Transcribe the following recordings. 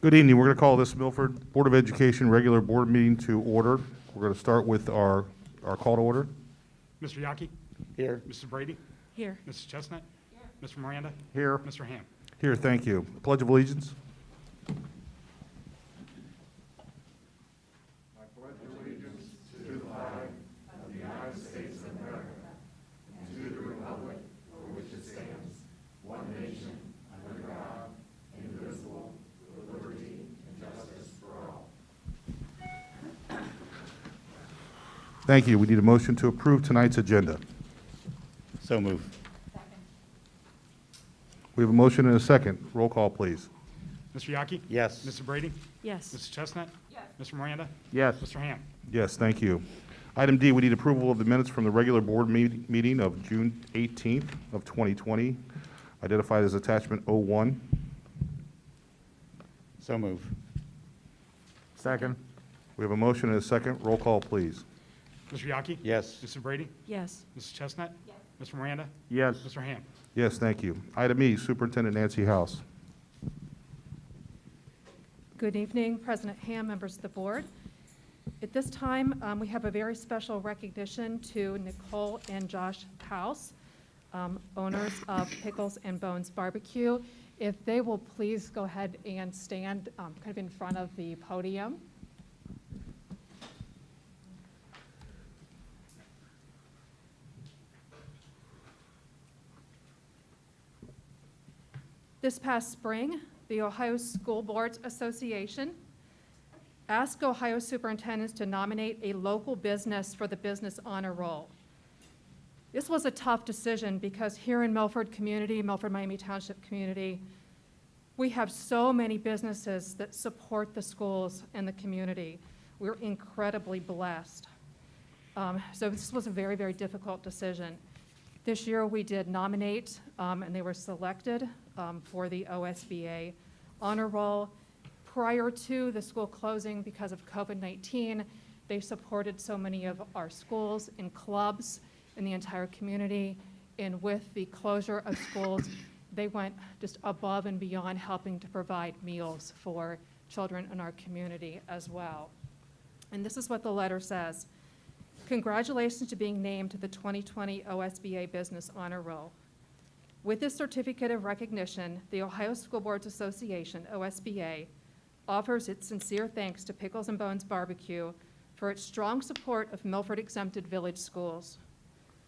Good evening. We're going to call this Milford Board of Education regular board meeting to order. We're going to start with our call to order. Mr. Yockey? Here. Mrs. Brady? Here. Mrs. Chestnut? Here. Mr. Miranda? Here. Mr. Ham? Here, thank you. Pledge of Allegiance. Thank you. We need a motion to approve tonight's agenda. So move. We have a motion and a second. Roll call, please. Mr. Yockey? Yes. Mrs. Brady? Yes. Mrs. Chestnut? Yes. Mr. Miranda? Yes. Mr. Ham? Yes, thank you. Item D, we need approval of the minutes from the regular board meeting of June 18th of 2020, identified as attachment 01. So move. Second. We have a motion and a second. Roll call, please. Mr. Yockey? Yes. Mrs. Brady? Yes. Mrs. Chestnut? Yes. Mr. Miranda? Yes. Mr. Ham? Yes, thank you. Item E, Superintendent Nancy House. Good evening, President Ham, members of the board. At this time, we have a very special recognition to Nicole and Josh House, owners of Pickles and Bones Barbecue. If they will please go ahead and stand kind of in front of the podium. This past spring, the Ohio School Boards Association asked Ohio superintendents to nominate a local business for the Business Honor Roll. This was a tough decision because here in Milford community, Milford-Miami Township community, we have so many businesses that support the schools and the community. We're incredibly blessed. So this was a very, very difficult decision. This year we did nominate, and they were selected for the OSBA Honor Roll. Prior to the school closing because of COVID-19, they supported so many of our schools and clubs in the entire community. And with the closure of schools, they went just above and beyond helping to provide meals for children in our community as well. And this is what the letter says. Congratulations to being named to the 2020 OSBA Business Honor Roll. With this certificate of recognition, the Ohio School Boards Association, OSBA, offers its sincere thanks to Pickles and Bones Barbecue for its strong support of Milford exempted village schools.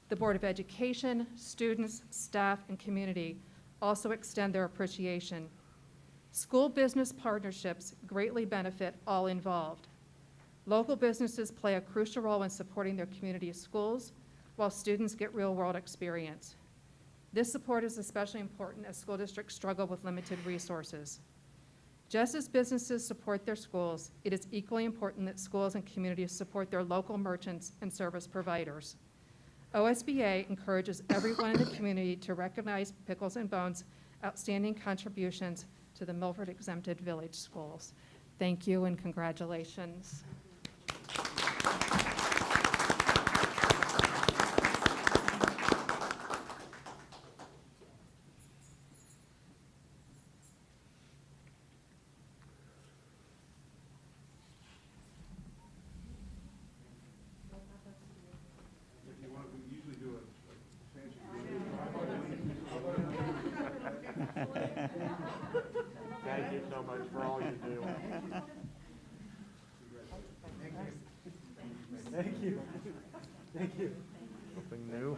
The Board of Education, students, staff, and community also extend their appreciation. School business partnerships greatly benefit all involved. Local businesses play a crucial role in supporting their community schools, while students get real-world experience. This support is especially important as school districts struggle with limited resources. Just as businesses support their schools, it is equally important that schools and communities support their local merchants and service providers. OSBA encourages everyone in the community to recognize Pickles and Bones' outstanding contributions to the Milford exempted village schools. Thank you and congratulations. Thank you so much for all you do. Thank you. Thank you. Something new?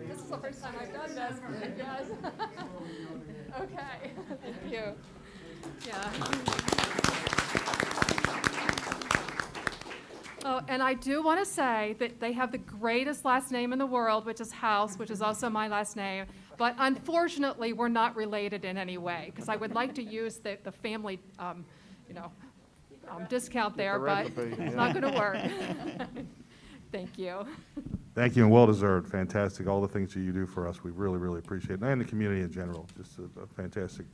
This is the first time I've done this. Yes. Okay. Thank you. Yeah. Oh, and I do want to say that they have the greatest last name in the world, which is House, which is also my last name. But unfortunately, we're not related in any way, because I would like to use the family, discount there, but it's not going to work. Thank you. Thank you, and well-deserved. Fantastic. All the things that you do for us, we really, really appreciate it, and the community in general. Just a fantastic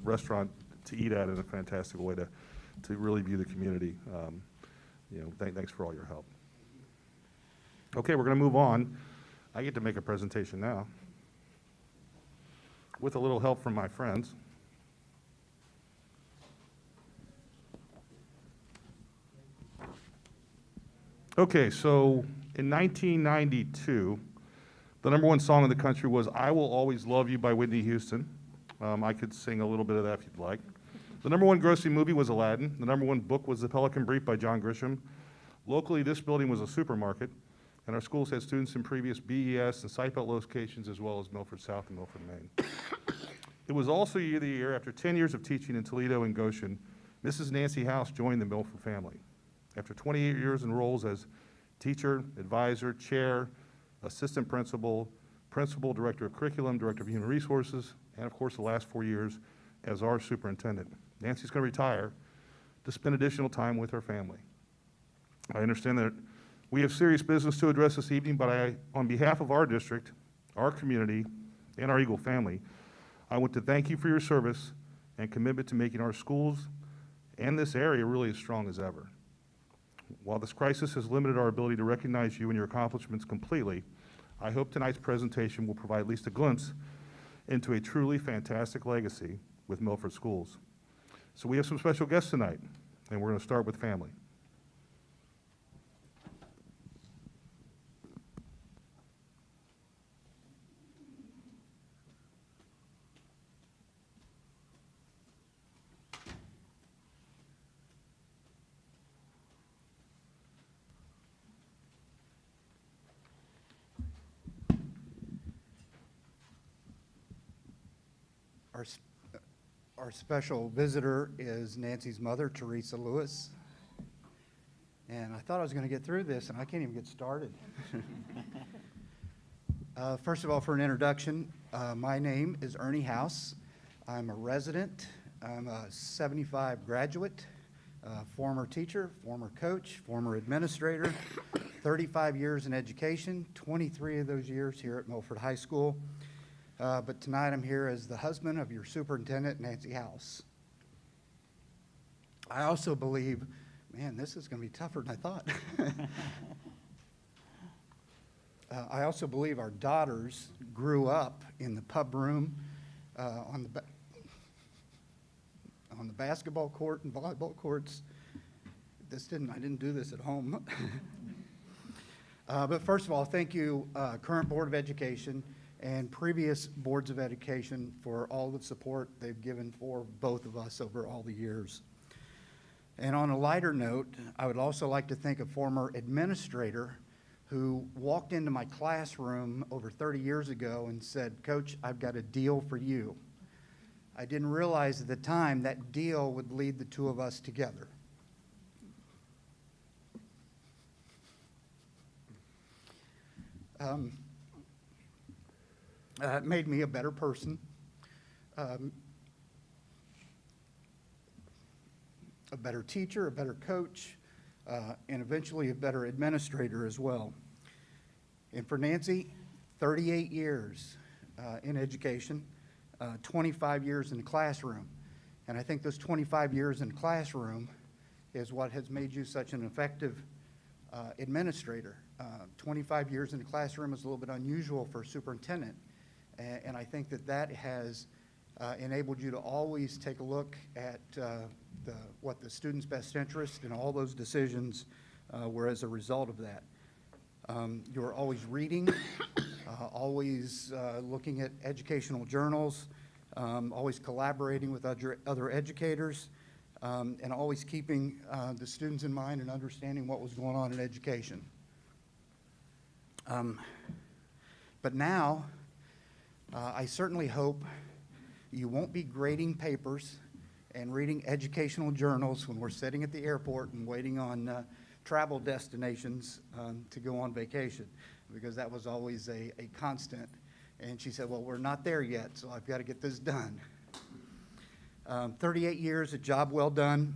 restaurant to eat at and a fantastic way to really view the community. Thanks for all your help. Okay, we're going to move on. I get to make a presentation now. with a little help from my friends. Okay, so in 1992, the #1 song in the country was "I Will Always Love You" by Whitney Houston. I could sing a little bit of that if you'd like. The #1 grossing movie was Aladdin. The #1 book was The Pelican Brief by John Grisham. Locally, this building was a supermarket, and our schools had students in previous BES and Site Belt locations, as well as Milford South and Milford, Maine. It was also the year after 10 years of teaching in Toledo and Goshen, Mrs. Nancy House joined the Milford family. After 28 years in roles as teacher, advisor, chair, assistant principal, principal, director of curriculum, director of human resources, and of course the last 4 years as our superintendent, Nancy's going to retire to spend additional time with her family. I understand that we have serious business to address this evening, but on behalf of our district, our community, and our Eagle family, I want to thank you for your service and commitment to making our schools and this area really as strong as ever. While this crisis has limited our ability to recognize you and your accomplishments completely, I hope tonight's presentation will provide at least a glimpse into a truly fantastic legacy with Milford Schools. So we have some special guests tonight, and we're going to start with family. Our special visitor is Nancy's mother, Teresa Lewis. And I thought I was going to get through this, and I can't even get started. First of all, for an introduction, my name is Ernie House. I'm a resident. I'm a 75 graduate, former teacher, former coach, former administrator, 35 years in education, 23 of those years here at Milford High School. But tonight I'm here as the husband of your superintendent, Nancy House. I also believe, man, this is going to be tougher than I thought. I also believe our daughters grew up in the pub room, on the basketball court and volleyball courts. I didn't do this at home. But first of all, thank you, current Board of Education and previous boards of education, for all the support they've given for both of us over all the years. And on a lighter note, I would also like to thank a former administrator who walked into my classroom over 30 years ago and said, "Coach, I've got a deal for you." I didn't realize at the time that deal would lead the two of us together. It made me a better person, a better teacher, a better coach, and eventually a better administrator as well. And for Nancy, 38 years in education, 25 years in the classroom. And I think those 25 years in the classroom is what has made you such an effective administrator. 25 years in the classroom is a little bit unusual for a superintendent. And I think that has enabled you to always take a look at what the student's best interest in all those decisions were as a result of that. You were always reading, always looking at educational journals, always collaborating with other educators, and always keeping the students in mind and understanding what was going on in education. But now, I certainly hope you won't be grading papers and reading educational journals when we're sitting at the airport and waiting on travel destinations to go on vacation, because that was always a constant. And she said, "Well, we're not there yet, so I've got to get this done." 38 years, a job well done.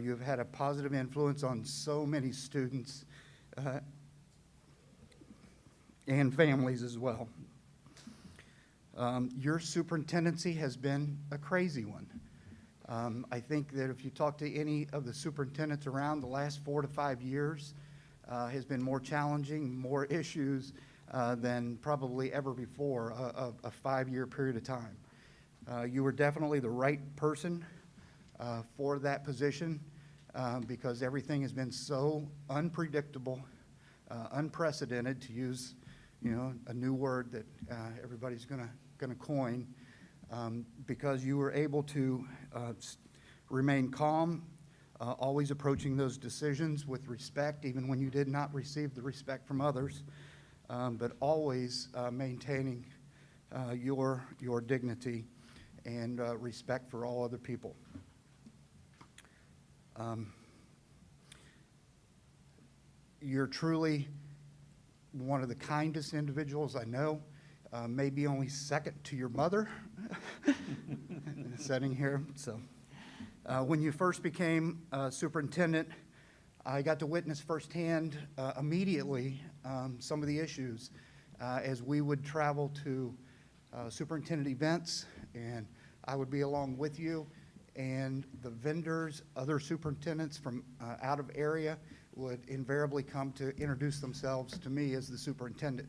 You've had a positive influence on so many students and families as well. Your superintendency has been a crazy one. I think that if you talk to any of the superintendents around, the last 4 to 5 years has been more challenging, more issues, than probably ever before, a 5-year period of time. You were definitely the right person for that position because everything has been so unpredictable, unprecedented, to use, a new word that everybody's gonna coin, because you were able to remain calm, always approaching those decisions with respect, even when you did not receive the respect from others, but always maintaining your dignity and respect for all other people. You're truly one of the kindest individuals I know, maybe only second to your mother sitting here. So, when you first became superintendent, I got to witness firsthand immediately some of the issues as we would travel to superintendent events, and I would be along with you, and the vendors, other superintendents from out of area would invariably come to introduce themselves to me as the superintendent.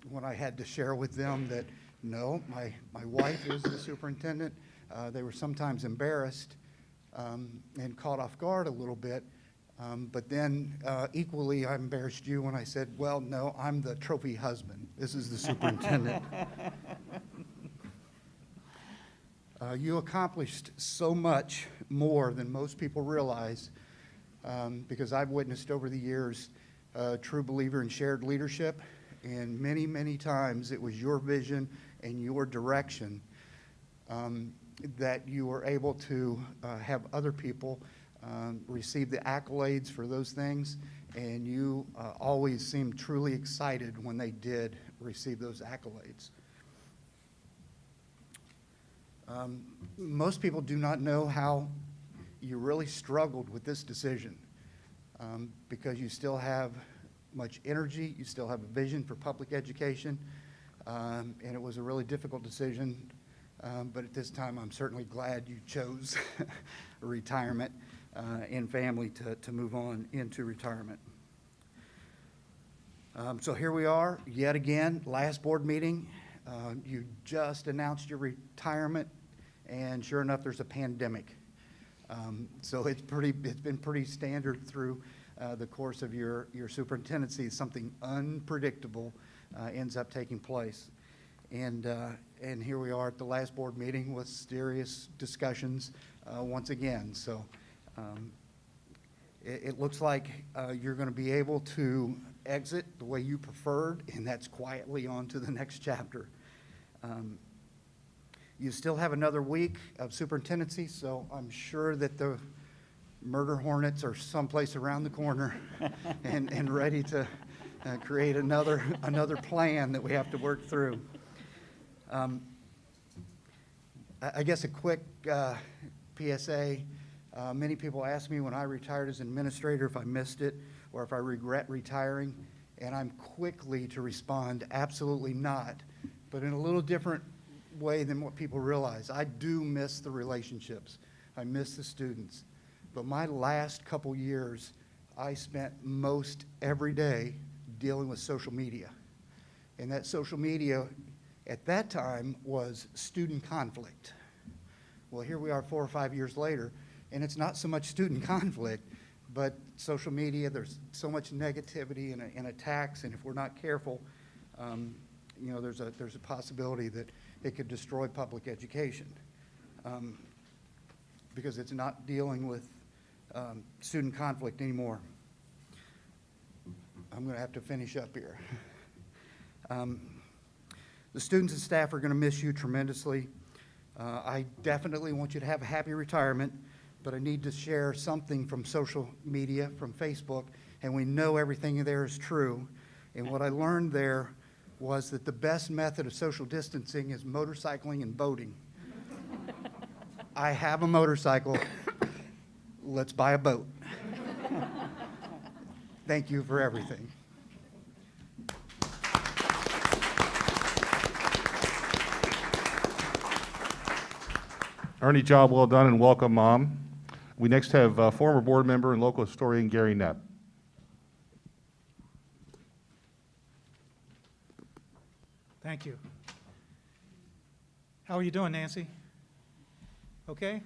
When I had to share with them that, no, my wife is the superintendent, they were sometimes embarrassed and caught off guard a little bit. But then equally, I embarrassed you when I said, well, no, I'm the trophy husband. This is the superintendent. You accomplished so much more than most people realize, because I've witnessed over the years a true believer in shared leadership, and many, many times it was your vision and your direction that you were able to have other people receive the accolades for those things, and you always seemed truly excited when they did receive those accolades. Most people do not know how you really struggled with this decision because you still have much energy, you still have a vision for public education, and it was a really difficult decision, but at this time I'm certainly glad you chose retirement and family to move on into retirement. So here we are, yet again, last board meeting. You just announced your retirement, and sure enough, there's a pandemic. So it's been pretty standard through the course of your superintendency. Something unpredictable ends up taking place. And here we are at the last board meeting with serious discussions once again. So it looks like you're going to be able to exit the way you preferred, and that's quietly on to the next chapter. You still have another week of superintendency, so I'm sure that the murder hornets are someplace around the corner and ready to create another plan that we have to work through. I guess a quick PSA. Many people ask me when I retired as an administrator if I missed it or if I regret retiring, and I'm quickly to respond, absolutely not, but in a little different way than what people realize. I do miss the relationships. I miss the students. But my last couple years, I spent most every day dealing with social media. And that social media at that time was student conflict. Well, here we are 4 or 5 years later, and it's not so much student conflict, but social media. There's so much negativity and attacks, and if we're not careful, there's a possibility that it could destroy public education because it's not dealing with student conflict anymore. I'm going to have to finish up here. The students and staff are going to miss you tremendously. I definitely want you to have a happy retirement, but I need to share something from social media, from Facebook, and we know everything there is true. And what I learned there was that the best method of social distancing is motorcycling and boating. I have a motorcycle. Let's buy a boat. Thank you for everything. Ernie, job well done, and welcome, Mom. We next have former board member and local historian Gary Knapp. Thank you. How are you doing, Nancy? Okay?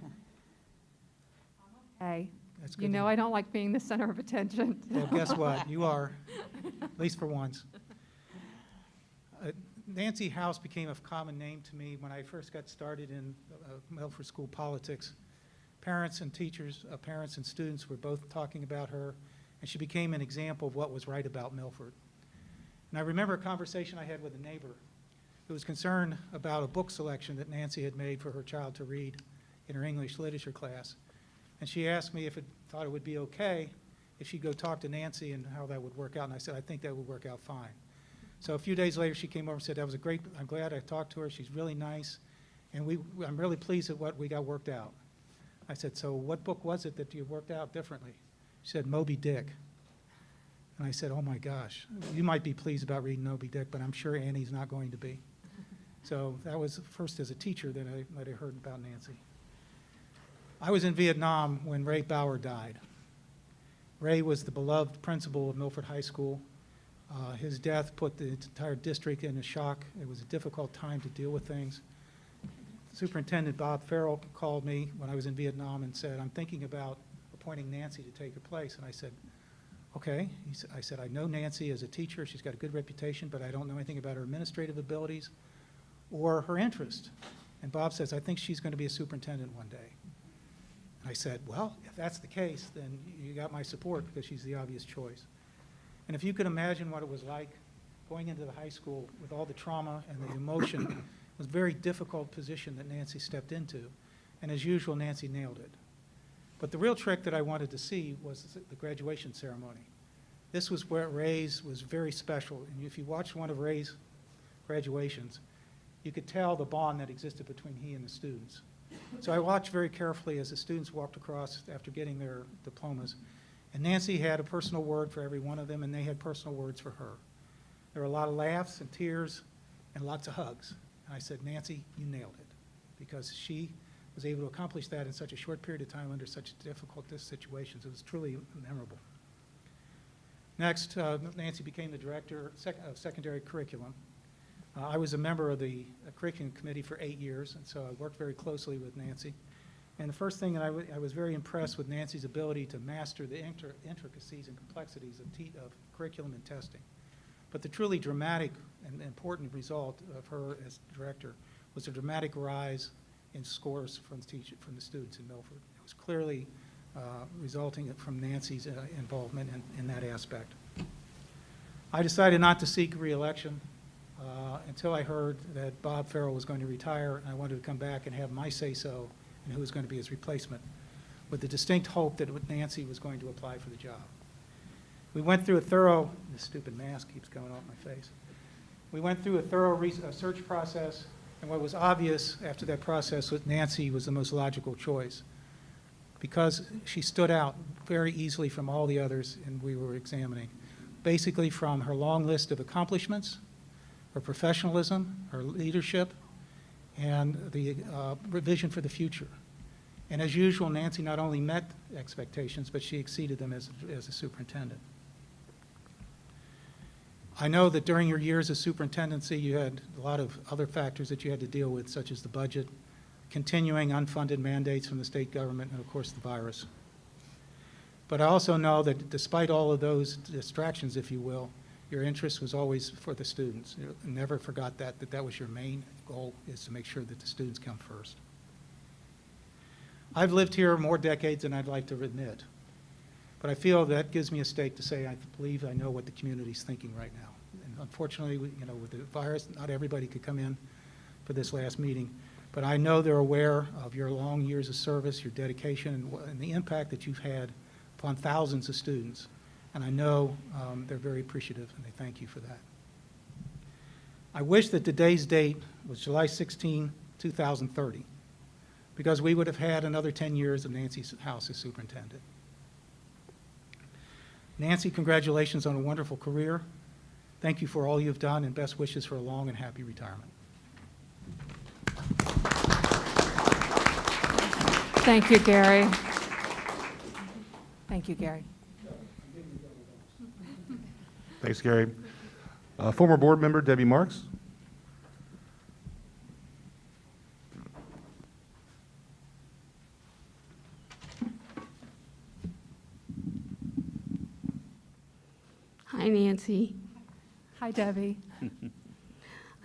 Hey, That's good you to know hear. I don't like being the center of attention. Well, guess what? You are, at least for once. Nancy House became a common name to me when I first got started in Milford school politics. Parents and teachers, parents and students were both talking about her, and she became an example of what was right about Milford. And I remember a conversation I had with a neighbor who was concerned about a book selection that Nancy had made for her child to read in her English literature class. And she asked me if it thought it would be okay if she'd go talk to Nancy and how that would work out. And I said, I think that would work out fine. So a few days later, she came over and said, that was a great, I'm glad I talked to her. She's really nice. And I'm really pleased at what we got worked out. I said, so what book was it that you worked out differently? She said, Moby Dick. And I said, oh my gosh, you might be pleased about reading Moby Dick, but I'm sure Annie's not going to be. So that was first as a teacher that I heard about Nancy. I was in Vietnam when Ray Bauer died. Ray was the beloved principal of Milford High School. His death put the entire district in a shock. It was a difficult time to deal with things. Superintendent Bob Farrell called me when I was in Vietnam and said, I'm thinking about appointing Nancy to take her place. And I said, okay. I said, I know Nancy as a teacher. She's got a good reputation, but I don't know anything about her administrative abilities or her interest. And Bob says, I think she's going to be a superintendent one day. And I said, well, if that's the case, then you got my support because she's the obvious choice. And if you could imagine what it was like going into the high school with all the trauma and the emotion, it was a very difficult position that Nancy stepped into. And as usual, Nancy nailed it. But the real trick that I wanted to see was the graduation ceremony. This was where Ray's was very special. And if you watched one of Ray's graduations, you could tell the bond that existed between he and the students. So I watched very carefully as the students walked across after getting their diplomas. And Nancy had a personal word for every one of them, and they had personal words for her. There were a lot of laughs and tears and lots of hugs. And I said, Nancy, you nailed it, because she was able to accomplish that in such a short period of time under such difficult situations. It was truly memorable. Next, Nancy became the director of secondary curriculum. I was a member of the curriculum committee for 8 years, and so I worked very closely with Nancy. And the first thing, I was very impressed with Nancy's ability to master the intricacies and complexities of curriculum and testing. But the truly dramatic and important result of her as director was a dramatic rise in scores from the students in Milford. It was clearly resulting from Nancy's involvement in that aspect. I decided not to seek re-election until I heard that Bob Farrell was going to retire, and I wanted to come back and have my say-so and who was going to be his replacement, with the distinct hope that Nancy was going to apply for the job. We went through a thorough, this stupid mask keeps coming off my face. We went through a thorough search process, and what was obvious after that process was Nancy was the most logical choice, because she stood out very easily from all the others and we were examining, basically from her long list of accomplishments, her professionalism, her leadership, and the vision for the future. And as usual, Nancy not only met expectations, but she exceeded them as a superintendent. I know that during your years of superintendency, you had a lot of other factors that you had to deal with, such as the budget, continuing unfunded mandates from the state government, and of course the virus. But I also know that despite all of those distractions, if you will, your interest was always for the students. You never forgot that was your main goal, is to make sure that the students come first. I've lived here more decades than I'd like to admit, but I feel that gives me a stake to say I believe I know what the community's thinking right now. And unfortunately, with the virus, not everybody could come in for this last meeting, but I know they're aware of your long years of service, your dedication, and the impact that you've had upon thousands of students. And I know they're very appreciative, and they thank you for that. I wish that today's date was July 16, 2030, because we would have had another 10 years of Nancy's House as superintendent. Nancy, congratulations on a wonderful career. Thank you for all you've done, and best wishes for a long and happy retirement. Thank you, Gary. Thank you, Gary. Thanks, Gary. Former board member Debbie Marks. Hi, Nancy. Hi, Debbie.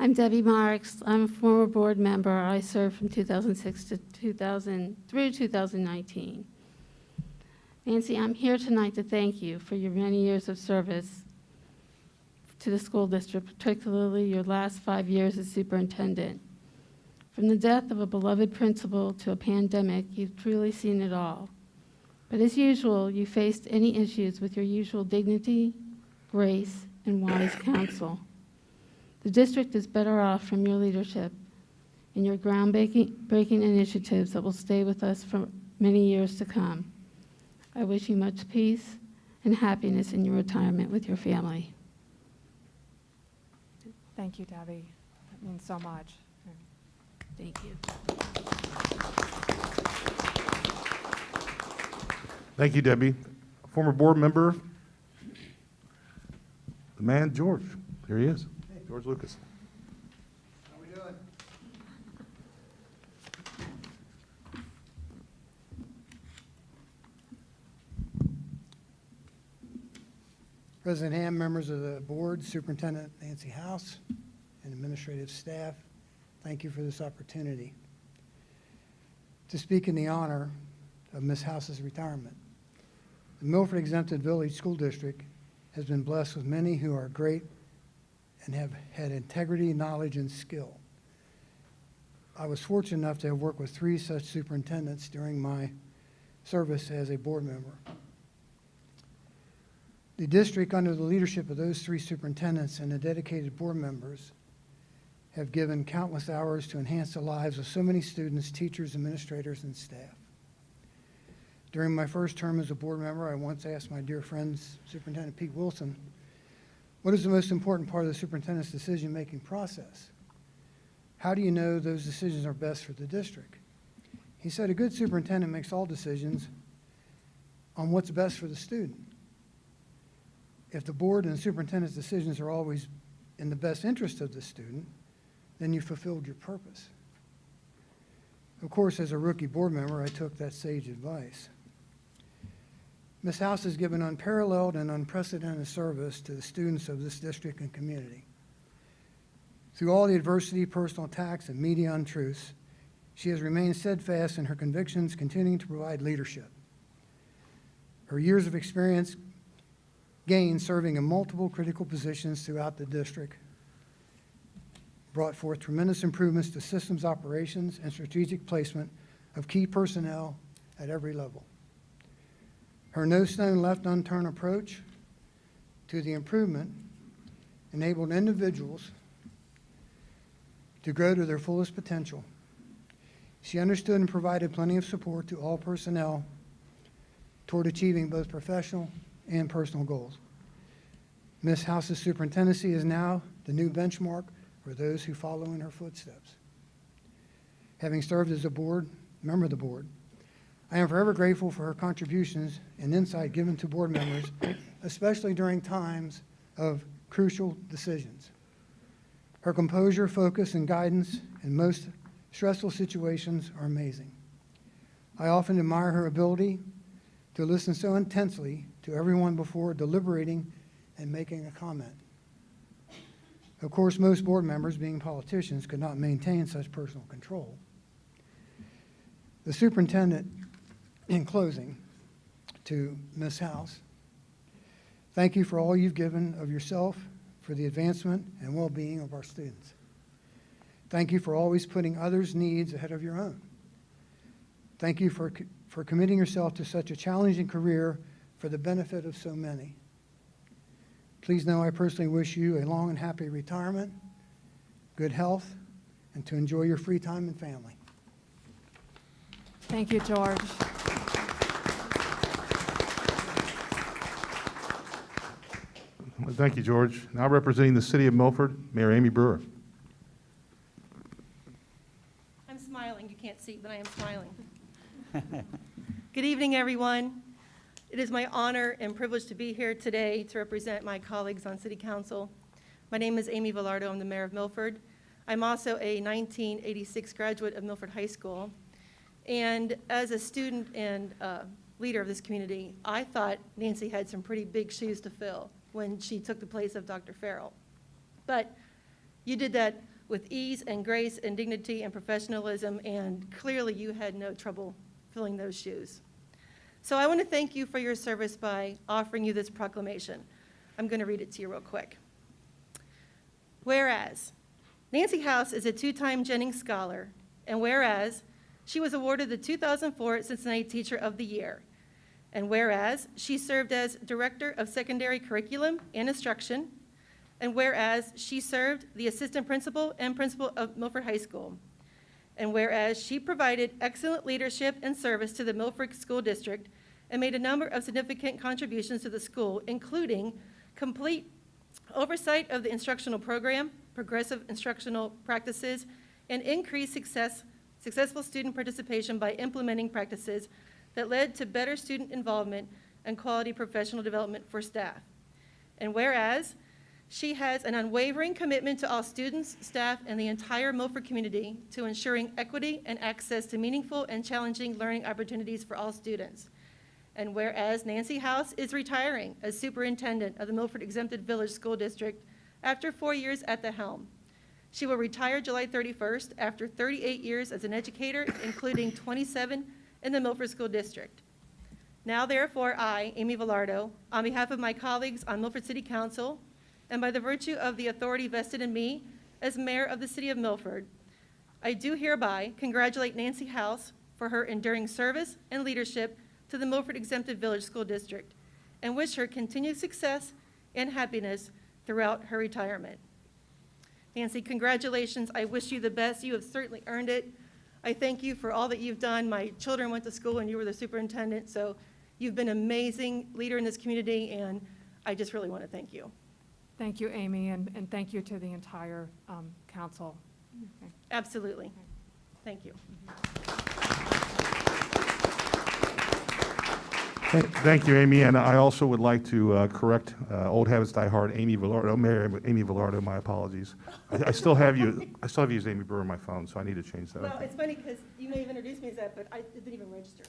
I'm Debbie Marks. I'm a former board member. I served from 2006 to 2019. Nancy, I'm here tonight to thank you for your many years of service to the school district, particularly your last 5 years as superintendent. From the death of a beloved principal to a pandemic, you've truly seen it all. But as usual, you faced any issues with your usual dignity, grace, and wise counsel. The district is better off from your leadership and your groundbreaking initiatives that will stay with us for many years to come. I wish you much peace and happiness in your retirement with your family. Thank you, Debbie. That means so much. Thank you. Thank you, Debbie. Former board member, the man, George. Here he is, George Lucas. How we doing? President Ham, members of the board, Superintendent Nancy House, and administrative staff, thank you for this opportunity to speak in the honor of Ms. House's retirement. The Milford Exempted Village School District has been blessed with many who are great and have had integrity, knowledge, and skill. I was fortunate enough to have worked with 3 such superintendents during my service as a board member. The district, under the leadership of those 3 superintendents and the dedicated board members, have given countless hours to enhance the lives of so many students, teachers, administrators, and staff. During my first term as a board member, I once asked my dear friend, Superintendent Pete Wilson, what is the most important part of the superintendent's decision-making process? How do you know those decisions are best for the district? He said, a good superintendent makes all decisions on what's best for the student. If the board and the superintendent's decisions are always in the best interest of the student, then you fulfilled your purpose. Of course, as a rookie board member, I took that sage advice. Ms. House has given unparalleled and unprecedented service to the students of this district and community. Through all the adversity, personal attacks, and media untruths, she has remained steadfast in her convictions, continuing to provide leadership. Her years of experience gained serving in multiple critical positions throughout the district brought forth tremendous improvements to systems operations and strategic placement of key personnel at every level. Her no stone left unturned approach to the improvement enabled individuals to grow to their fullest potential. She understood and provided plenty of support to all personnel toward achieving both professional and personal goals. Ms. House's superintendency is now the new benchmark for those who follow in her footsteps. Having served as a member of the board, I am forever grateful for her contributions and insight given to board members, especially during times of crucial decisions. Her composure, focus, and guidance in most stressful situations are amazing. I often admire her ability to listen so intensely to everyone before deliberating and making a comment. Of course, most board members, being politicians, could not maintain such personal control. The superintendent, in closing, to Ms. House, thank you for all you've given of yourself for the advancement and well-being of our students. Thank you for always putting others' needs ahead of your own. Thank you for committing yourself to such a challenging career for the benefit of so many. Please know I personally wish you a long and happy retirement, good health, and to enjoy your free time and family. Thank you, George. Well, thank you, George. Now representing the city of Milford, Mayor Amy Brewer. I'm smiling. You can't see, but I am smiling. Good evening, everyone. It is my honor and privilege to be here today to represent my colleagues on City Council. My name is Amy Velardo. I'm the mayor of Milford. I'm also a 1986 graduate of Milford High School. And as a student and leader of this community, I thought Nancy had some pretty big shoes to fill when she took the place of Dr. Farrell. But you did that with ease and grace and dignity and professionalism, and clearly you had no trouble filling those shoes. So I want to thank you for your service by offering you this proclamation. I'm going to read it to you real quick. Whereas, Nancy House is a two-time Jennings Scholar, and whereas, she was awarded the 2004 Cincinnati Teacher of the Year, and whereas, she served as Director of Secondary Curriculum and Instruction, and whereas, she served the Assistant Principal and Principal of Milford High School, and whereas, she provided excellent leadership and service to the Milford School District and made a number of significant contributions to the school, including complete oversight of the instructional program, progressive instructional practices, and increased successful student participation by implementing practices that led to better student involvement and quality professional development for staff. And whereas, she has an unwavering commitment to all students, staff, and the entire Milford community to ensuring equity and access to meaningful and challenging learning opportunities for all students. And whereas Nancy House is retiring as superintendent of the Milford Exempted Village School District after 4 years at the helm. She will retire July 31st after 38 years as an educator, including 27 in the Milford School District. Now therefore, I, Amy Villardo, on behalf of my colleagues on Milford City Council, and by the virtue of the authority vested in me as mayor of the city of Milford, I do hereby congratulate Nancy House for her enduring service and leadership to the Milford Exempted Village School District, and wish her continued success and happiness throughout her retirement. Nancy, congratulations. I wish you the best. You have certainly earned it. I thank you for all that you've done. My children went to school and you were the superintendent, so you've been an amazing leader in this community, and I just really want to thank you. Thank you, Amy, and thank you to the entire council. Okay. Absolutely. Thank you. Thank you, Amy, and I also would like to correct old habits die hard, Amy Villardo, Mayor Amy Villardo, my apologies. I still have you as Amy Brewer on my phone, so I need to change that. Well, it's funny because you may have introduced me as that, but it didn't even register.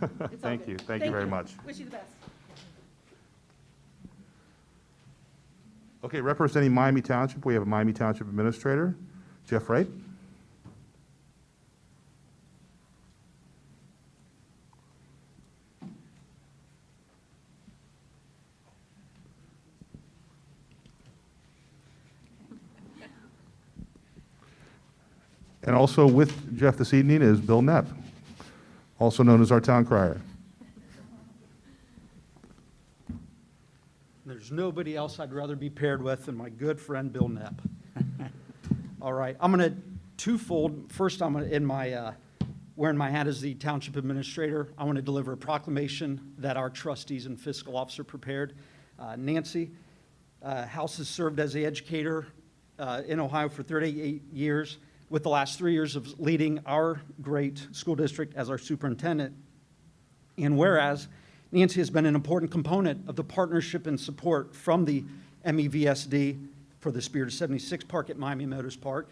It's all Thank good. you. Thank you very much. Wish you the best. Okay, representing Miami Township, we have a Miami Township Administrator, Jeff Wright. And also with Jeff this evening is Bill Knapp, also known as our town crier. There's nobody else I'd rather be paired with than my good friend Bill Knapp. All right, I'm going to twofold. First, I'm going to, wearing my hat as the township administrator, I want to deliver a proclamation that our trustees and fiscal officer prepared. Nancy House has served as the educator in Ohio for 38 years, with the last 3 years of leading our great school district as our superintendent. And whereas Nancy has been an important component of the partnership and support from the MEVSD for the Spirit of 76 Park at Miami Meadows Park,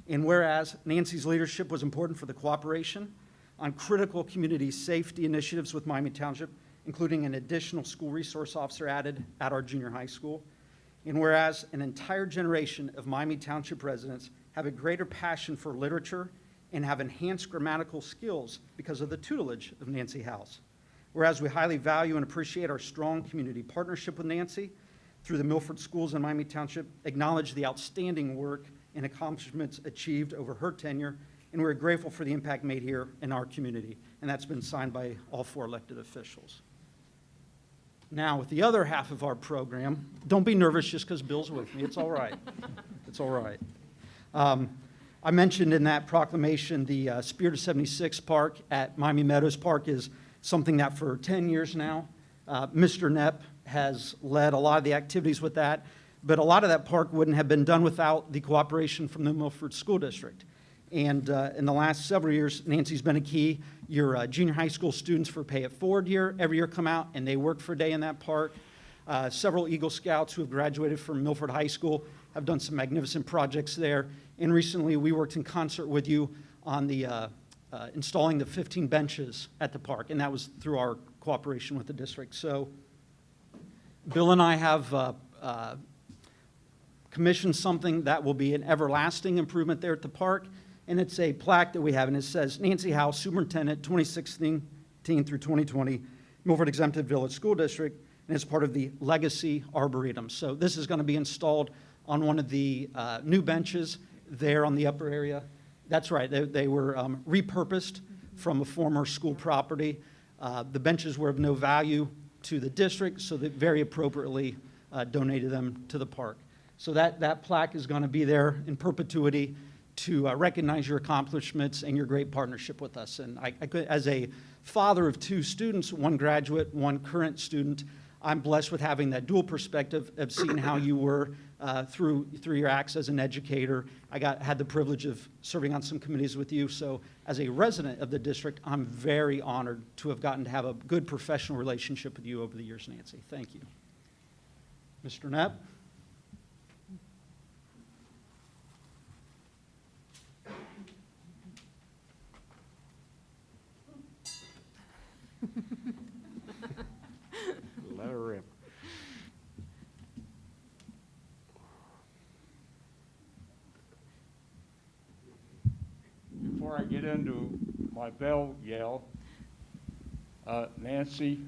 and whereas Nancy's leadership was important for the cooperation on critical community safety initiatives with Miami Township, including an additional school resource officer added at our junior high school, and whereas an entire generation of Miami Township residents have a greater passion for literature and have enhanced grammatical skills because of the tutelage of Nancy House. Whereas we highly value and appreciate our strong community partnership with Nancy through the Milford Schools in Miami Township, acknowledge the outstanding work and accomplishments achieved over her tenure, and we're grateful for the impact made here in our community. And that's been signed by all 4 elected officials. Now, with the other half of our program, don't be nervous just because Bill's with me. It's all right. It's all right. I mentioned in that proclamation the Spirit of 76 Park at Miami Meadows Park is something that for 10 years now, Mr. Knapp has led a lot of the activities with that, but a lot of that park wouldn't have been done without the cooperation from the Milford School District. And in the last several years, Nancy's been a key. Your junior high school students for Pay It Forward year, every year come out and they work for a day in that park. Several Eagle Scouts who have graduated from Milford High School have done some magnificent projects there. And recently we worked in concert with you on the installing the 15 benches at the park, and that was through our cooperation with the district. So Bill and I have commissioned something that will be an everlasting improvement there at the park, and it's a plaque that we have, and it says, Nancy House, Superintendent, 2016 through 2020, Milford Exempted Village School District, and it's part of the Legacy Arboretum. So this is going to be installed on one of the new benches there on the upper area. That's right, they were repurposed from a former school property. The benches were of no value to the district, so they very appropriately donated them to the park. So that plaque is going to be there in perpetuity to recognize your accomplishments and your great partnership with us. And I could, as a father of 2 students, 1 graduate, 1 current student, I'm blessed with having that dual perspective of seeing how you were through your acts as an educator. I had the privilege of serving on some committees with you. So as a resident of the district, I'm very honored to have gotten to have a good professional relationship with you over the years, Nancy. Thank you. Mr. Knapp? Let her rip. Before I get into my bell yell, Nancy,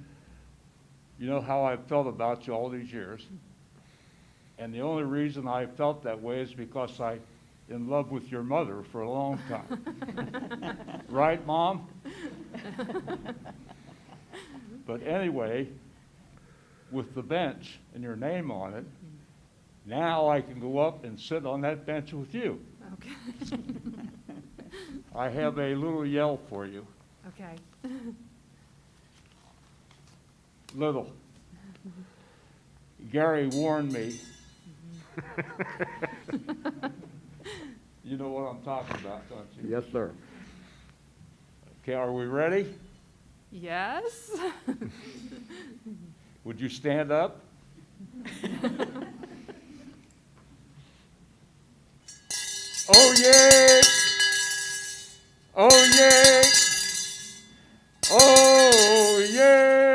you know how I've felt about you all these years. And the only reason I felt that way is because I'm in love with your mother for a long time. Right, Mom? But anyway, with the bench and your name on it, now I can go up and sit on that bench with you. Okay. I have a little yell for you. Okay. Little. Gary warned me. You know what I'm talking about, don't you? Yes, sir. Okay, are we ready? Yes. Would you stand up? Oh, yeah! Oh, yeah! Oh, yeah!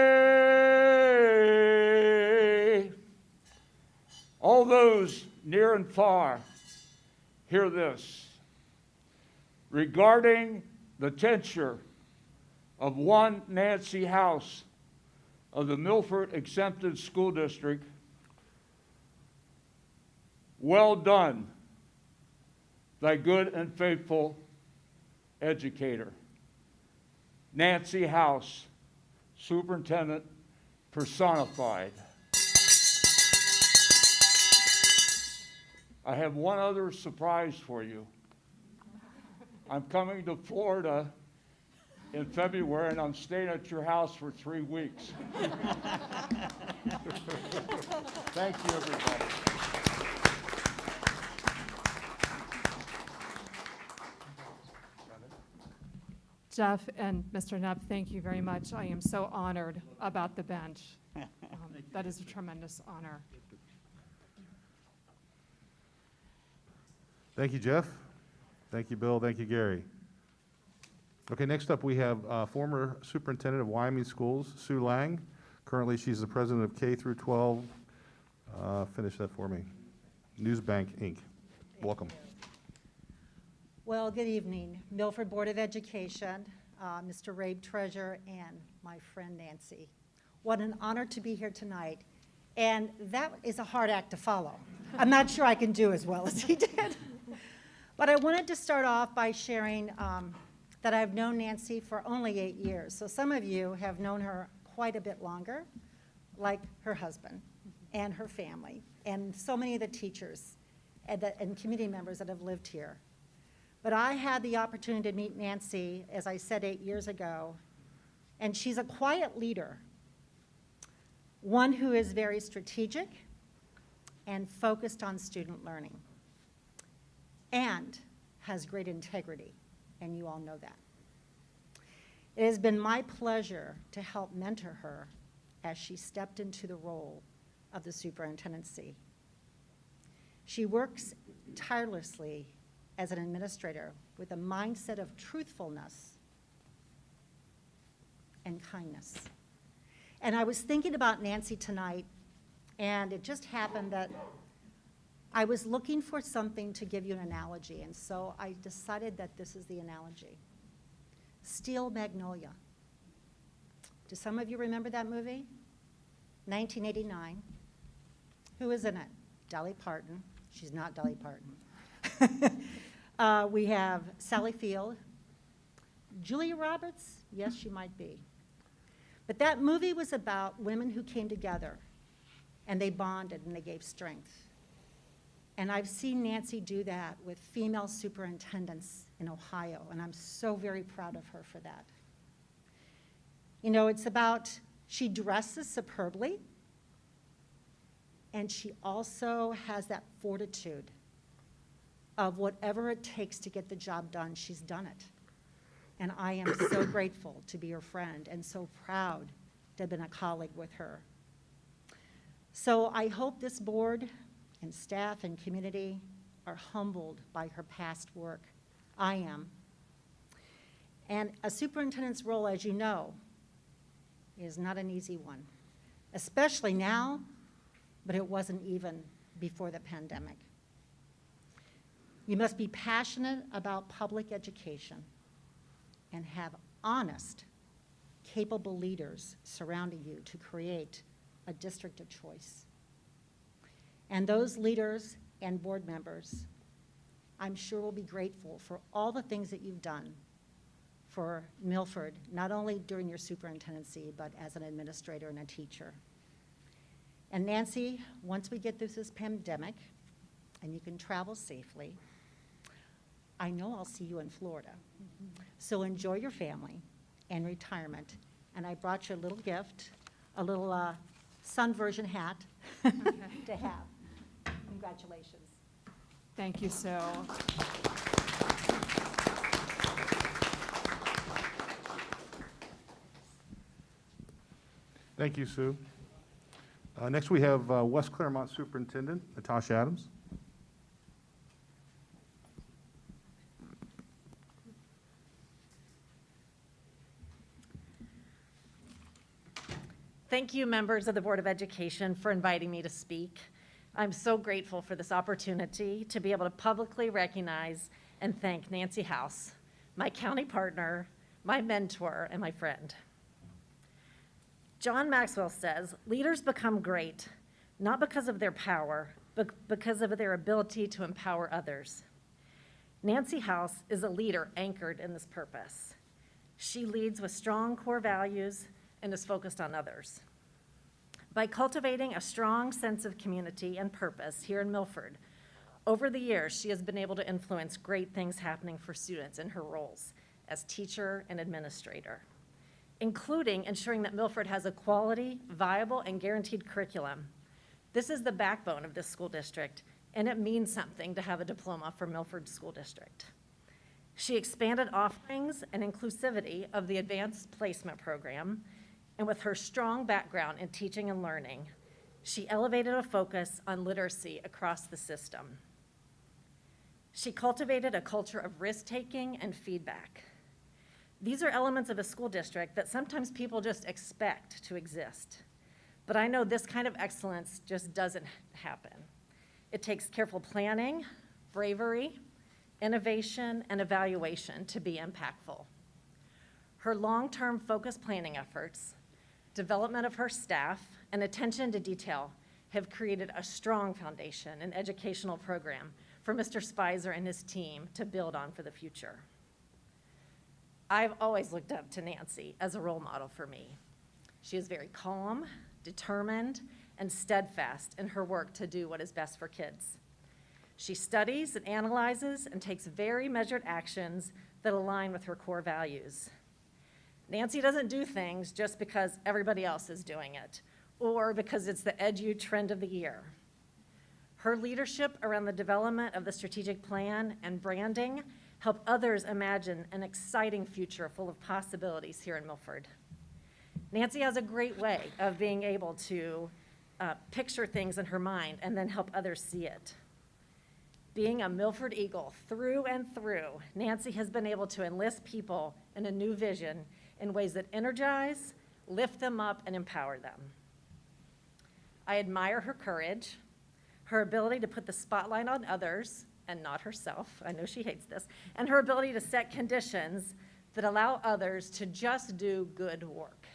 All those near and far, hear this. Regarding the tenure of one Nancy House of the Milford Exempted School District, well done, thy good and faithful educator. Nancy House, Superintendent personified. I have one other surprise for you. I'm coming to Florida in February, and I'm staying at your house for 3 weeks. Thank you, everybody. Jeff and Mr. Knapp, thank you very much. I am so honored about the bench. That is a tremendous honor. Thank you, Jeff. Thank you, Bill. Thank you, Gary. Okay, next up we have former Superintendent of Wyoming Schools, Sue Lang. Currently, she's the president of K through 12. Finish that for me. Newsbank, Inc. Welcome. Well, good evening. Milford Board of Education, Mr. Rabe, Treasurer, and my friend Nancy. What an honor to be here tonight. And that is a hard act to follow. I'm not sure I can do as well as he did. But I wanted to start off by sharing that I've known Nancy for only 8 years. So some of you have known her quite a bit longer, like her husband and her family, and so many of the teachers and community members that have lived here. But I had the opportunity to meet Nancy, as I said, 8 years ago, and she's a quiet leader, one who is very strategic and focused on student learning, and has great integrity, and you all know that. It has been my pleasure to help mentor her as she stepped into the role of the superintendency. She works tirelessly as an administrator with a mindset of truthfulness and kindness. And I was thinking about Nancy tonight And it just happened that I was looking for something to give you an analogy, and so I decided that this is the analogy. Steel Magnolia. Do some of you remember that movie? 1989. Who is in it? Dolly Parton. She's not Dolly Parton. We have Sally Field. Julia Roberts? Yes, she might be. But that movie was about women who came together, and they bonded, and they gave strength. And I've seen Nancy do that with female superintendents in Ohio, and I'm so very proud of her for that. You know, it's about, she dresses superbly, and she also has that fortitude of whatever it takes to get the job done, she's done it. And I am so grateful to be her friend and so proud to have been a colleague with her. So I hope this board and staff and community are humbled by her past work. I am. And a superintendent's role, as you know, is not an easy one, especially now, but it wasn't even before the pandemic. You must be passionate about public education and have honest, capable leaders surrounding you to create a district of choice. And those leaders and board members, I'm sure will be grateful for all the things that you've done for Milford, not only during your superintendency, but as an administrator and a teacher. And Nancy, once we get through this pandemic and you can travel safely, I know I'll see you in Florida. So enjoy your family and retirement. And I brought you a little gift, a little sun version hat to have. Congratulations. Thank you, Sue. Thank you, Sue. Next, we have West Claremont Superintendent Natasha Adams. Thank you, members of the Board of Education, for inviting me to speak. I'm so grateful for this opportunity to be able to publicly recognize and thank Nancy House, my county partner, my mentor, and my friend. John Maxwell says, leaders become great, not because of their power, but because of their ability to empower others. Nancy House is a leader anchored in this purpose. She leads with strong core values and is focused on others. By cultivating a strong sense of community and purpose here in Milford, over the years, she has been able to influence great things happening for students in her roles as teacher and administrator, including ensuring that Milford has a quality, viable, and guaranteed curriculum. This is the backbone of this school district, and it means something to have a diploma from Milford School District. She expanded offerings and inclusivity of the Advanced Placement Program, and with her strong background in teaching and learning, she elevated a focus on literacy across the system. She cultivated a culture of risk-taking and feedback. These are elements of a school district that sometimes people just expect to exist. But I know this kind of excellence just doesn't happen. It takes careful planning, bravery, innovation, and evaluation to be impactful. Her long-term focused planning efforts, development of her staff, and attention to detail have created a strong foundation and educational program for Mr. Spicer and his team to build on for the future. I've always looked up to Nancy as a role model for me. She is very calm, determined, and steadfast in her work to do what is best for kids. She studies and analyzes and takes very measured actions that align with her core values. Nancy doesn't do things just because everybody else is doing it or because it's the edu trend of the year. Her leadership around the development of the strategic plan and branding help others imagine an exciting future full of possibilities here in Milford. Nancy has a great way of being able to picture things in her mind and then help others see it. Being a Milford Eagle through and through, Nancy has been able to enlist people in a new vision in ways that energize, lift them up, and empower them. I admire her courage, her ability to put the spotlight on others and not herself, I know she hates this, and her ability to set conditions that allow others to just do good work.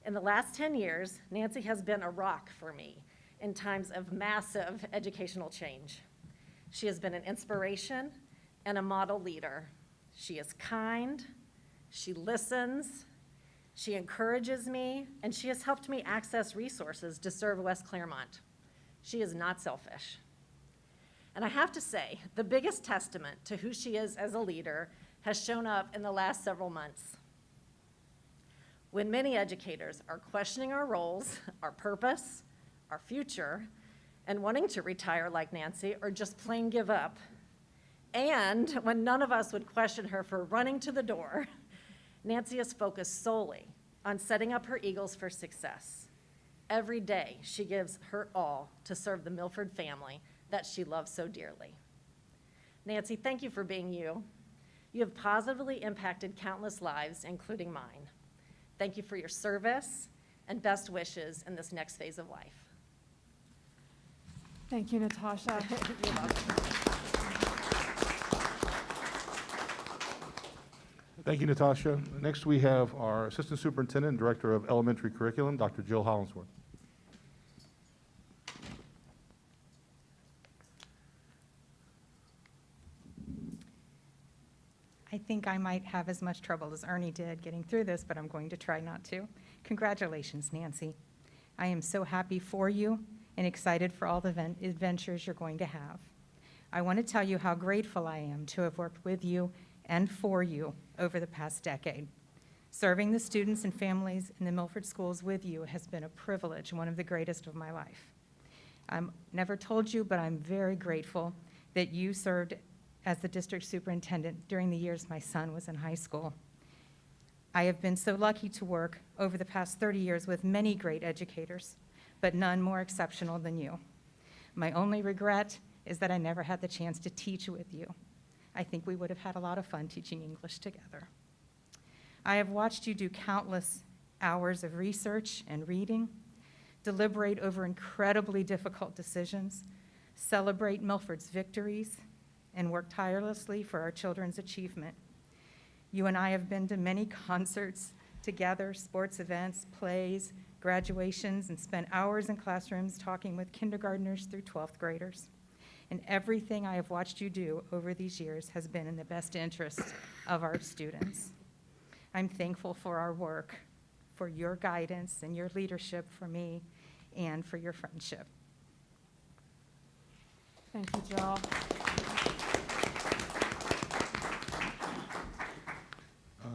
In the last 10 years, Nancy has been a rock for me in times of massive educational change. She has been an inspiration and a model leader. She is kind, she listens, she encourages me, and she has helped me access resources to serve West Claremont. She is not selfish. And I have to say, the biggest testament to who she is as a leader has shown up in the last several months. When many educators are questioning our roles, our purpose, our future, and wanting to retire like Nancy or just plain give up, and when none of us would question her for running to the door, Nancy is focused solely on setting up her Eagles for success. Every day, she gives her all to serve the Milford family that she loves so dearly. Nancy, thank you for being you. You have positively impacted countless lives, including mine. Thank you for your service and best wishes in this next phase of life. Thank you, Natasha. You're welcome. Thank you, Natasha. Next, we have our Assistant Superintendent and Director of Elementary Curriculum, Dr. Jill Hollingsworth. I think I might have as much trouble as Ernie did getting through this, but I'm going to try not to. Congratulations, Nancy. I am so happy for you and excited for all the adventures you're going to have. I want to tell you how grateful I am to have worked with you and for you over the past decade. Serving the students and families in the Milford schools with you has been a privilege, one of the greatest of my life. I'm never told you, but I'm very grateful that you served as the district superintendent during the years my son was in high school. I have been so lucky to work over the past 30 years with many great educators, but none more exceptional than you. My only regret is that I never had the chance to teach with you. I think we would have had a lot of fun teaching English together. I have watched you do countless hours of research and reading, deliberate over incredibly difficult decisions, celebrate Milford's victories, and work tirelessly for our children's achievement. You and I have been to many concerts together, sports events, plays, graduations, and spent hours in classrooms talking with kindergartners through 12th graders. And everything I have watched you do over these years has been in the best interest of our students. I'm thankful for our work, for your guidance and your leadership for me, and for your friendship. Thank you, Jill.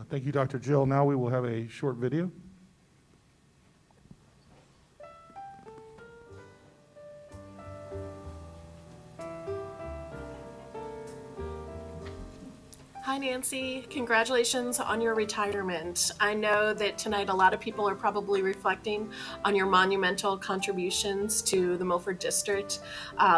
Thank you, Dr. Jill. Now we will have a short video. Hi, Nancy. Congratulations on your retirement. I know that tonight a lot of people are probably reflecting on your monumental contributions to the Milford District,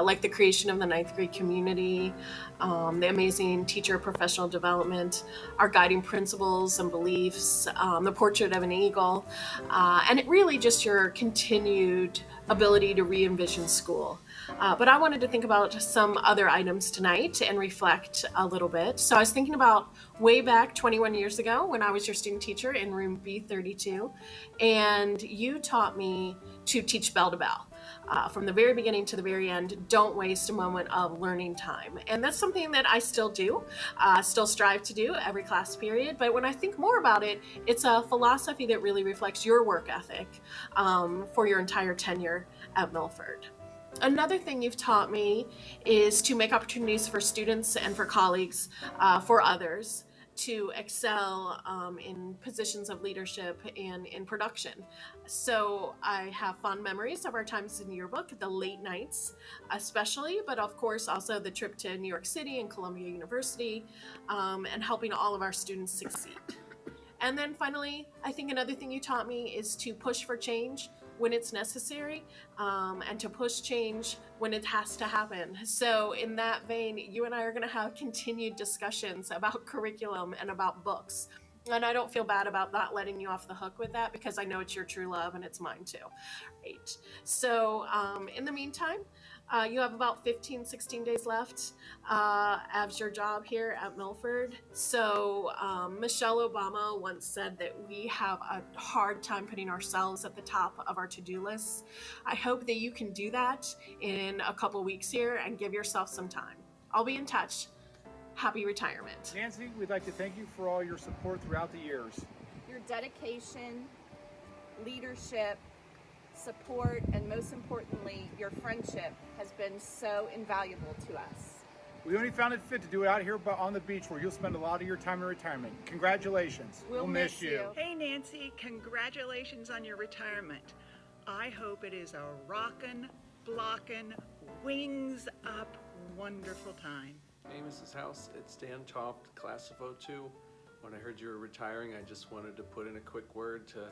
like the creation of the 9th grade community, the amazing teacher professional development, our guiding principles and beliefs, the portrait of an eagle, and it really just your continued ability to re-envision school. But I wanted to think about some other items tonight and reflect a little bit. So I was thinking about way back 21 years ago when I was your student teacher in room B32, and you taught me to teach bell to bell. From the very beginning to the very end, don't waste a moment of learning time. And that's something that I still do, still strive to do every class period. But when I think more about it, it's a philosophy that really reflects your work ethic for your entire tenure at Milford. Another thing you've taught me is to make opportunities for students and for colleagues, for others, to excel in positions of leadership and in production. So I have fond memories of our times in yearbook, the late nights especially, but of course also the trip to New York City and Columbia University, and helping all of our students succeed. And then finally, I think another thing you taught me is to push for change when it's necessary, and to push change when it has to happen. So in that vein, you and I are gonna have continued discussions about curriculum and about books. And I don't feel bad about not letting you off the hook with that because I know it's your true love and it's mine too. Right. So in the meantime, you have about 16 days left as your job here at Milford. So Michelle Obama once said that we have a hard time putting ourselves at the top of our to-do lists. I hope that you can do that in a couple weeks here and give yourself some time. I'll be in touch. Happy retirement. Nancy, we'd like to thank you for all your support throughout the years. Your dedication, leadership, support, and most importantly, your friendship has been so invaluable to us. We only found it fit to do it out here on the beach where you'll spend a lot of your time in retirement. Congratulations. We'll miss you. Hey Nancy, congratulations on your retirement. I hope it is a rockin', blockin', wings up, wonderful time. Hey, Mrs. House, it's Dan Toft, class of '02. When I heard you were retiring, I just wanted to put in a quick word to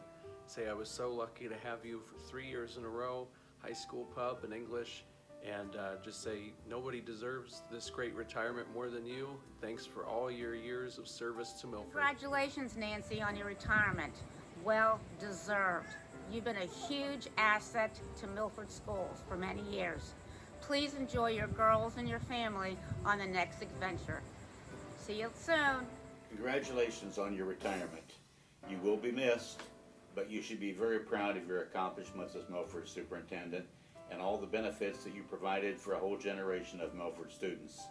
say I was so lucky to have you for 3 years in a row, high school pub and English, and just say nobody deserves this great retirement more than you. Thanks for all your years of service to Milford. Congratulations, Nancy, on your retirement. Well deserved. You've been a huge asset to Milford schools for many years. Please enjoy your girls and your family on the next adventure. See you soon. Congratulations on your retirement. You will be missed, but you should be very proud of your accomplishments as Milford Superintendent and all the benefits that you provided for a whole generation of Milford students.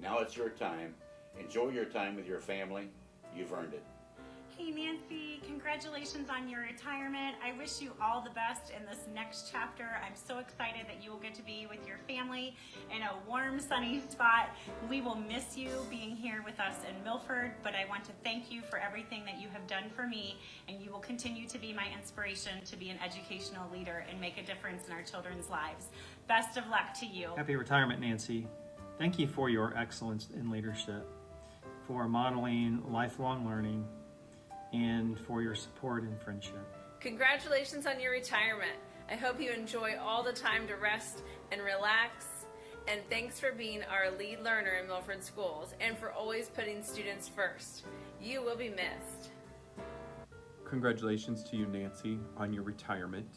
Now it's your time. Enjoy your time with your family. You've earned it. Hey Nancy, congratulations on your retirement. I wish you all the best in this next chapter. I'm so excited that you will get to be with your family in a warm, sunny spot. We will miss you being here with us in Milford, but I want to thank you for everything that you have done for me, and you will continue to be my inspiration to be an educational leader and make a difference in our children's lives. Best of luck to you. Happy retirement, Nancy. Thank you for your excellence in leadership, for modeling lifelong learning, and for your support and friendship. Congratulations on your retirement. I hope you enjoy all the time to rest and relax. And thanks for being our lead learner in Milford Schools and for always putting students first. You will be missed. Congratulations to you, Nancy, on your retirement.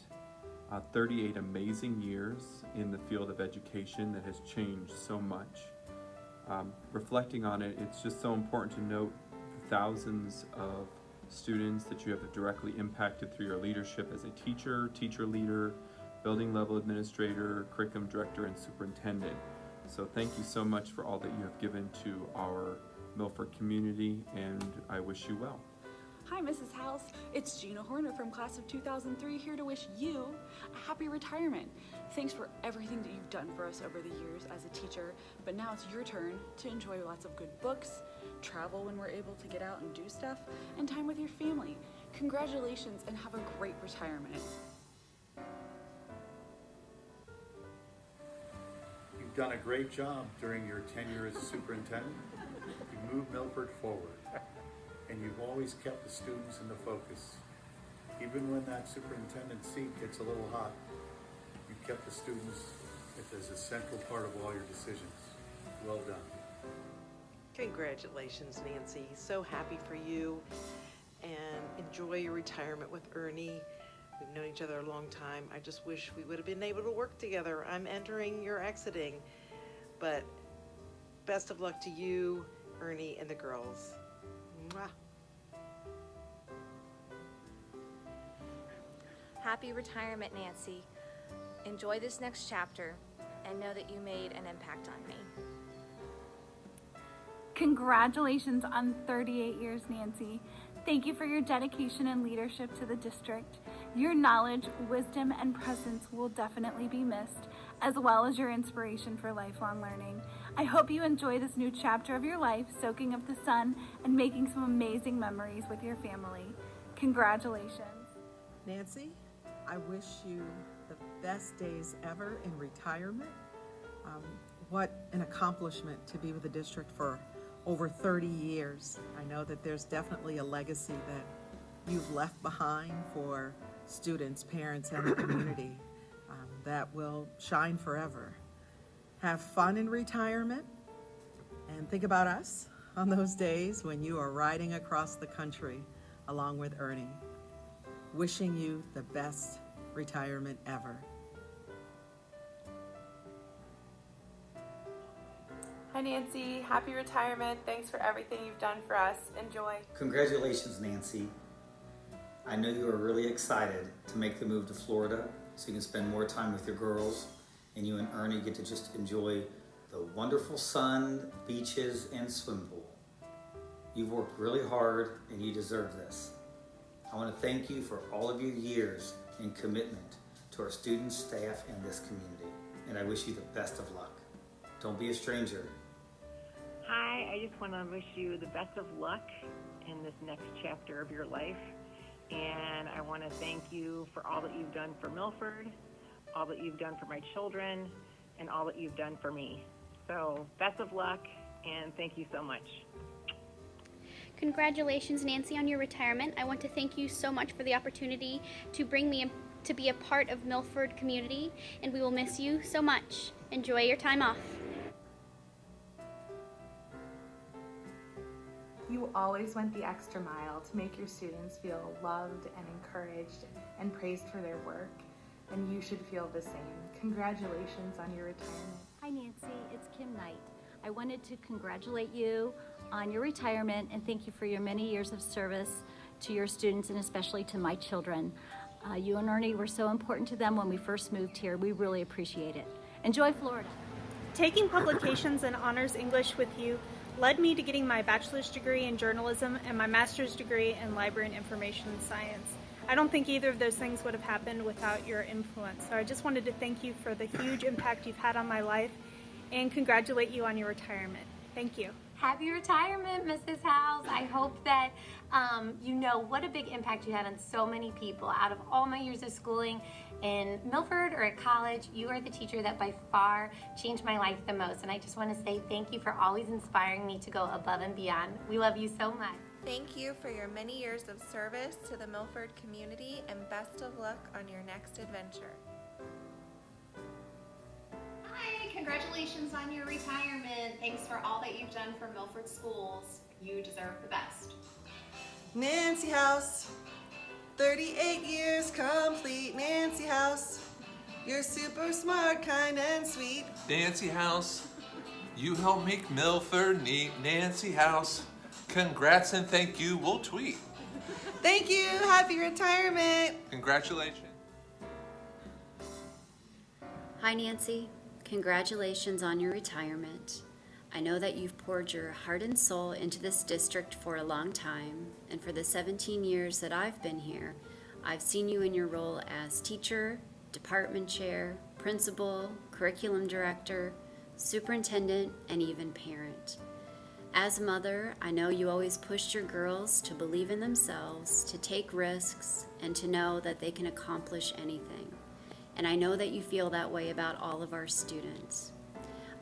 38 amazing years in the field of education that has changed so much. Reflecting on it, it's just so important to note the thousands of students that you have directly impacted through your leadership as a teacher, teacher leader, building level administrator, curriculum director, and superintendent. So thank you so much for all that you have given to our Milford community, and I wish you well. Hi, Mrs. House. It's Gina Horner from class of 2003 here to wish you a happy retirement. Thanks for everything that you've done for us over the years as a teacher, but now it's your turn to enjoy lots of good books, travel when we're able to get out and do stuff, and time with your family. Congratulations and have a great retirement. You've done a great job during your tenure as superintendent. You moved Milford forward, and you've always kept the students in the focus. Even when that superintendent seat gets a little hot, you kept the students as a central part of all your decisions. Well done. Congratulations, Nancy. So happy for you, and enjoy your retirement with Ernie. We've known each other a long time. I just wish we would have been able to work together. I'm entering, you're exiting, but best of luck to you, Ernie, and the girls. Mwah. Happy retirement, Nancy. Enjoy this next chapter and know that you made an impact on me. Congratulations on 38 years, Nancy. Thank you for your dedication and leadership to the district. Your knowledge, wisdom, and presence will definitely be missed, as well as your inspiration for lifelong learning. I hope you enjoy this new chapter of your life, soaking up the sun and making some amazing memories with your family. Congratulations. Nancy, I wish you the best days ever in retirement. What an accomplishment to be with the district for over 30 years. I know that there's definitely a legacy that you've left behind for students, parents, and the community that will shine forever. Have fun in retirement and think about us on those days when you are riding across the country along with Ernie. Wishing you the best retirement ever. Hi Nancy, happy retirement. Thanks for everything you've done for us. Enjoy. Congratulations, Nancy. I know you are really excited to make the move to Florida so you can spend more time with your girls, and you and Ernie get to just enjoy the wonderful sun, beaches, and swim pool. You've worked really hard and you deserve this. I want to thank you for all of your years and commitment to our students, staff, and this community, and I wish you the best of luck. Don't be a stranger. Hi, I just want to wish you the best of luck in this next chapter of your life. And I want to thank you for all that you've done for Milford, all that you've done for my children, and all that you've done for me. So best of luck, and thank you so much. Congratulations, Nancy, on your retirement. I want to thank you so much for the opportunity to bring me to be a part of Milford community, and we will miss you so much. Enjoy your time off. You always went the extra mile to make your students feel loved and encouraged and praised for their work, and you should feel the same. Congratulations on your retirement. Hi Nancy, it's Kim Knight. I wanted to congratulate you on your retirement and thank you for your many years of service to your students and especially to my children. You and Ernie were so important to them when we first moved here. We really appreciate it. Enjoy Florida. Taking Publications and Honors English with you led me to getting my bachelor's degree in journalism and my master's degree in library and information science. I don't think either of those things would have happened without your influence. So I just wanted to thank you for the huge impact you've had on my life and congratulate you on your retirement. Thank you. Happy retirement, Mrs. Howes. I hope that you know what a big impact you had on so many people. Out of all my years of schooling in Milford or at college, you are the teacher that by far changed my life the most. And I just want to say thank you for always inspiring me to go above and beyond. We love you so much. Thank you for your many years of service to the Milford community, and best of luck on your next adventure. Hi, congratulations on your retirement. Thanks for all that you've done for Milford schools. You deserve the best. Nancy House, 38 years complete. Nancy House, you're super smart, kind, and sweet. Nancy House, you help make Milford neat. Nancy House, congrats and thank you. We'll tweet. Thank you. Happy retirement. Congratulations. Hi, Nancy. Congratulations on your retirement. I know that you've poured your heart and soul into this district for a long time, and for the 17 years that I've been here, I've seen you in your role as teacher, department chair, principal, curriculum director, superintendent, and even parent. As a mother, I know you always pushed your girls to believe in themselves, to take risks, and to know that they can accomplish anything. And I know that you feel that way about all of our students.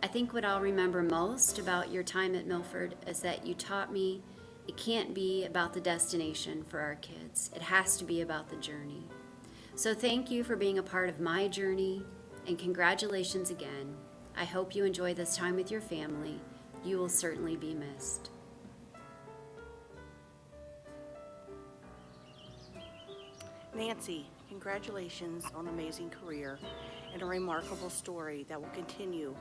I think what I'll remember most about your time at Milford is that you taught me it can't be about the destination for our kids. It has to be about the journey. So thank you for being a part of my journey, and congratulations again. I hope you enjoy this time with your family. You will certainly be missed. Nancy, congratulations on an amazing career and a remarkable story that will continue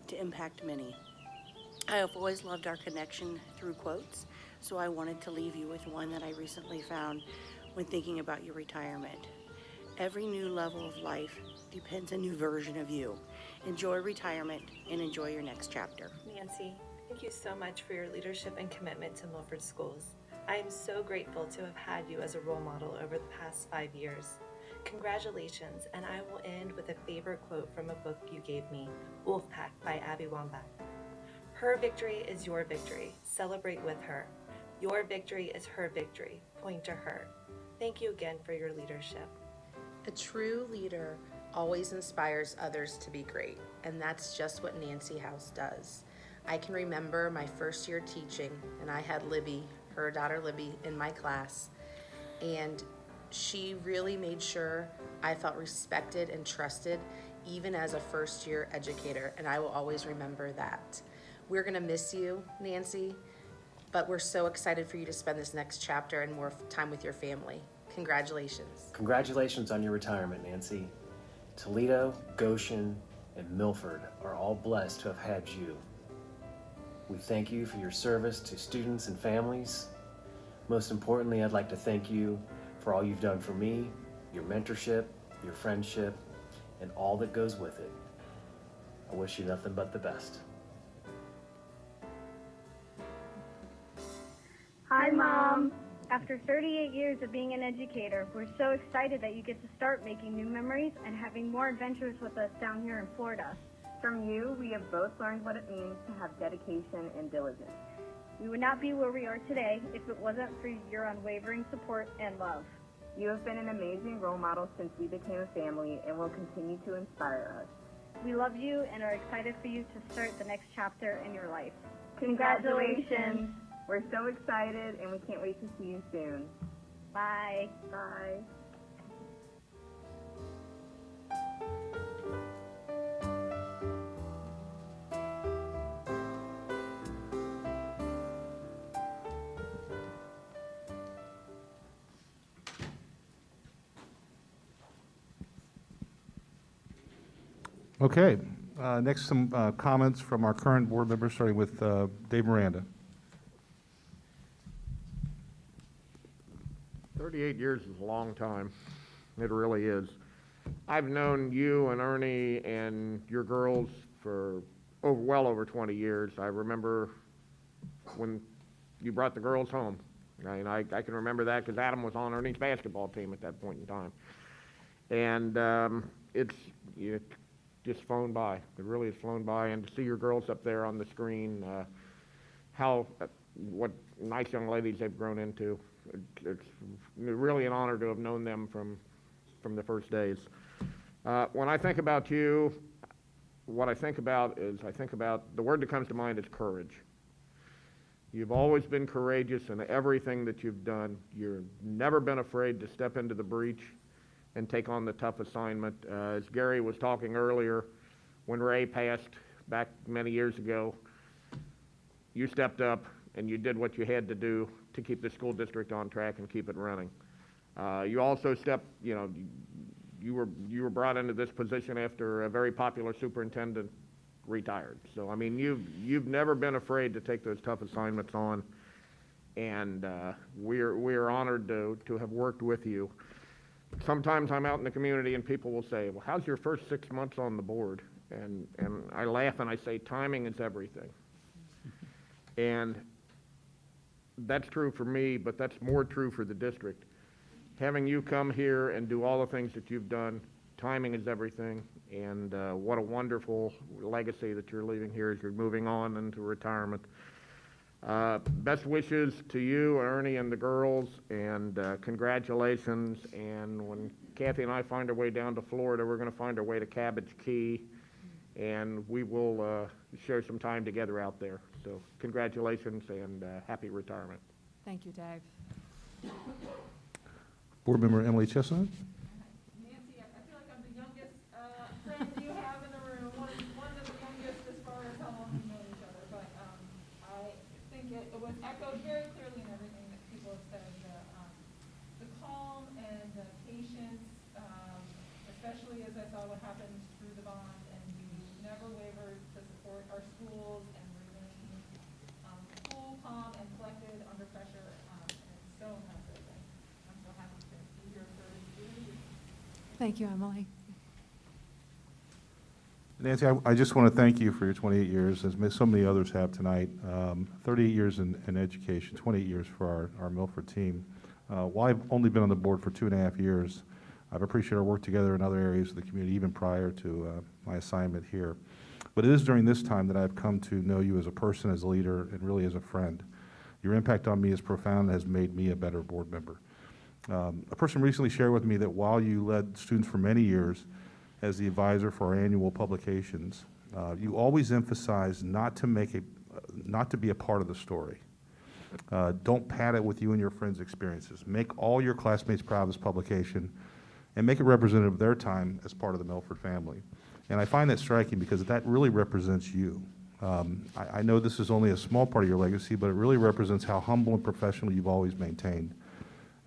to impact many. I have always loved our connection through quotes, so I wanted to leave you with one that I recently found when thinking about your retirement. Every new level of life depends on a new version of you. Enjoy retirement and enjoy your next chapter. Nancy, thank you so much for your leadership and commitment to Milford Schools. I am so grateful to have had you as a role model over the past 5 years. Congratulations, and I will end with a favorite quote from a book you gave me, Wolfpack by Abby Wambach. Her victory is your victory. Celebrate with her. Your victory is her victory. Point to her. Thank you again for your leadership. A true leader always inspires others to be great, and that's just what Nancy House does. I can remember my first year teaching, and I had Libby, her daughter Libby, in my class, and she really made sure I felt respected and trusted, even as a first-year educator, and I will always remember that. We're gonna miss you, Nancy. but we're so excited for you to spend this next chapter and more time with your family. Congratulations. Congratulations on your retirement, Nancy. Toledo, Goshen, and Milford are all blessed to have had you. We thank you for your service to students and families. Most importantly, I'd like to thank you for all you've done for me, your mentorship, your friendship, and all that goes with it. I wish you nothing but the best. Hi, Mom. After 38 years of being an educator, we're so excited that you get to start making new memories and having more adventures with us down here in Florida. From you, we have both learned what it means to have dedication and diligence. We would not be where we are today if it wasn't for your unwavering support and love. You have been an amazing role model since we became a family and will continue to inspire us. We love you and are excited for you to start the next chapter in your life. Congratulations! We're so excited and we can't wait to see you soon. Bye. Bye. Okay, next some comments from our current board members, starting with Dave Miranda. 38 years is a long time. It really is. I've known you and Ernie and your girls for well over 20 years. I remember when you brought the girls home. I can remember that because Adam was on Ernie's basketball team at that point in time. And it's just flown by. It really has flown by. And to see your girls up there on the screen, what nice young ladies they've grown into. It's really an honor to have known them from the first days. When I think about you, what I think about the word that comes to mind is courage. You've always been courageous in everything that you've done. You've never been afraid to step into the breach and take on the tough assignment. As Gary was talking earlier, when Ray passed back many years ago, you stepped up and you did what you had to do to keep the school district on track and keep it running. You also you were brought into this position after a very popular superintendent retired. So I mean, you've never been afraid to take those tough assignments on, and we're honored to have worked with you. Sometimes I'm out in the community and people will say, well, how's your first 6 months on the board? And I laugh and I say, timing is everything. And that's true for me, but that's more true for the district. Having you come here and do all the things that you've done, timing is everything, and what a wonderful legacy that you're leaving here as you're moving on into retirement. Best wishes to you, Ernie, and the girls, and congratulations. And when Kathy and I find our way down to Florida, we're going to find our way to Cabbage Key, and we will share some time together out there. So congratulations and happy retirement. Thank you, Dave. Board Member Emily Chestnut. Nancy, I feel like I'm the youngest friend you have in the room, one of the youngest as far as how long we know each other, but I think it was echoed very clearly in everything that people have said, the calm and the patience, especially as I saw what happened through the bond, and you never wavered to support our schools and remain cool, calm, and collected under pressure, and it's so impressive. I'm so happy to be here for you. Thank you, Emily. Nancy, I just want to thank you for your 28 years, as so many others have tonight. 38 years in education, 28 years for our Milford team. While I've only been on the board for 2.5 years, I've appreciated our work together in other areas of the community, even prior to my assignment here. But it is during this time that I've come to know you as a person, as a leader, and really as a friend. Your impact on me is profound and has made me a better board member. A person recently shared with me that while you led students for many years as the advisor for our annual publications, you always emphasized not to be a part of the story. Don't pad it with you and your friends' experiences. Make all your classmates proud of this publication and make it representative of their time as part of the Milford family. And I find that striking because that really represents you. I know this is only a small part of your legacy, but it really represents how humble and professional you've always maintained.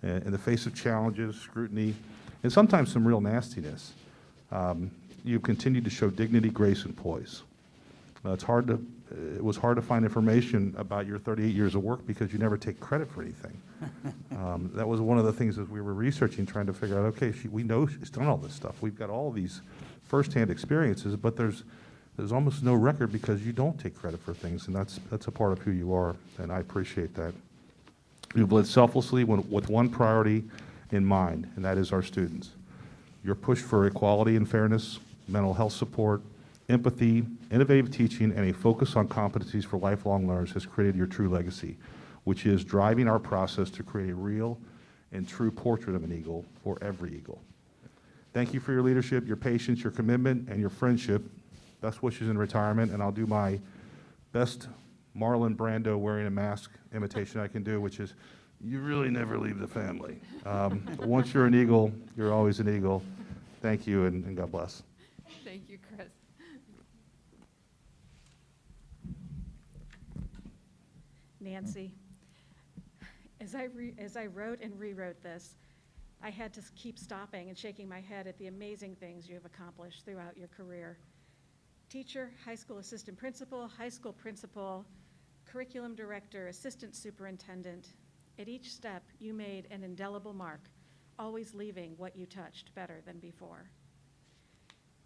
In the face of challenges, scrutiny, and sometimes some real nastiness, you've continued to show dignity, grace, and poise. It was hard to find information about your 38 years of work because you never take credit for anything. That was one of the things as we were researching, trying to figure out, okay, we know she's done all this stuff. We've got all these firsthand experiences, but there's almost no record because you don't take credit for things, and that's a part of who you are, and I appreciate that. You've led selflessly with one priority in mind, and that is our students. Your push for equality and fairness, mental health support, empathy, innovative teaching, and a focus on competencies for lifelong learners has created your true legacy, which is driving our process to create a real and true portrait of an eagle for every eagle. Thank you for your leadership, your patience, your commitment, and your friendship. Best wishes in retirement, and I'll do my best Marlon Brando wearing a mask imitation I can do, which is, you really never leave the family. Once you're an eagle, you're always an eagle. Thank you, and God bless. Thank you, Chris. Nancy, as I wrote and rewrote this, I had to keep stopping and shaking my head at the amazing things you have accomplished throughout your career. Teacher, high school assistant principal, high school principal, curriculum director, assistant superintendent. At each step, you made an indelible mark, always leaving what you touched better than before.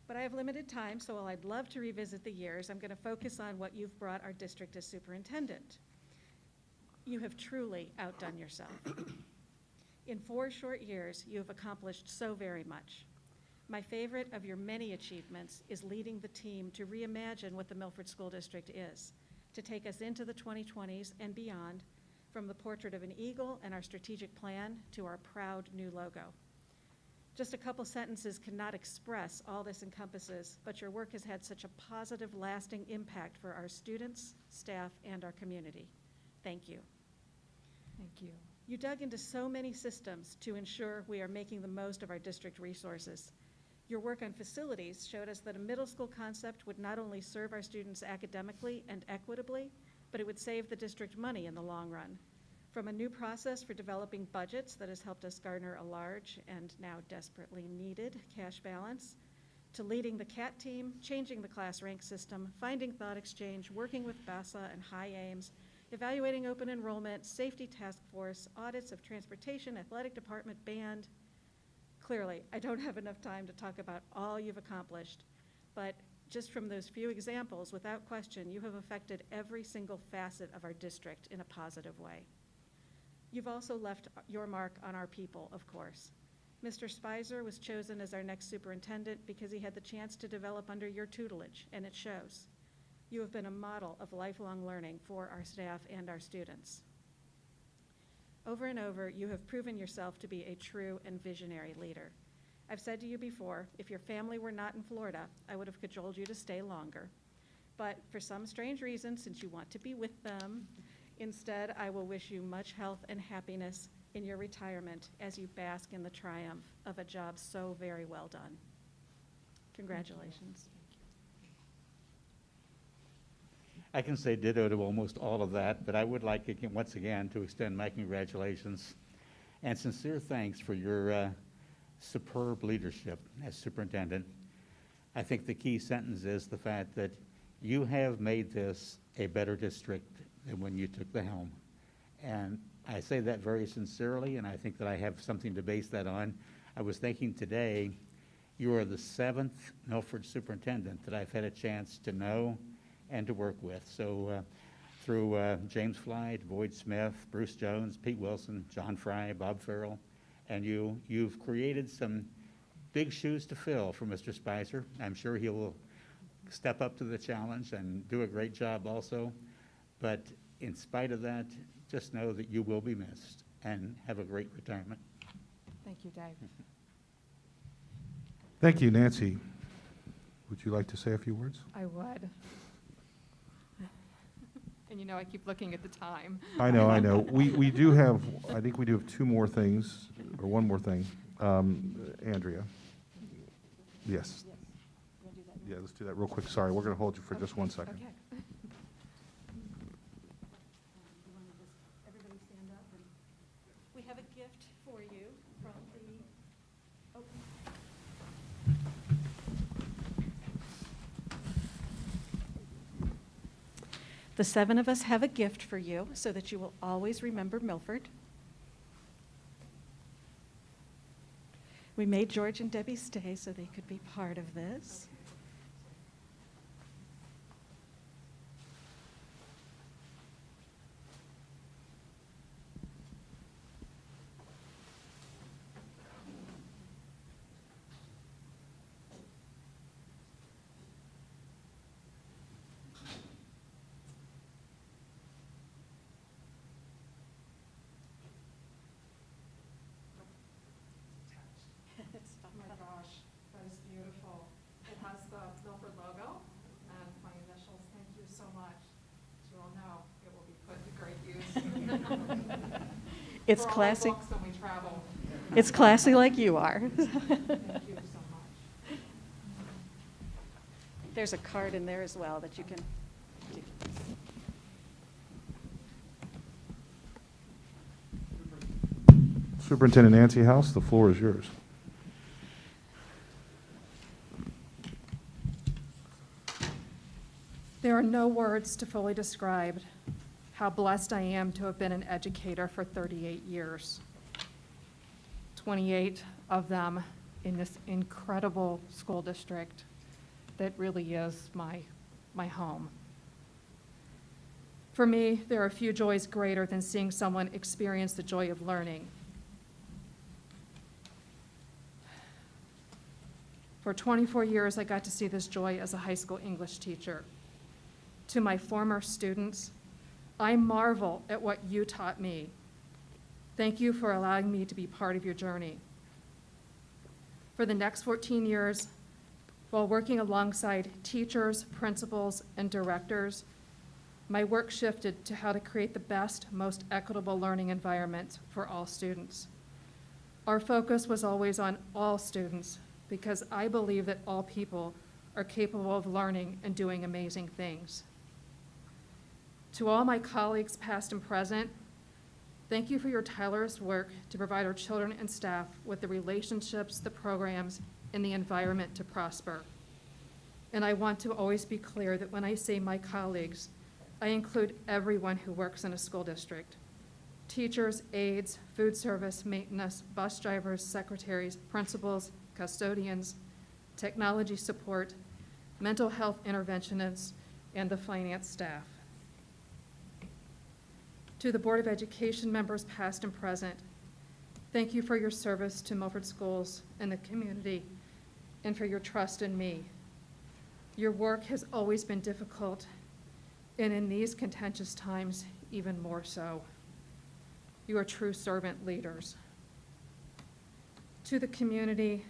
But I have limited time, so while I'd love to revisit the years, I'm going to focus on what you've brought our district as superintendent. You have truly outdone yourself. In 4 short years, you have accomplished so very much. My favorite of your many achievements is leading the team to reimagine what the Milford School District is, to take us into the 2020s and beyond, from the portrait of an eagle and our strategic plan to our proud new logo. Just a couple sentences cannot express all this encompasses, but your work has had such a positive, lasting impact for our students, staff, and our community. Thank you. Thank you. You dug into so many systems to ensure we are making the most of our district resources. Your work on facilities showed us that a middle school concept would not only serve our students academically and equitably, but it would save the district money in the long run. From a new process for developing budgets that has helped us garner a large and now desperately needed cash balance, to leading the CAT team, changing the class rank system, finding thought exchange, working with BASA and High Aims, evaluating open enrollment, safety task force, audits of transportation, athletic department, band. Clearly, I don't have enough time to talk about all you've accomplished, but just from those few examples, without question, you have affected every single facet of our district in a positive way. You've also left your mark on our people, of course. Mr. Spicer was chosen as our next superintendent because he had the chance to develop under your tutelage, and it shows. You have been a model of lifelong learning for our staff and our students. Over and over, you have proven yourself to be a true and visionary leader. I've said to you before, if your family were not in Florida, I would have cajoled you to stay longer. But for some strange reason, since you want to be with them, instead, I will wish you much health and happiness in your retirement as you bask in the triumph of a job so very well done. Congratulations. I can say ditto to almost all of that, but I would like again, once again to extend my congratulations and sincere thanks for your superb leadership as superintendent. I think the key sentence is the fact that you have made this a better district than when you took the helm. And I say that very sincerely, and I think that I have something to base that on. I was thinking today, you are the 7th Milford superintendent that I've had a chance to know and to work with. So through James Flight, Boyd Smith, Bruce Jones, Pete Wilson, John Fry, Bob Farrell, and you've created some big shoes to fill for Mr. Spicer. I'm sure he will step up to the challenge and do a great job also. But in spite of that, just know that you will be missed and have a great retirement. Thank you, Dave. Thank you, Nancy. Would you like to say a few words? I would. And you know, I keep looking at the time. I know, I know. We do have, I think we do have 2 more things, or 1 more thing. Andrea. Yes. Yeah, let's do that real quick. Sorry, we're going to hold you for just 1 second. Okay. The 7 of us have a gift for you so that you will always remember Milford. We made George and Debbie stay so they could be part of this. Oh my gosh, that is beautiful. It has the Milford logo and my initials. Thank you so much. As you all know, it will be put to great use. It's For all classy. the books when we travel. It's classy like you are. Thank you so much. There's a card in there as well that you can do. Superintendent Nancy House, the floor is yours. There are no words to fully describe how blessed I am to have been an educator for 38 years. 28 of them in this incredible school district that really is my home. For me, there are few joys greater than seeing someone experience the joy of learning. For 24 years, I got to see this joy as a high school English teacher. To my former students, I marvel at what you taught me. Thank you for allowing me to be part of your journey. For the next 14 years, while working alongside teachers, principals, and directors, my work shifted to how to create the best, most equitable learning environment for all students. Our focus was always on all students because I believe that all people are capable of learning and doing amazing things. To all my colleagues, past and present, thank you for your tireless work to provide our children and staff with the relationships, the programs, and the environment to prosper. And I want to always be clear that when I say my colleagues, I include everyone who works in a school district. Teachers, aides, food service, maintenance, bus drivers, secretaries, principals, custodians, technology support, mental health interventionists, and the finance staff. To the Board of Education members past and present, thank you for your service to Milford Schools and the community and for your trust in me. Your work has always been difficult, and in these contentious times, even more so. You are true servant leaders. To the community,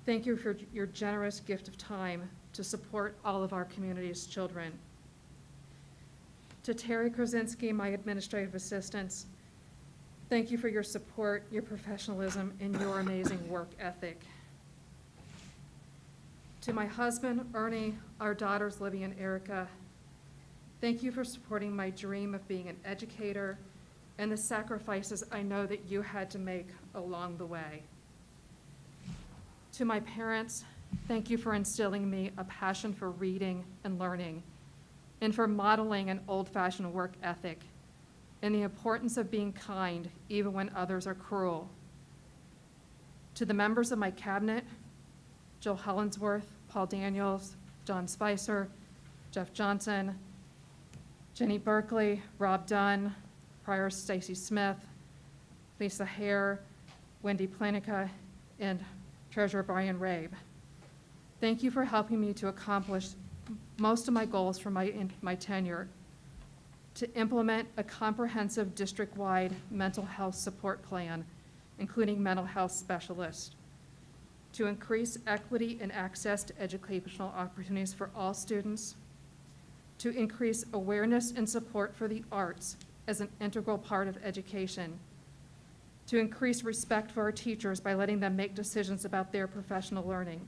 thank you for your generous gift of time to support all of our community's children. To Terry Krasinski, my administrative assistants, thank you for your support, your professionalism, and your amazing work ethic. To my husband, Ernie, our daughters, Libby and Erica, thank you for supporting my dream of being an educator and the sacrifices I know that you had to make along the way. To my parents, thank you for instilling in me a passion for reading and learning, and for modeling an old-fashioned work ethic, and the importance of being kind even when others are cruel. To the members of my cabinet, Jill Hollinsworth, Paul Daniels, John Spicer, Jeff Johnson, Jenny Berkeley, Rob Dunn, Prior Stacy Smith, Lisa Hare, Wendy Planica, and Treasurer Brian Rabe. Thank you for helping me to accomplish most of my goals for my tenure, to implement a comprehensive district-wide mental health support plan, including mental health specialists, to increase equity and access to educational opportunities for all students, to increase awareness and support for the arts as an integral part of education, to increase respect for our teachers by letting them make decisions about their professional learning,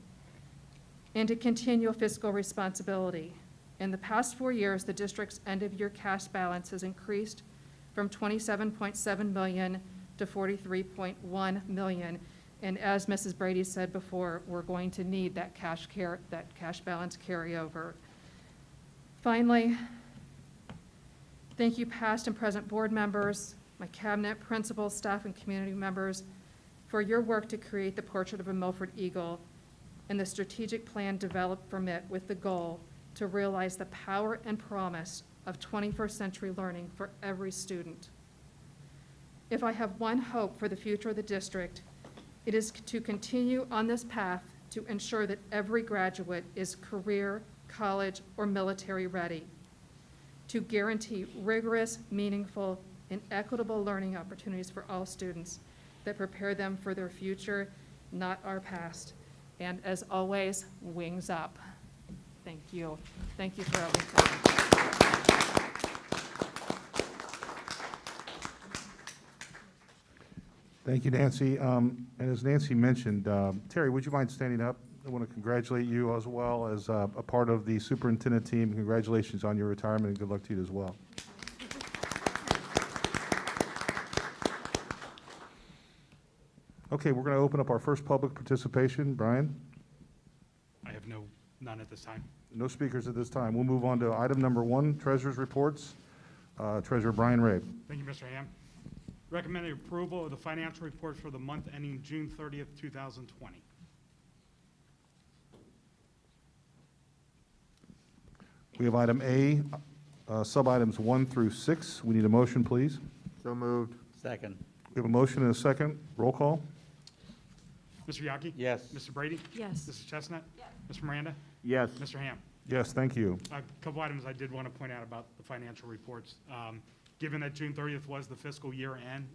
and to continue fiscal responsibility. In the past 4 years, the district's end-of-year cash balance has increased from $27.7 million to $43.1 million. And as Mrs. Brady said before, we're going to need that cash balance carryover. Finally, Thank you, past and present board members, my cabinet, principals, staff, and community members for your work to create the portrait of a Milford Eagle and the strategic plan developed from it with the goal to realize the power and promise of 21st century learning for every student. If I have one hope for the future of the district, it is to continue on this path to ensure that every graduate is career, college, or military ready, to guarantee rigorous, meaningful, and equitable learning opportunities for all students that prepare them for their future, not our past. And as always, wings up. Thank you. Thank you for everything. Thank you, Nancy. And as Nancy mentioned, Terry, would you mind standing up? I want to congratulate you as well as a part of the superintendent team. Congratulations on your retirement and good luck to you as well. Okay, we're going to open up our first public participation. Brian? I have none at this time. No speakers at this time. We'll move on to item number 1, Treasurer's Reports. Treasurer Brian Rabe. Thank you, Mr. Ham. Recommended approval of the financial reports for the month ending June 30th, 2020. We have item A, sub-items 1 through 6. We need a motion, please. So moved. Second. We have a motion and a second. Roll call. Mr. Yaki? Yes. Mr. Brady? Yes. Mrs. Chestnut? Yes. Mr. Miranda? Yes. Mr. Ham? Yes, thank you. A couple items I did want to point out about the financial reports. Given that June 30th was the fiscal year end,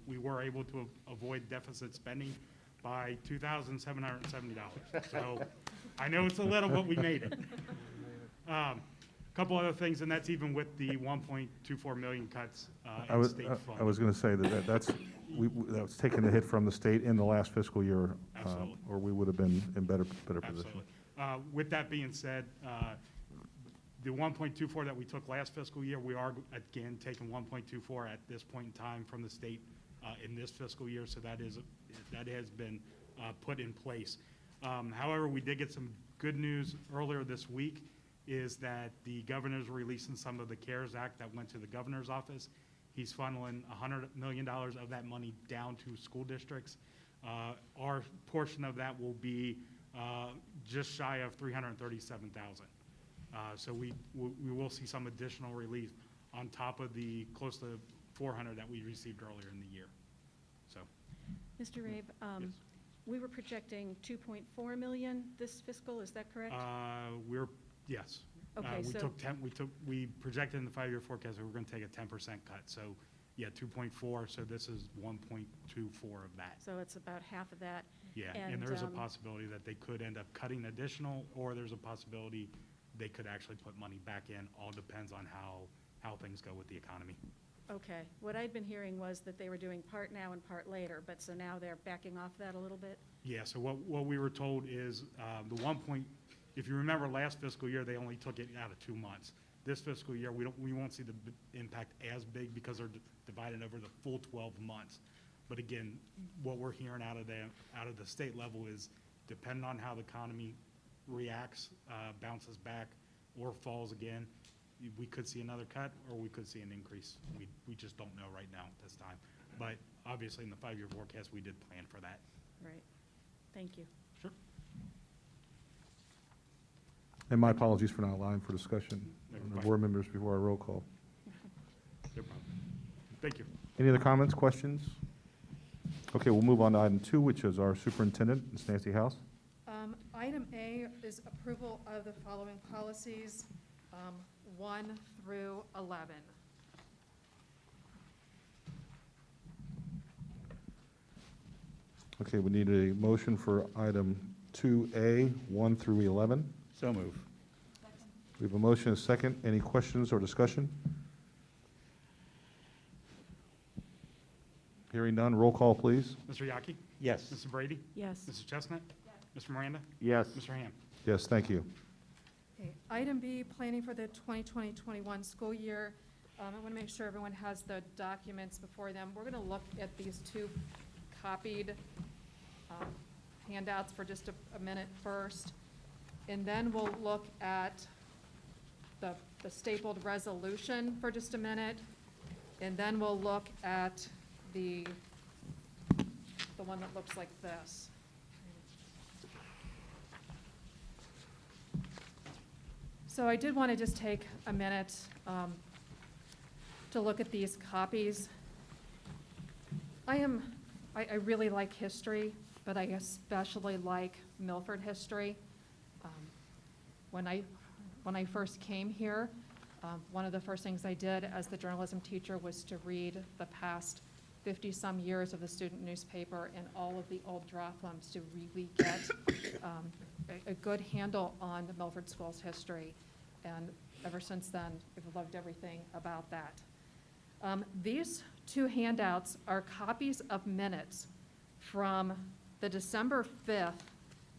we were able to avoid deficit spending by $2,770. So I know it's a little, but we made it. Couple other things, and that's even with the 1.24 million cuts in state funds. I was going to say that's taking the hit from the state in the last fiscal year, or we would have been in better position. With that being said, the 1.24 that we took last fiscal year, we are again taking 1.24 at this point in time from the state in this fiscal year, so that has been put in place. However, we did get some good news earlier this week, is that the governor's releasing some of the CARES Act that went to the governor's office. He's funneling $100 million of that money down to school districts. Our portion of that will be just shy of $337,000. So we will see some additional relief on top of the close to $400 that we received earlier in the year. So, Mr. Rabe, yes. We were projecting 2.4 million this fiscal. Is that correct? Yes. Okay, we projected in the 5-year forecast that we're going to take a 10% cut. So, yeah, 2.4. So this is 1.24 of that. So it's about half of that. Yeah, and there is a possibility that they could end up cutting additional, or there's a possibility they could actually put money back in. All depends on how things go with the economy. Okay. What I'd been hearing was that they were doing part now and part later, but so now they're backing off that a little bit? Yeah, so what we were told is the 1 point, if you remember last fiscal year, they only took it out of 2 months. This fiscal year, we won't see the impact as big because they're divided over the full 12 months. But again, what we're hearing out of the state level is depending on how the economy reacts, bounces back, or falls again, we could see another cut or we could see an increase. We just don't know right now at this time. But obviously in the 5-year forecast, we did plan for that. Right. Thank you. Sure. And my apologies for not allowing for discussion on the board members before our roll call. No problem. Thank you. Any other comments, questions? Okay, we'll move on to item 2, which is our superintendent, Ms. Nancy House. Item A is approval of the following policies, 1 through 11. Okay, we need a motion for item 2A, 1 through 11. So move. We have a motion and a second. Any questions or discussion? Hearing none, roll call, please. Mr. Yaki? Yes. Mrs. Brady? Yes. Mrs. Chestnut? Yes. Mr. Miranda? Yes. Mr. Ham? Yes, thank you. Okay. Item B, planning for the 2020-21 school year. I want to make sure everyone has the documents before them. We're going to look at these 2 copied handouts for just a minute first, and then we'll look at the the stapled resolution for just a minute, and then we'll look at the one that looks like this. So I did want to just take a minute to look at these copies. I really like history, but I especially like Milford history. When I first came here, one of the first things I did as the journalism teacher was to read the past 50-some years of the student newspaper and all of the old draftums to really get a good handle on the Milford Schools history. And ever since then, I've loved everything about that. These two handouts are copies of minutes from the December 5th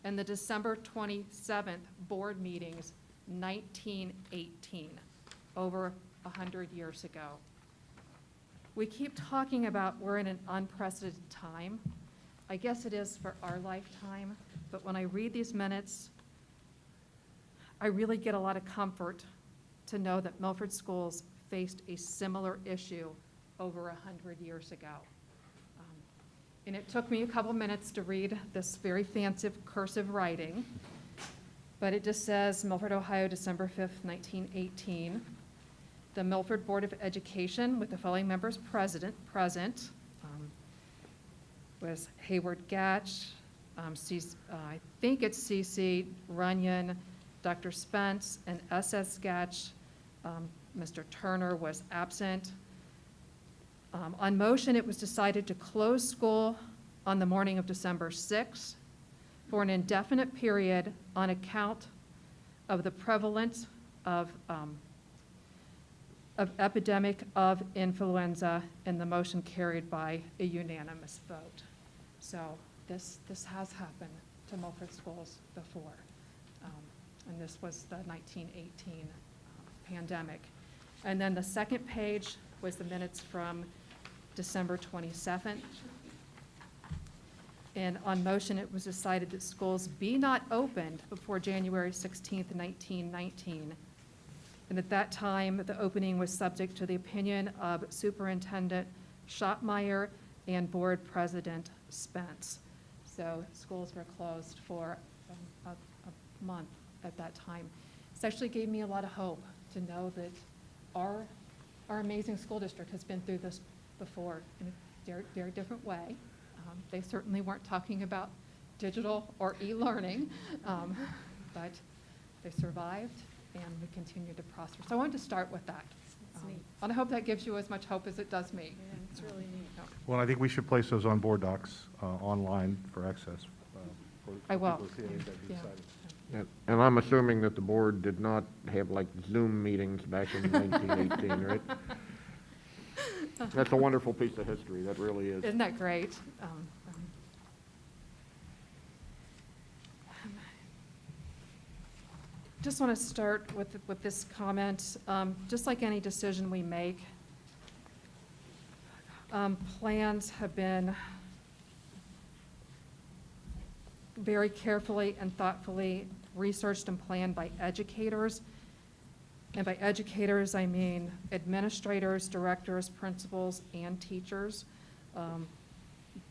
and the December 27th board meetings, 1918, over 100 years ago. We keep talking about we're in an unprecedented time. I guess it is for our lifetime, but when I read these minutes, I really get a lot of comfort to know that Milford Schools faced a similar issue over 100 years ago. And it took me a couple minutes to read this very fancy cursive writing, but it just says, Milford, Ohio, December 5th, 1918. The Milford Board of Education, with the following members present, was Hayward Gatch, I think it's C.C. Runyon, Dr. Spence, and S.S. Gatch. Mr. Turner was absent. On motion, it was decided to close school on the morning of December 6th for an indefinite period on account of the prevalence of epidemic of influenza, and the motion carried by a unanimous vote. So this has happened to Milford Schools before, and this was the 1918 pandemic. And then the second page was the minutes from December 27th. And on motion, it was decided that schools be not opened before January 16th, 1919. And at that time, the opening was subject to the opinion of Superintendent Schottmeyer and Board President Spence. So schools were closed for a month at that time. This actually gave me a lot of hope to know that our amazing school district has been through this before in a very different way. They certainly weren't talking about digital or e-learning, but they survived and we continue to prosper. So I wanted to start with that. And I hope that gives you as much hope as it does me. Yeah, it's really neat. Well, I think we should place those on board docs online for access. I will. people to see it, that'd be Yeah. exciting. And I'm assuming that the board did not have like Zoom meetings back in 1918, right? That's a wonderful piece of history, that really is. Isn't that great? Just want to start with this comment. Just like any decision we make, plans have been very carefully and thoughtfully researched and planned by educators. And by educators, I mean administrators, directors, principals, and teachers.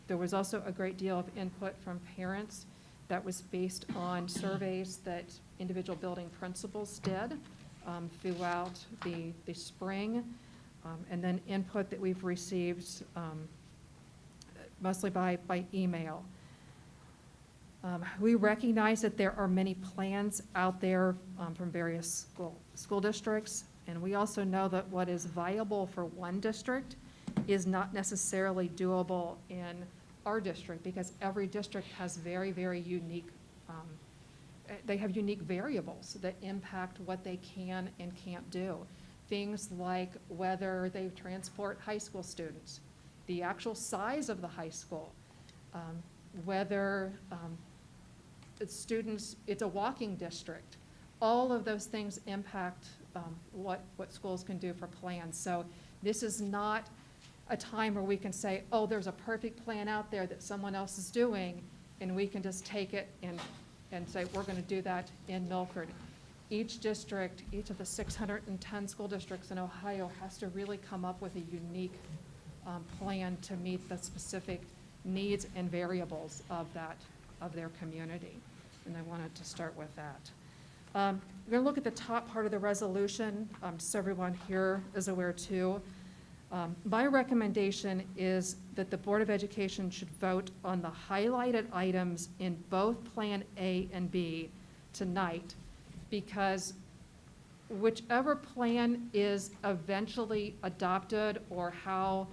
There was also a great deal of input from parents that was based on surveys that individual building principals did throughout the spring, and then input that we've received mostly by email. We recognize that there are many plans out there from various school districts, and we also know that what is viable for one district is not necessarily doable in our district, because every district has very, very unique, they have unique variables that impact what they can and can't do. Things like whether they transport high school students, the actual size of the high school, whether it's a walking district. All of those things impact what schools can do for plans. So this is not a time where we can say, oh, there's a perfect plan out there that someone else is doing, and we can just take it and say, we're going to do that in Milford. each district, each of the 610 school districts in Ohio has to really come up with a unique plan to meet the specific needs and variables of their community. And I wanted to start with that. We're going to look at the top part of the resolution, so everyone here is aware too. My recommendation is that the Board of Education should vote on the highlighted items in both Plan A and B tonight, because whichever plan is eventually adopted or how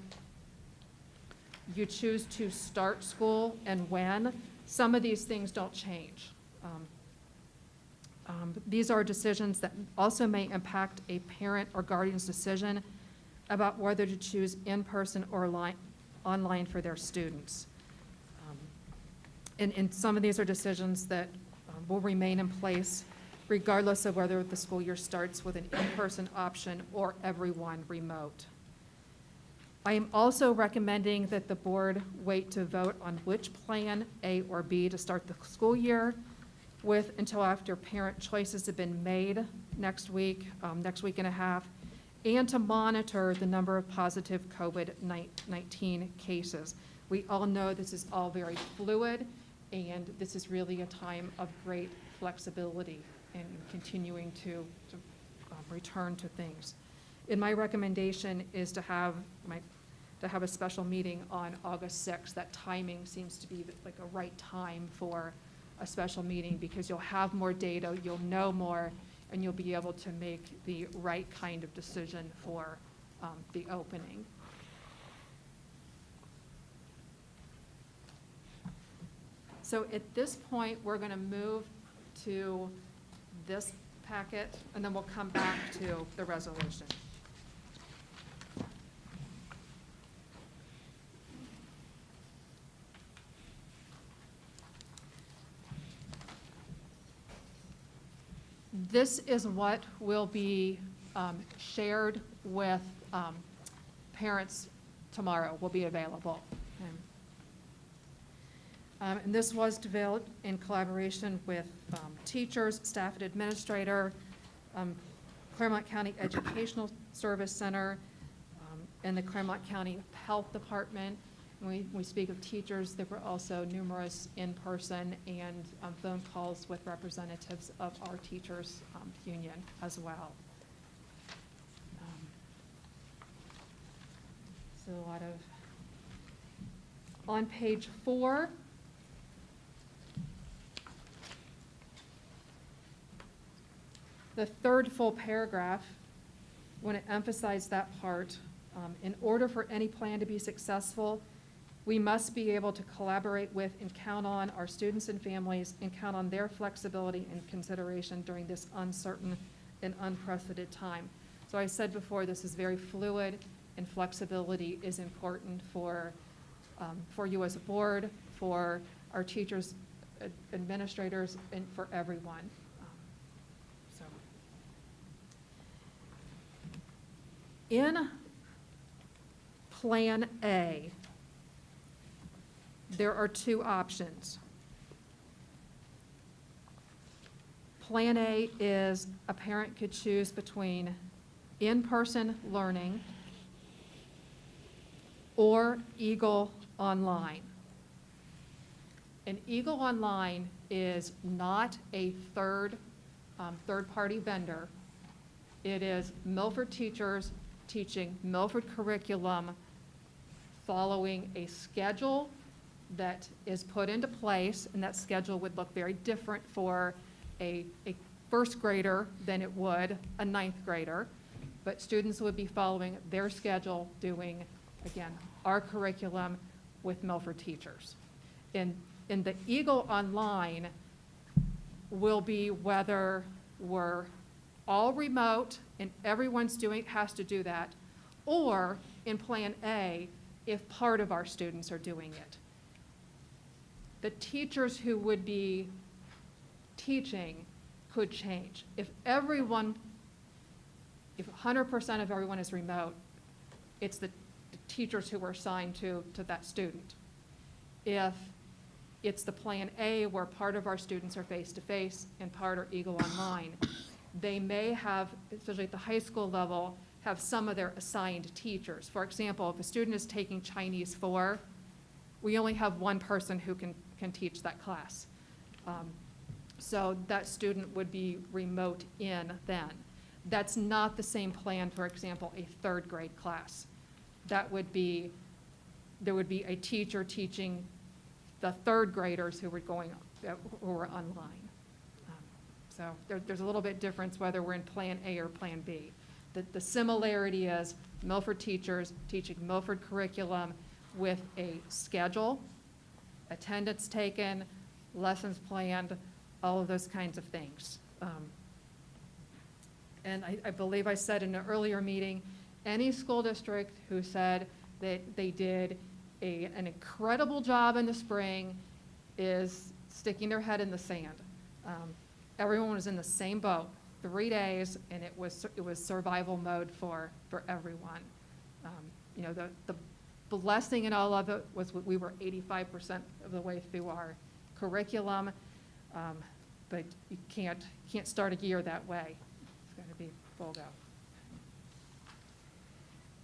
you choose to start school and when, some of these things don't change. These are decisions that also may impact a parent or guardian's decision about whether to choose in-person or online for their students. And some of these are decisions that will remain in place regardless of whether the school year starts with an in-person option or everyone remote. I am also recommending that the board wait to vote on which plan, A or B, to start the school year with until after parent choices have been made next week and a half, and to monitor the number of positive COVID-19 cases. We all know this is all very fluid, and this is really a time of great flexibility and continuing to return to things. And my recommendation is to have a special meeting on August 6th. That timing seems to be like a right time for a special meeting, because you'll have more data, you'll know more, and you'll be able to make the right kind of decision for the opening. So at this point, we're going to move to this packet, and then we'll come back to the resolution. This is what will be shared with parents tomorrow, will be available. And this was developed in collaboration with teachers, staff and administrator, Claremont County Educational Service Center, and the Claremont County Health Department. When we speak of teachers, there were also numerous in-person and phone calls with representatives of our teachers union as well. So a lot of, on page 4, the third full paragraph, I want to emphasize that part. In order for any plan to be successful, we must be able to collaborate with and count on our students and families and count on their flexibility and consideration during this uncertain and unprecedented time. So I said before, this is very fluid, and flexibility is important for you as a board, for our teachers, administrators, and for everyone. In Plan A, there are two options. Plan A is a parent could choose between in-person learning or Eagle Online. And Eagle Online is not a third-party vendor. It is Milford teachers teaching Milford curriculum following a schedule that is put into place, and that schedule would look very different for a first grader than it would a ninth grader. But students would be following their schedule, doing, again, our curriculum with Milford teachers. In the Eagle Online will be whether we're all remote and everyone's has to do that, or in Plan A, if part of our students are doing it. The teachers who would be teaching could change. If 100% of everyone is remote, it's the teachers who are assigned to that student. If it's the Plan A where part of our students are face-to-face and part are Eagle Online, They may have, especially at the high school level, have some of their assigned teachers. For example, if a student is taking Chinese 4, we only have one person who can teach that class. So that student would be remote in then. That's not the same plan, for example, a 3rd grade class. There would be a teacher teaching the 3rd graders who were online. So there's a little bit difference whether we're in Plan A or Plan B. The similarity is Milford teachers teaching Milford curriculum with a schedule, attendance taken, lessons planned, all of those kinds of things. And I believe I said in an earlier meeting, any school district who said that they did an incredible job in the spring is sticking their head in the sand. Everyone was in the same boat, 3 days, and it was survival mode for everyone. You know, the blessing in all of it was we were 85% of the way through our curriculum, but you can't start a year that way. It's got to be full go.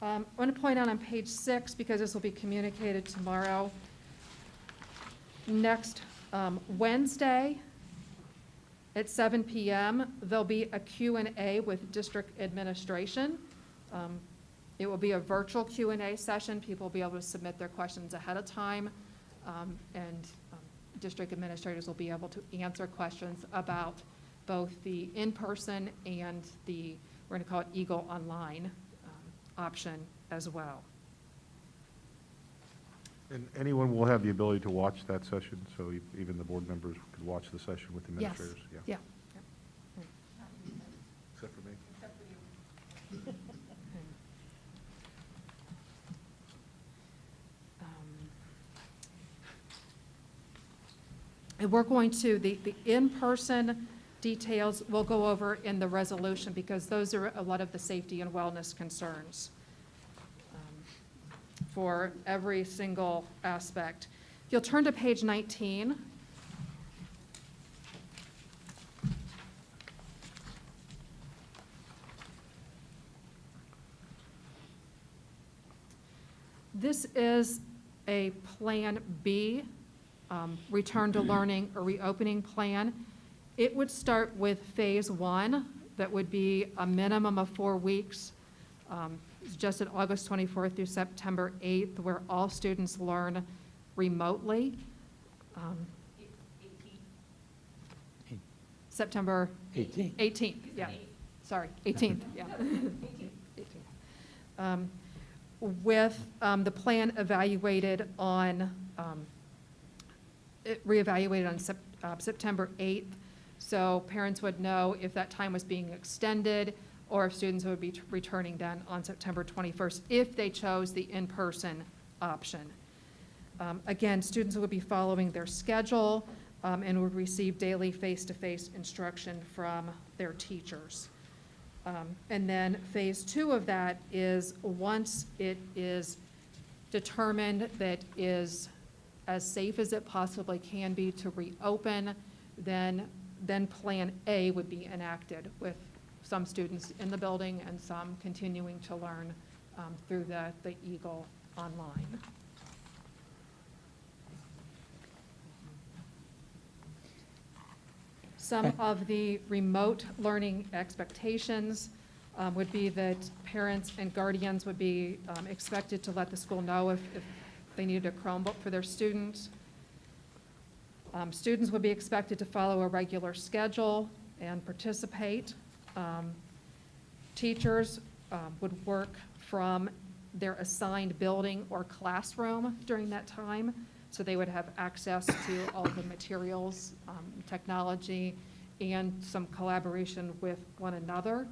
I want to point out on page 6, because this will be communicated tomorrow, next Wednesday at 7 p.m., there'll be a Q&A with district administration. It will be a virtual Q&A session. People will be able to submit their questions ahead of time, and district administrators will be able to answer questions about both the in-person and we're going to call it Eagle Online option as well. And anyone will have the ability to watch that session, so even the board members could watch the session with the Yes. administrators? Yeah. Except for me. Except for you. And we're going to, the in-person details we'll go over in the resolution, because those are a lot of the safety and wellness concerns for every single aspect. If you'll turn to page 19. This is a Plan B, return to learning or reopening plan. It would start with phase 1, that would be a minimum of 4 weeks, just at August 24th through September 8th, where all students learn remotely. September 18th, yeah. Sorry, 18th, yeah. 18th. With the plan evaluated on, reevaluated on September 8th, so parents would know if that time was being extended or if students would be returning then on September 21st if they chose the in-person option. Again, students would be following their schedule and would receive daily face-to-face instruction from their teachers. And then phase 2 of that is once it is determined that is as safe as it possibly can be to reopen, then Plan A would be enacted with some students in the building and some continuing to learn through the Eagle Online. Some of the remote learning expectations would be that parents and guardians would be expected to let the school know if they needed a Chromebook for their students. Students would be expected to follow a regular schedule and participate. Teachers would work from their assigned building or classroom during that time, so they would have access to all the materials, technology, and some collaboration with one another.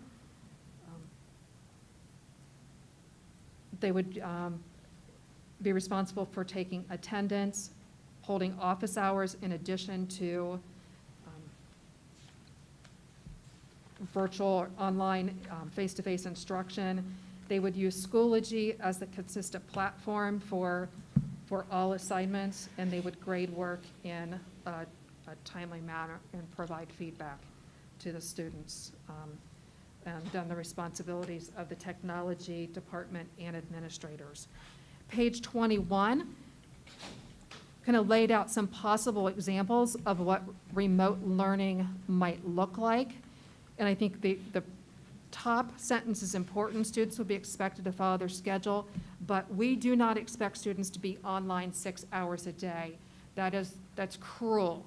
They would be responsible for taking attendance, holding office hours in addition to virtual or online face-to-face instruction. They would use Schoology as the consistent platform for all assignments, and they would grade work in a timely manner and provide feedback to the students, and then the responsibilities of the technology department and administrators. Page 21 kind of laid out some possible examples of what remote learning might look like. And I think the top sentence is important. Students will be expected to follow their schedule, but we do not expect students to be online 6 hours a day. That's cruel.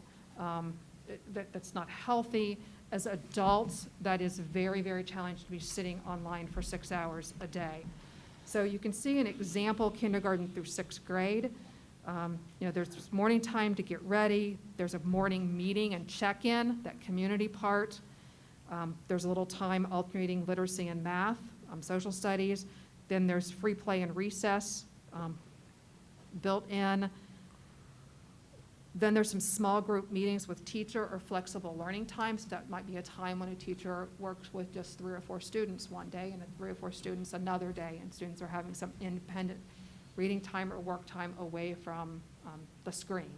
That's not healthy. As adults, that is very, very challenging to be sitting online for 6 hours a day. So you can see an example, kindergarten through 6th grade. There's morning time to get ready. There's a morning meeting and check-in, that community part. There's a little time alternating literacy and math, social studies. Then there's free play and recess built in. Then there's some small group meetings with teacher or flexible learning times. That might be a time when a teacher works with just 3 or 4 students one day and 3 or 4 students another day, and students are having some independent reading time or work time away from the screen.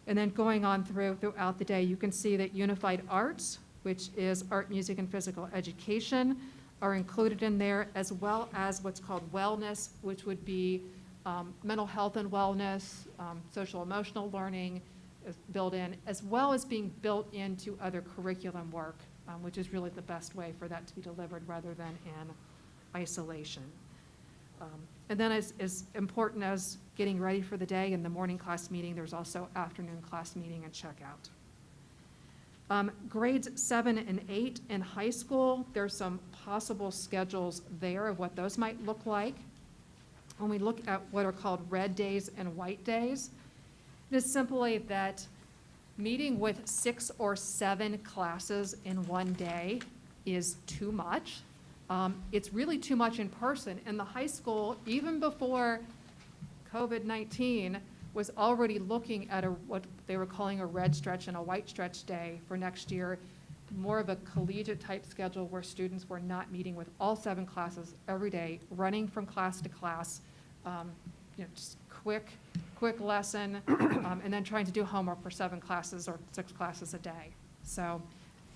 And then going on throughout the day, you can see that unified arts, which is art, music, and physical education, are included in there, as well as what's called wellness, which would be mental health and wellness, social emotional learning is built in, as well as being built into other curriculum work, which is really the best way for that to be delivered rather than in isolation. And then as important as getting ready for the day in the morning class meeting, there's also afternoon class meeting and checkout. Grades 7 and 8 in high school, there's some possible schedules there of what those might look like. When we look at what are called red days and white days, it is simply that meeting with 6 or 7 classes in one day is too much. It's really too much in person. And the high school, even before COVID-19, was already looking at what they were calling a red stretch and a white stretch day for next year, more of a collegiate type schedule where students were not meeting with all 7 classes every day, running from class to class, just quick lesson, and then trying to do homework for 7 classes or 6 classes a day. So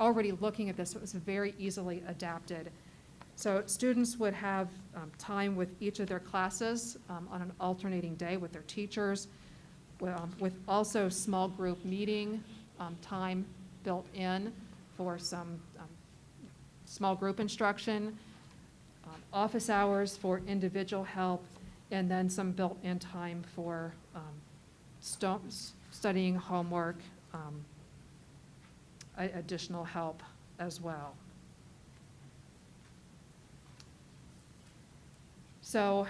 already looking at this, it was very easily adapted. So students would have time with each of their classes on an alternating day with their teachers, with also small group meeting time built in for some small group instruction, office hours for individual help, and then some built-in time for studying homework, additional help as well. So,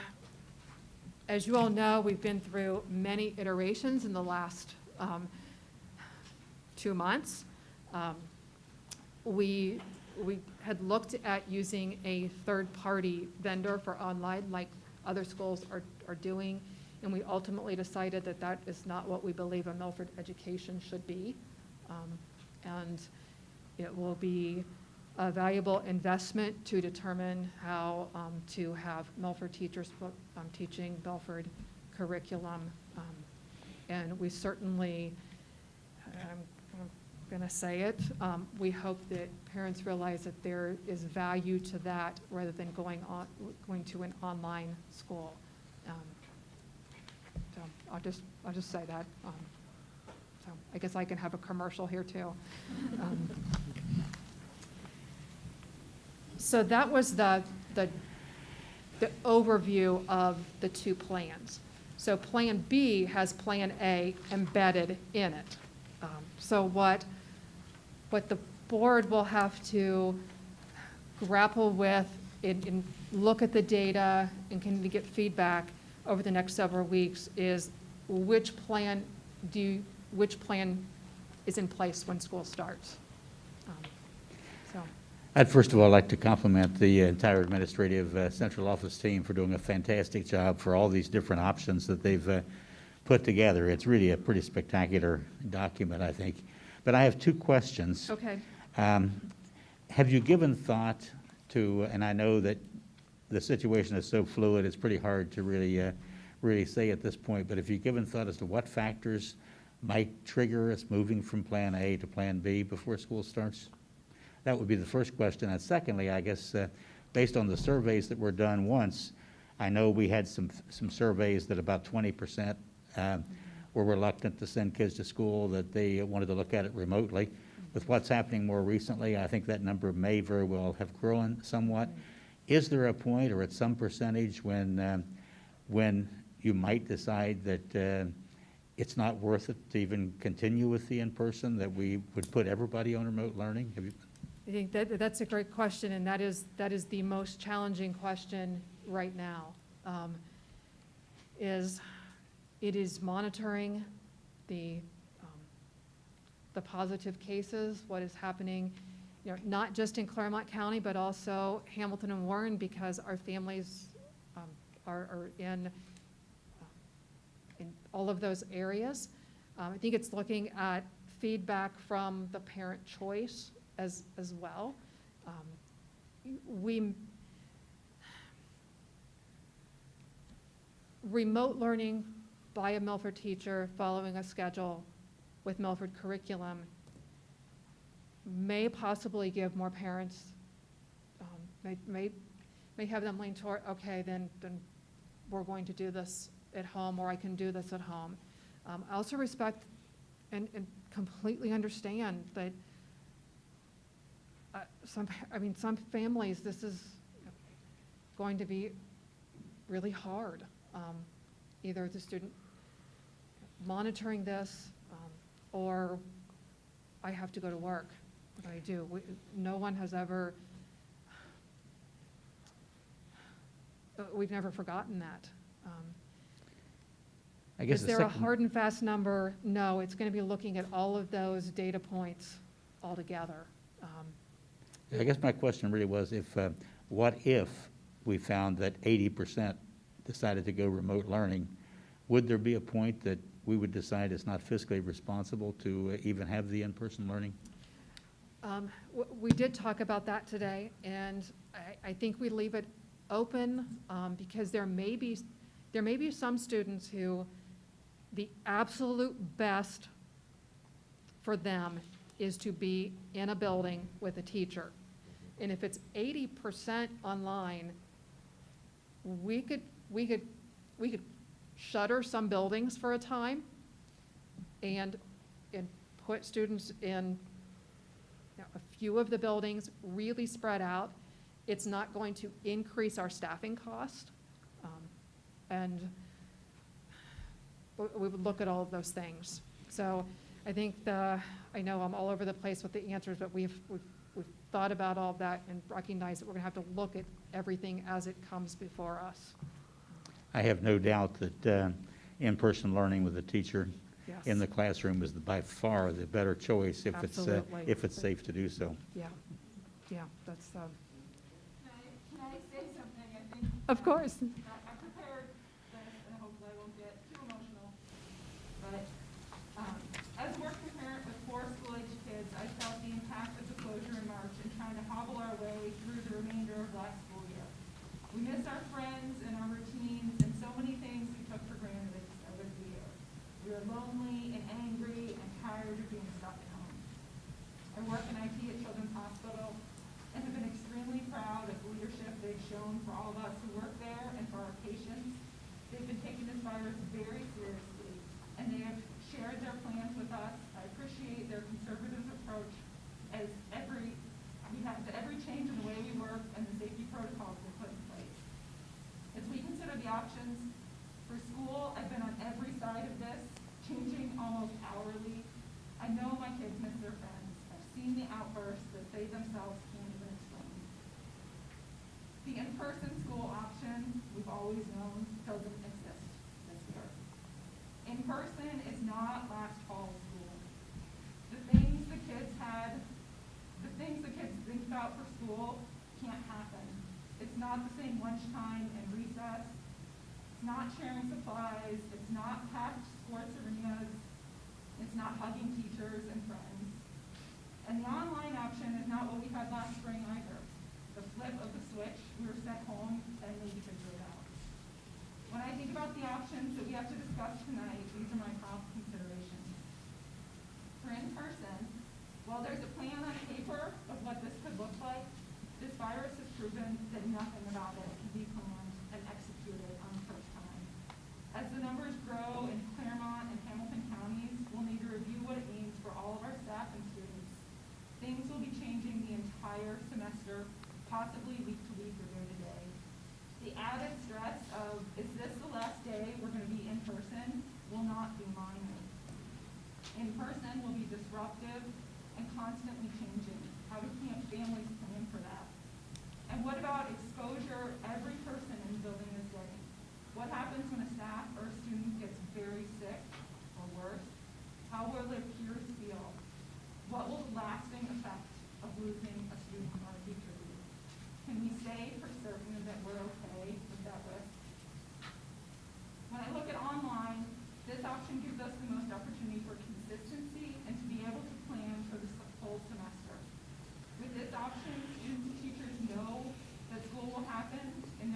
as you all know, we've been through many iterations in the last 2 months. We had looked at using a third-party vendor for online, like other schools are doing, and we ultimately decided that that is not what we believe a Milford education should be. And it will be a valuable investment to determine how to have Milford teachers teaching Milford curriculum. And we certainly, I'm going to say it, we hope that parents realize that there is value to that rather than going to an online school. So I'll just say that. So I guess I can have a commercial here too. So that was the overview of the 2 plans. So Plan B has Plan A embedded in it. So what the board will have to grapple with and look at the data and can get feedback over the next several weeks is which plan is in place when school starts. I'd first of all like to compliment the entire administrative central office team for doing a fantastic job for all these different options that they've put together. It's really a pretty spectacular document, I think. But I have 2 questions. Okay. Have you given thought to, and I know that the situation is so fluid, it's pretty hard to really say at this point, but have you given thought as to what factors might trigger us moving from Plan A to Plan B before school starts? That would be the first question. And secondly, I guess, based on the surveys that were done once, I know we had some surveys that about 20% were reluctant to send kids to school, that they wanted to look at it remotely. With what's happening more recently, I think that number may very well have grown somewhat. Is there a point or at some percentage when you might decide that it's not worth it to even continue with the in-person, that we would put everybody on remote learning? Have you? I think that's a great question, and that is the most challenging question right now. It is monitoring the positive cases, what is happening, not just in Claremont County, but also Hamilton and Warren, because our families are in all of those areas. I think it's looking at feedback from the parent choice as well. Remote learning by a Milford teacher following a schedule with Milford curriculum may possibly give more parents, may have them lean toward, okay, then we're going to do this at home, or I can do this at home. I also respect and completely understand that some families, this is going to be really hard. Either the student monitoring this, or I have to go to work. What do I do? No one has ever, we've never forgotten that. I guess is there a hard and fast number? No, it's going to be looking at all of those data points all together. I guess my question really was, what if we found that 80% decided to go remote learning? Would there be a point that we would decide it's not fiscally responsible to even have the in-person learning? We did talk about that today, and I think we leave it open because there may be some students who the absolute best for them is to be in a building with a teacher. And if it's 80% online, we could shutter some buildings for a time and put students in a few of the buildings, really spread out. It's not going to increase our staffing cost. And we would look at all of those things. So I think I know I'm all over the place with the answers, but we've thought about all of that and recognize that we're gonna have to look at everything as it comes before us. I have no doubt that in-person learning with a teacher Yes. in the classroom is by far the better choice if it's safe to do so. Yeah, that's. Can I say something? I think. Of course. I prepared this, and hopefully I won't get too emotional. But as a working parent with 4 school-age kids, I felt the impact of the closure in March and trying to hobble our way through the remainder of last school year. We miss our friends and our routines and so many things we took for granted at the start of the year. We were lonely and angry and tired of being stuck at home. I work in IT at Children's Hospital and have been extremely proud of the leadership they've shown for all of us who work there and for our patients. They've been taking this virus very seriously, and they have shared their plans with us. I appreciate their conservative approach to every change in the way we work and the safety protocols we put in place. As we consider the options for school, I've been on every side of this, changing almost hourly. I know my kids miss their friends. I've seen the outbursts that they themselves can't even explain. The in-person school option, we've always known, doesn't exist this year. In-person is not last fall school. The things the kids think about for school can't happen. It's not the same lunchtime and recess. It's not sharing supplies. It's not packed sports arenas. It's not hugging teachers and friends. And the online option is not what we had last spring either. The flip of the switch, we were sent home and need to figure it out. When I think about the options that we have to discuss tonight, these are my top considerations. For in-person, while there's a plan on paper of what this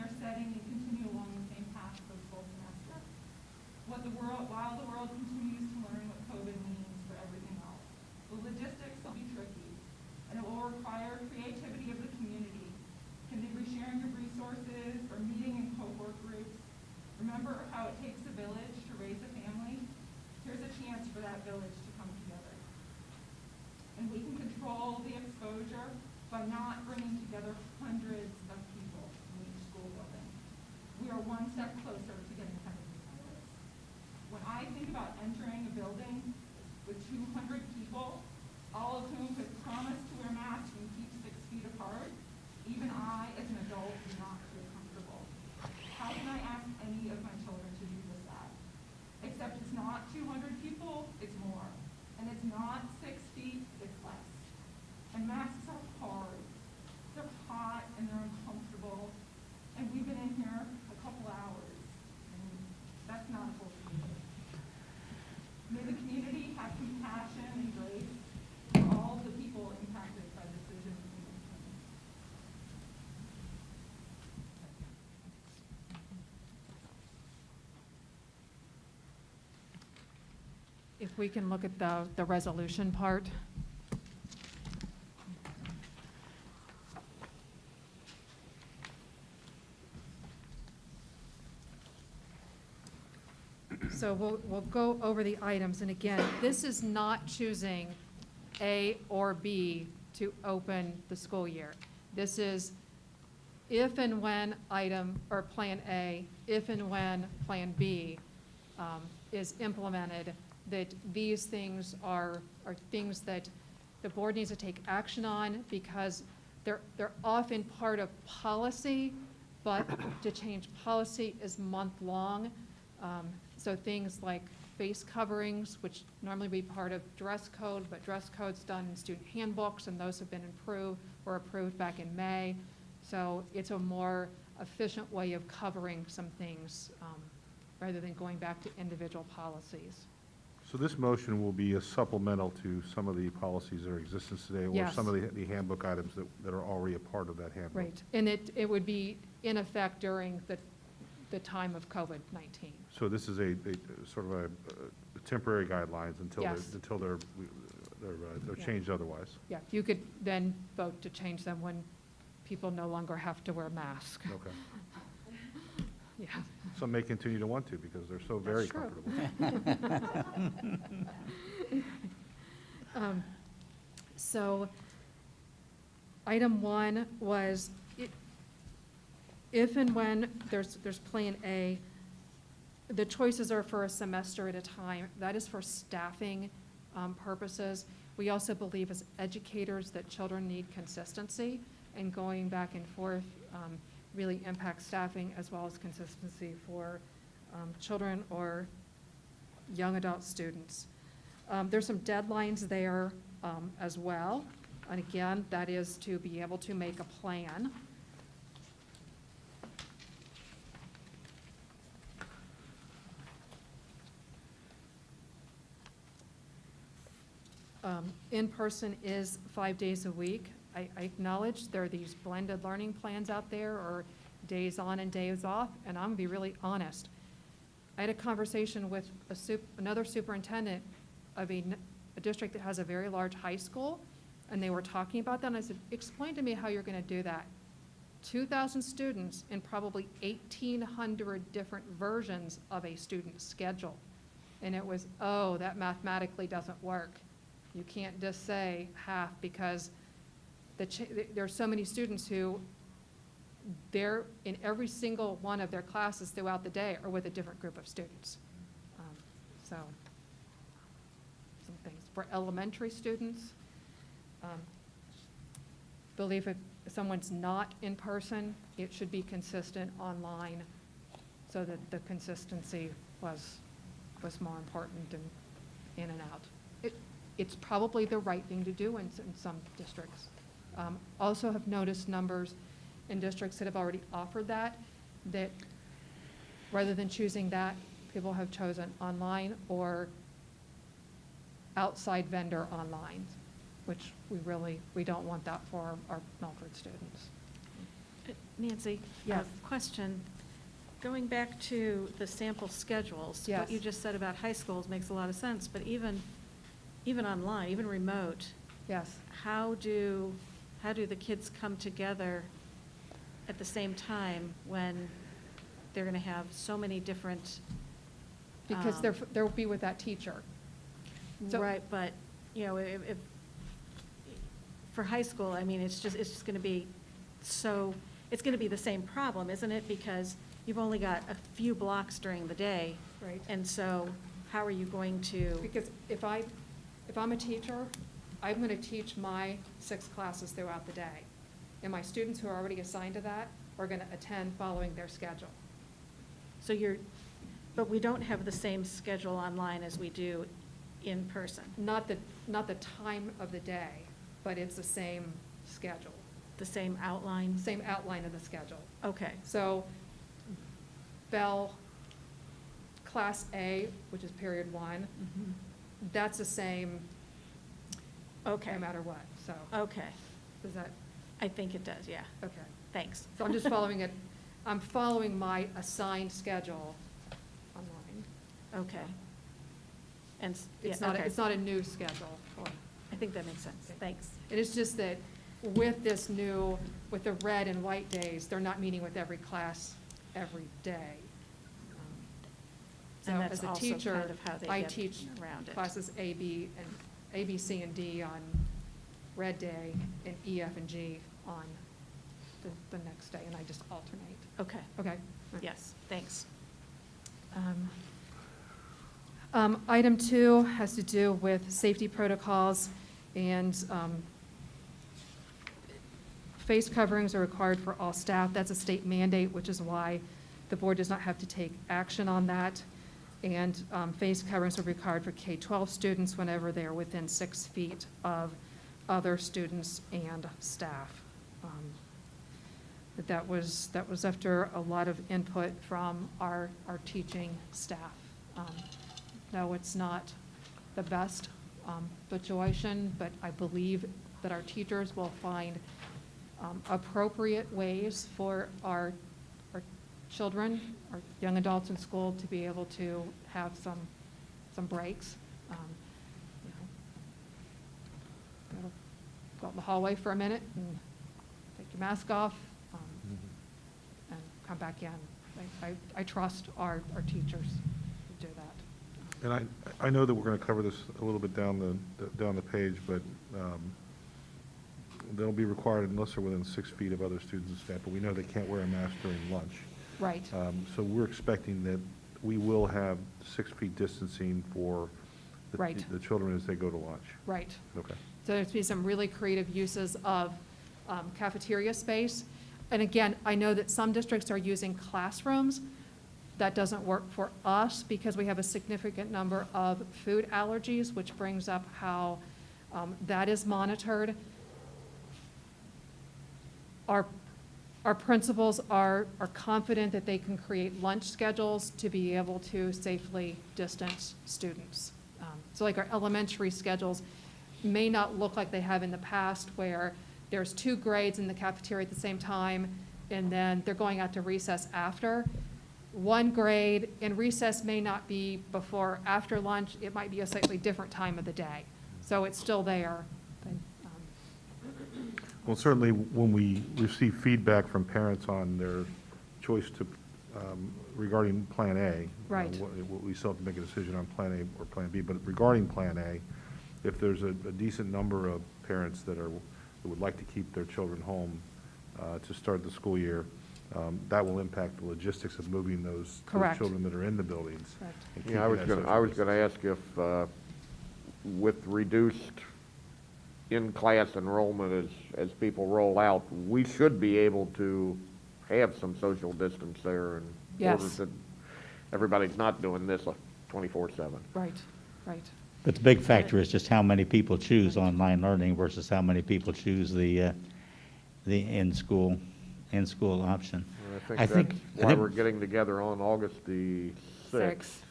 their setting and continue along the same path for the full semester. While the world continues to learn what COVID means for everything else, the logistics will be tricky, and it will require creativity of the community. Can they be sharing of resources or meeting in cohort groups? Remember how it takes a village to raise a family? Here's a chance for that village to come together. And we can control the exposure by not bringing together hundreds of people in each school building. We are one step closer to getting rid of this virus. When I think about entering a building with 200 people, all of whom have promised to wear masks and keep 6 feet apart, even I, as an adult, do not feel comfortable. How can I ask any of my children to do this at? Except it's not 200 people, it's more. And it's not 6 feet, it's less. And masks are hard. They're hot and they're uncomfortable. And we've been in here a couple hours. And that's not a full community. May the community have compassion and grace for all the people impacted by decisions in this country. If we can look at the resolution part. So we'll go over the items, and again, this is not choosing A or B to open the school year. This is if and when item, or Plan A, if and when Plan B is implemented, that these things are things that the board needs to take action on because they're often part of policy, but to change policy is month-long. So things like face coverings, which normally be part of dress code, but dress code's done in student handbooks, and those have been were approved back in May. So it's a more efficient way of covering some things rather than going back to individual policies. So this motion will be a supplemental to some of the policies that are in existence today, or Yes. some of the handbook items that are already a part of that handbook. Right, and it would be in effect during the time of COVID-19. So this is a sort of a temporary guidelines until Yes. they're changed otherwise. Yeah, you could then vote to change them when people no longer have to wear masks. Okay. Yeah. Some may continue to want to because they're so very That's comfortable. So item 1 was if and when there's Plan A, the choices are for a semester at a time. That is for staffing purposes. We also believe as educators that children need consistency, and going back and forth really impacts staffing as well as consistency for children or young adult students. There's some deadlines there as well. And again, that is to be able to make a plan. In-person is 5 days a week. I acknowledge there are these blended learning plans out there, or days on and days off, and I'm gonna be really honest. I had a conversation with another superintendent of a district that has a very large high school, and they were talking about that, and I said, explain to me how you're gonna do that. 2,000 students and probably 1,800 different versions of a student schedule. And it was, oh, that mathematically doesn't work. You can't just say half, because there are so many students who they're in every single one of their classes throughout the day are with a different group of students. So some things for elementary students, believe if someone's not in person, it should be consistent online, so that the consistency was more important and in and out. It's probably the right thing to do in some districts. Also have noticed numbers in districts that have already offered that rather than choosing that, people have chosen online or outside vendor online, which we don't want that for our Milford students. Nancy? Yes. Question. Going back to the sample schedules, Yes. what you just said about high schools makes a lot of sense, but even online, even remote, Yes. how do the kids come together at the same time when they're going to have so many different? Because they'll be with that teacher. So- Right, but, you know, if for high school, I mean, it's just going to be it's going to be the same problem, isn't it? Because you've only got a few blocks during the day. Right. And so how are you going to? Because if I'm a teacher, I'm going to teach my 6 classes throughout the day. And my students who are already assigned to that are going to attend following their schedule. So but we don't have the same schedule online as we do in person. Not the time of the day, but it's the same schedule. The same outline? Same outline of the schedule. Okay. So Bell, Class A, which is period 1, that's the same Okay. no matter what, so. Okay. Does that? I think it does, yeah. Okay. Thanks. So I'm just I'm following my assigned schedule online. Okay. And, It's yeah, not, okay. it's not a new schedule. I think that makes sense. Thanks. It is just that with the red and white days, they're not meeting with every class every day. So And that's as a also teacher, kind of how they I get teach around it. classes A, B, C, and D on red day, and E, F, and G on the next day, and I just alternate. Okay. Okay? Yes, thanks. Item 2 has to do with safety protocols, and face coverings are required for all staff. That's a state mandate, which is why the board does not have to take action on that. And face coverings are required for K-12 students whenever they are within 6 feet of other students and staff. But that was after a lot of input from our teaching staff. No, it's not the best situation, but I believe that our teachers will find appropriate ways for our children, our young adults in school to be able to have some breaks. Go out in the hallway for a minute and take your mask off and come back in. I trust our teachers to do that. And I know that we're going to cover this a little bit down the page, but they'll be required unless they're within 6 feet of other students and staff, but we know they can't wear a mask during lunch. Right. So we're expecting that we will have 6 feet distancing for the children as they go to lunch. Right. Okay. So there's be some really creative uses of cafeteria space. And again, I know that some districts are using classrooms. That doesn't work for us because we have a significant number of food allergies, which brings up how that is monitored. Our principals are confident that they can create lunch schedules to be able to safely distance students. So like our elementary schedules may not look like they have in the past where there's 2 grades in the cafeteria at the same time and then they're going out to recess after. 1 grade in recess may not be before or after lunch. It might be a slightly different time of the day. So it's still there. Well, certainly when we receive feedback from parents on their choice to, regarding Plan A. Right. We still have to make a decision on Plan A or Plan B, but regarding Plan A, if there's a decent number of parents that would like to keep their children home to start the school year, that will impact the logistics of moving those children that are in the buildings. Correct. Yeah, I was going to ask if with reduced in-class enrollment as people roll out, we should be able to have some social distance there in order that everybody's not doing this 24/7. Right, right. But the big factor is just how many people choose online learning versus how many people choose the in-school option. I think that's why we're getting together on August the 6th.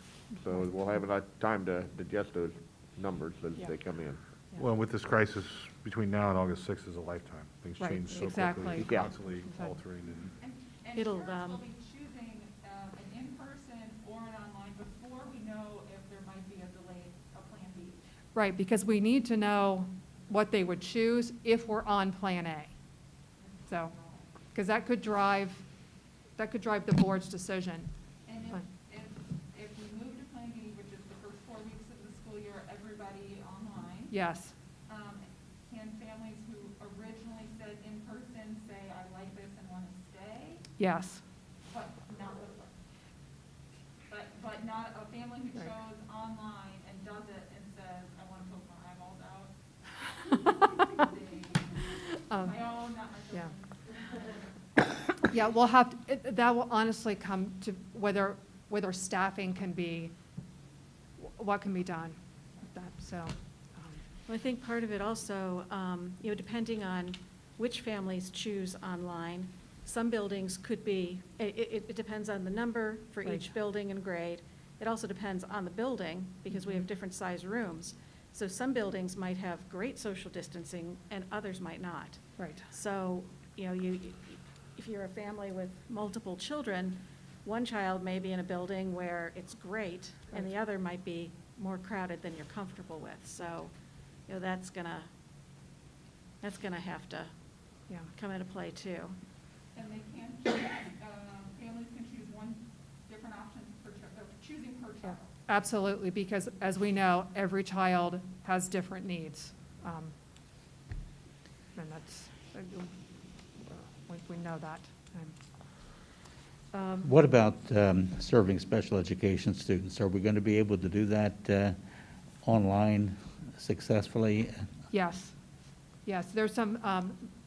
So we'll have enough time to digest those numbers as they come in. Well, with this crisis, between now and August 6th is a lifetime. Things Right, change so exactly. quickly, Yeah. constantly Exactly. altering. And It'll, parents will be choosing an in-person or an online before we know if there might be a plan B. Right, because we need to know what they would choose if we're on Plan A. So, because that could drive the board's decision. And But- if we move to Plan B, which is the first 4 weeks of the school year, everybody online. Yes, Can families who originally said in person say, I like this and want to stay? yes, But not a family who Right. chose online and does it and says, I want to poke my eyeballs out. My own, not my children's. yeah, we'll have, that will honestly come to whether staffing can be, what can be done with that, so. Well, I think part of it also, depending on which families choose online, some buildings could be, it depends on the number for Right. each building and grade. It also depends on the building, because we have different size rooms. So some buildings might have great social distancing and others might not. Right. So, if you're a family with multiple children, one child may be in a building where it's great, and the Right. other might be more crowded than you're comfortable with. So, that's gonna have to Yeah. come into play too. And they can choose, families can choose one different option per child, they're choosing per child. Absolutely, because as we know, every child has different needs. And that's, we know that. What about serving special education students? Are we going to be able to do that online successfully? Yes, yes, there's some,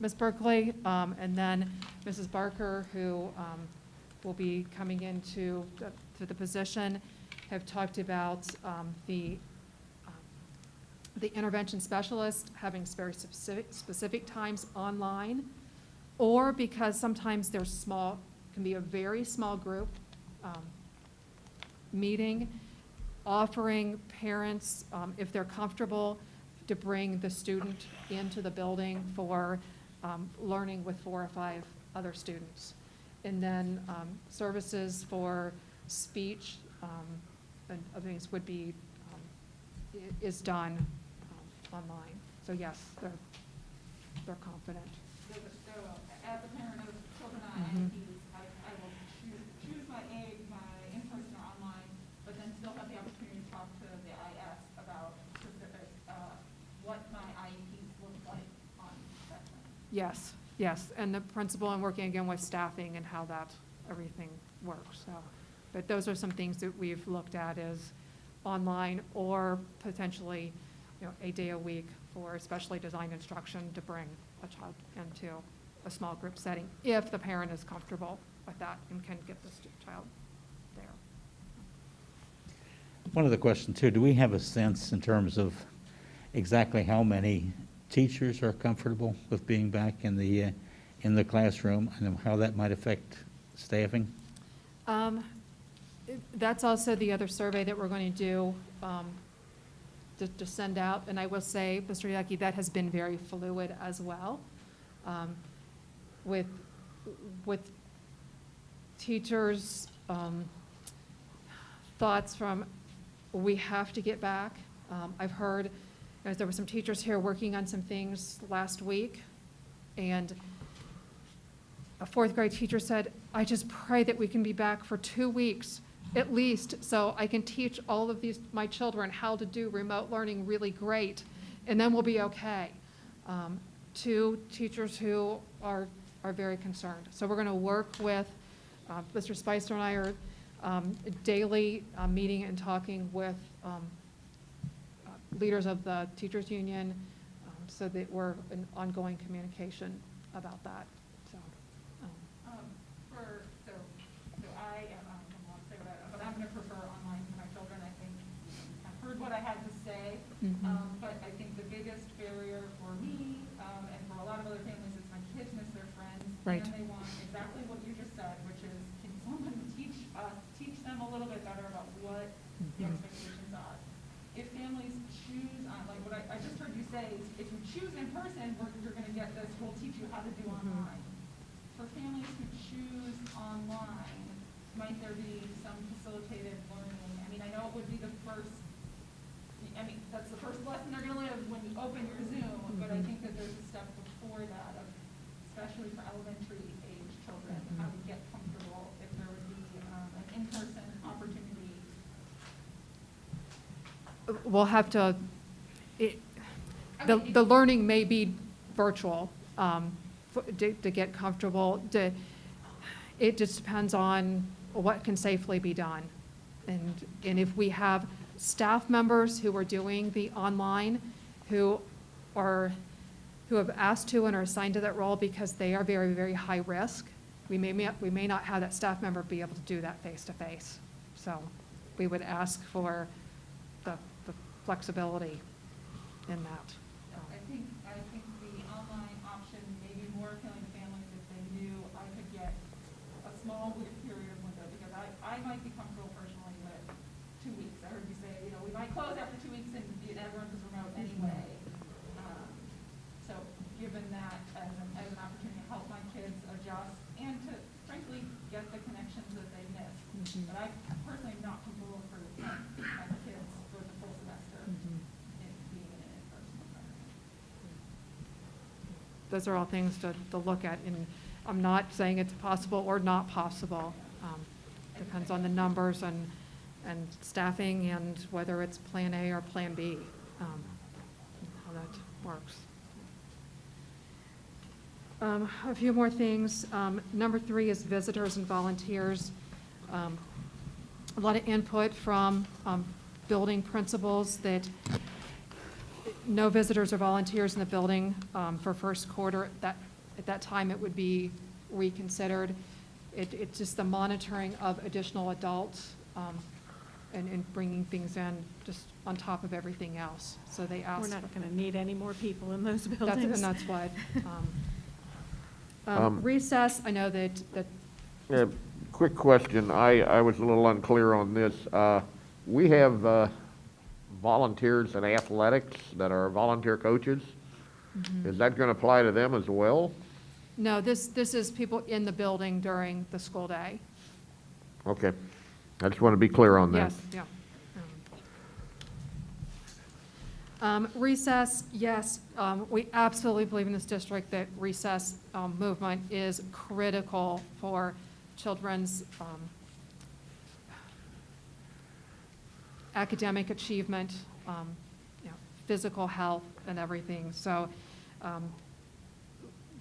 Ms. Berkeley, and then Mrs. Barker, who will be coming into the position, have talked about the intervention specialist having very specific times online, or because sometimes there's small, can be a very small group meeting, offering parents, if they're comfortable, to bring the student into the building for learning with 4 or 5 other students. And then services for speech and other things would be, is done online. So yes, they're confident. So as a parent of children on Mhm. IEPs, I will choose my in-person or online, but then still have the opportunity to talk to the IS about specific, what my IEPs look like on that time. Yes, yes, and the principal, and working again with staffing and how that, everything works, so. But those are some things that we've looked at as online or potentially, a day a week for specially designed instruction to bring a child into a small group setting, if the parent is comfortable with that and can get the child there. One other question too, do we have a sense in terms of exactly how many teachers are comfortable with being back in the classroom, and how that might affect staffing? That's also the other survey that we're going to do, to send out, and I will say, Mr. Yaki, that has been very fluid as well, with teachers' thoughts from, we have to get back. I've heard, there were some teachers here working on some things last week, and a 4th grade teacher said, I just pray that we can be back for 2 weeks at least, so I can teach all of my children how to do remote learning really great, and then we'll be okay. 2 teachers who are very concerned. So we're going to work with, Mr. Spicer and I are daily meeting and talking with leaders of the teachers union, so that we're in ongoing communication about that. But I'm going to prefer online for my children. I think I've heard what I had to say, but I think the biggest barrier for me and for a lot of other families is my kids miss their friends, Right. and they want exactly what you just said, which is, can someone teach them a little bit better about what the expectations are. If families choose, like what I just heard you say, if you choose in person, you're going to get this, we'll teach you how to do online. For families who choose online, might there be some facilitated learning? I mean, I know it would be the first, I mean, that's the first lesson they're going to live when you open your Zoom, but I think that there's a step before that, of, especially for elementary age children, how to get comfortable if there would be an in-person opportunity. We'll have to, the learning may be virtual, to get comfortable. It just depends on what can safely be done. And if we have staff members who are doing the online, who have asked to and are assigned to that role because they are very, very high risk, we may not have that staff member be able to do that face-to-face. So we would ask for the flexibility in that. I think the online option may be more appealing to families if they knew I could get a small period of window, because I might be comfortable personally with 2 weeks. I heard you say, you know, we might close after 2 weeks and everyone's remote anyway. So given that as an opportunity to help my kids adjust and to frankly get the connections that they missed. But I personally am not comfortable for my kids for the full semester in being in an in-person environment. Those are all things to look at, and I'm not saying it's possible or not possible. Depends on the numbers and staffing and whether it's Plan A or Plan B, how that works. A few more things. Number 3 is visitors and volunteers. A lot of input from building principals that no visitors or volunteers in the building for first quarter. At that time, it would be reconsidered. It's just the monitoring of additional adults and bringing things in just on top of everything else. So they asked. We're not going to need any more people in those buildings. And that's what. Recess, I know that. Yeah, quick question. I was a little unclear on this. We have volunteers in athletics that are volunteer coaches. Is that going to apply to them as well? No, this is people in the building during the school day. Okay. I just want to be clear on that. Yes, yeah. Recess, yes, we absolutely believe in this district that recess movement is critical for children's academic achievement, physical health and everything. So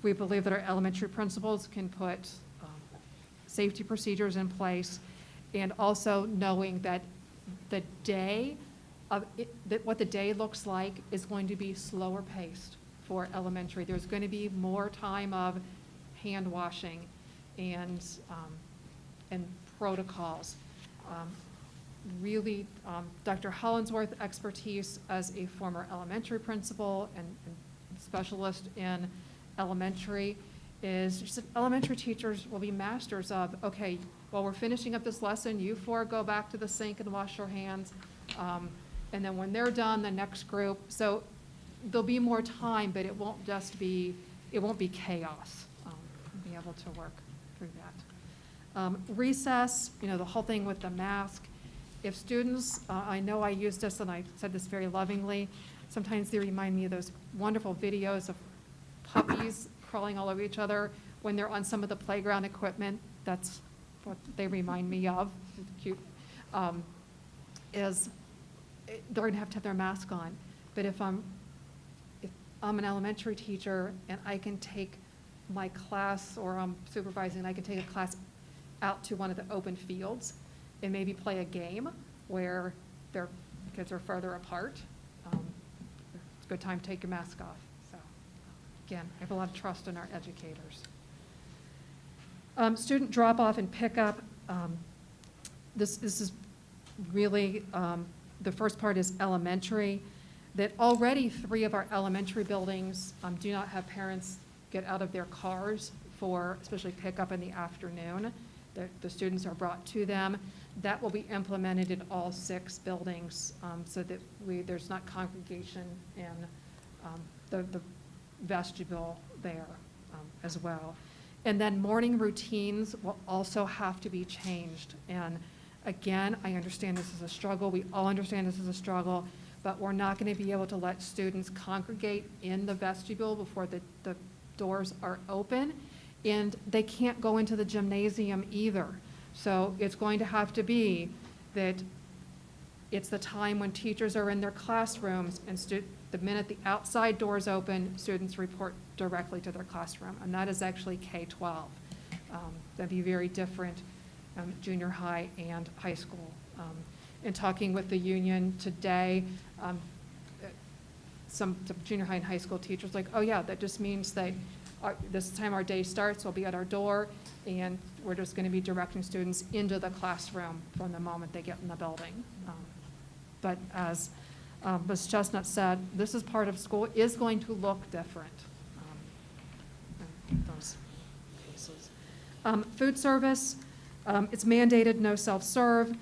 we believe that our elementary principals can put safety procedures in place, and also knowing that the day of it, that what the day looks like is going to be slower paced for elementary. There's going to be more time of hand washing and protocols. Really, Dr. Hollinsworth expertise as a former elementary principal and specialist in elementary is just that elementary teachers will be masters of, okay, while we're finishing up this lesson, you 4 go back to the sink and wash your hands. And then when they're done, the next group. So there'll be more time, but it won't be chaos. Be able to work through that. Recess, the whole thing with the mask. If students, I know I used this and I said this very lovingly, sometimes they remind me of those wonderful videos of puppies crawling all over each other when they're on some of the playground equipment. That's what they remind me of. Cute. Is they're going to have their mask on. But if I'm an elementary teacher and I can take my class, or I'm supervising, I can take a class out to one of the open fields and maybe play a game where their kids are further apart, it's a good time to take your mask off. So again, I have a lot of trust in our educators. Student drop-off and pickup. This is really, the first part is elementary, that already 3 of our elementary buildings do not have parents get out of their cars for especially pickup in the afternoon. The students are brought to them. That will be implemented in all 6 buildings so that there's not congregation in the vestibule there as well. And then morning routines will also have to be changed. And again, I understand this is a struggle. We all understand this is a struggle, but we're not going to be able to let students congregate in the vestibule before the doors are open. And they can't go into the gymnasium either. So it's going to have to be that it's the time when teachers are in their classrooms and the minute the outside doors open, students report directly to their classroom. And that is actually K-12. That'd be very different, junior high and high school. In talking with the union today, some junior high and high school teachers like, oh yeah, that just means that this time our day starts, we'll be at our door, and we're just going to be directing students into the classroom from the moment they get in the building. But as Ms. Chestnut said, this is part of school, is going to look different in those cases. Food service, it's mandated no self-serve.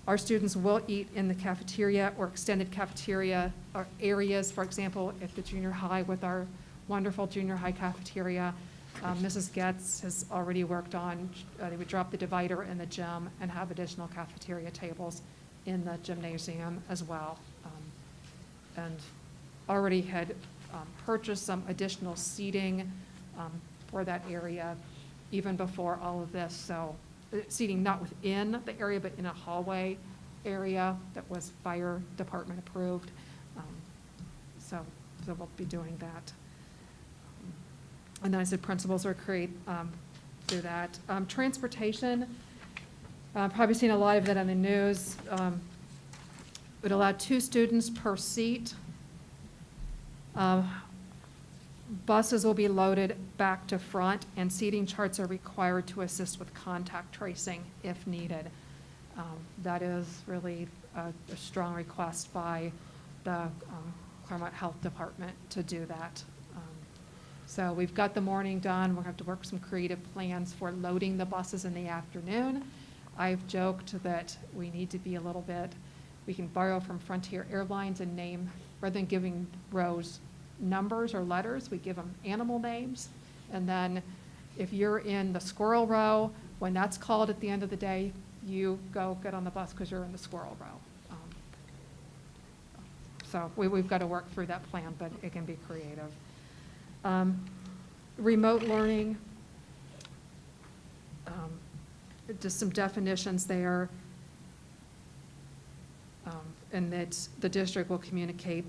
Our students will eat in the cafeteria or extended cafeteria or areas. For example, at the junior high with our wonderful junior high cafeteria, Mrs. Getz has already worked on, they would drop the divider in the gym and have additional cafeteria tables in the gymnasium as well. And already had purchased some additional seating for that area even before all of this. So seating not within the area, but in a hallway area that was fire department approved. So we'll be doing that. And then I said principals are create through that. Transportation, probably seen a lot of that on the news. Would allow 2 students per seat. Buses will be loaded back to front, and seating charts are required to assist with contact tracing if needed. That is really a strong request by the Claremont Health Department to do that. So we've got the morning done. We'll have to work some creative plans for loading the buses in the afternoon. I've joked that we need to be a little bit, we can borrow from Frontier Airlines and name, rather than giving rows numbers or letters, we give them animal names. And then if you're in the squirrel row, when that's called at the end of the day, you go get on the bus because you're in the squirrel row. So we've got to work through that plan, but it can be creative. Remote learning, just some definitions there, and that the district will communicate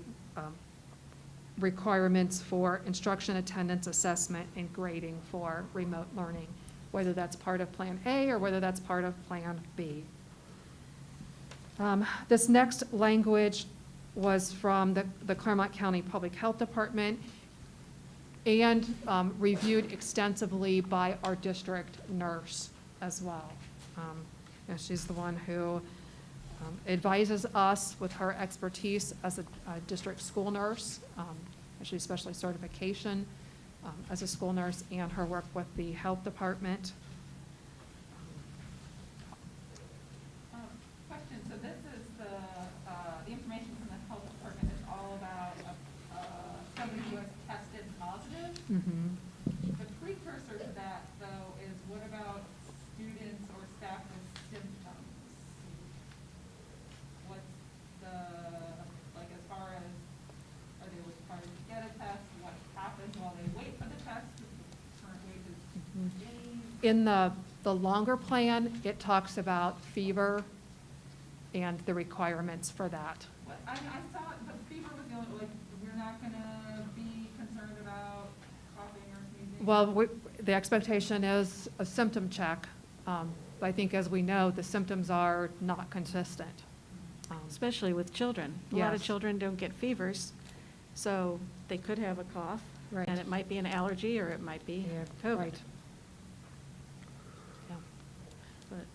requirements for instruction, attendance, assessment, and grading for remote learning, whether that's part of Plan A or whether that's part of Plan B. This next language was from the Claremont County Public Health Department and reviewed extensively by our district nurse as well. And she's the one who advises us with her expertise as a district school nurse, actually specialty certification as a school nurse, and her work with the health department. Question, so this is the information from the health department is all about somebody who has tested positive. Mm-hmm. The precursor to that, though, is what about students or staff with symptoms? What's the, like, as far as, are they required to get a test? What happens while they wait for the test? Current wait is days. In the longer plan, it talks about fever and the requirements for that. What, I saw, but fever was the only, like, we're not gonna be concerned about coughing or sneezing? Well, the expectation is a symptom check. But I think, as we know, the symptoms are not consistent. Especially with children. A lot of Yes. children don't get fevers, so they could have a cough. Right. And it might be an allergy, or it might be COVID. Right. Yeah. But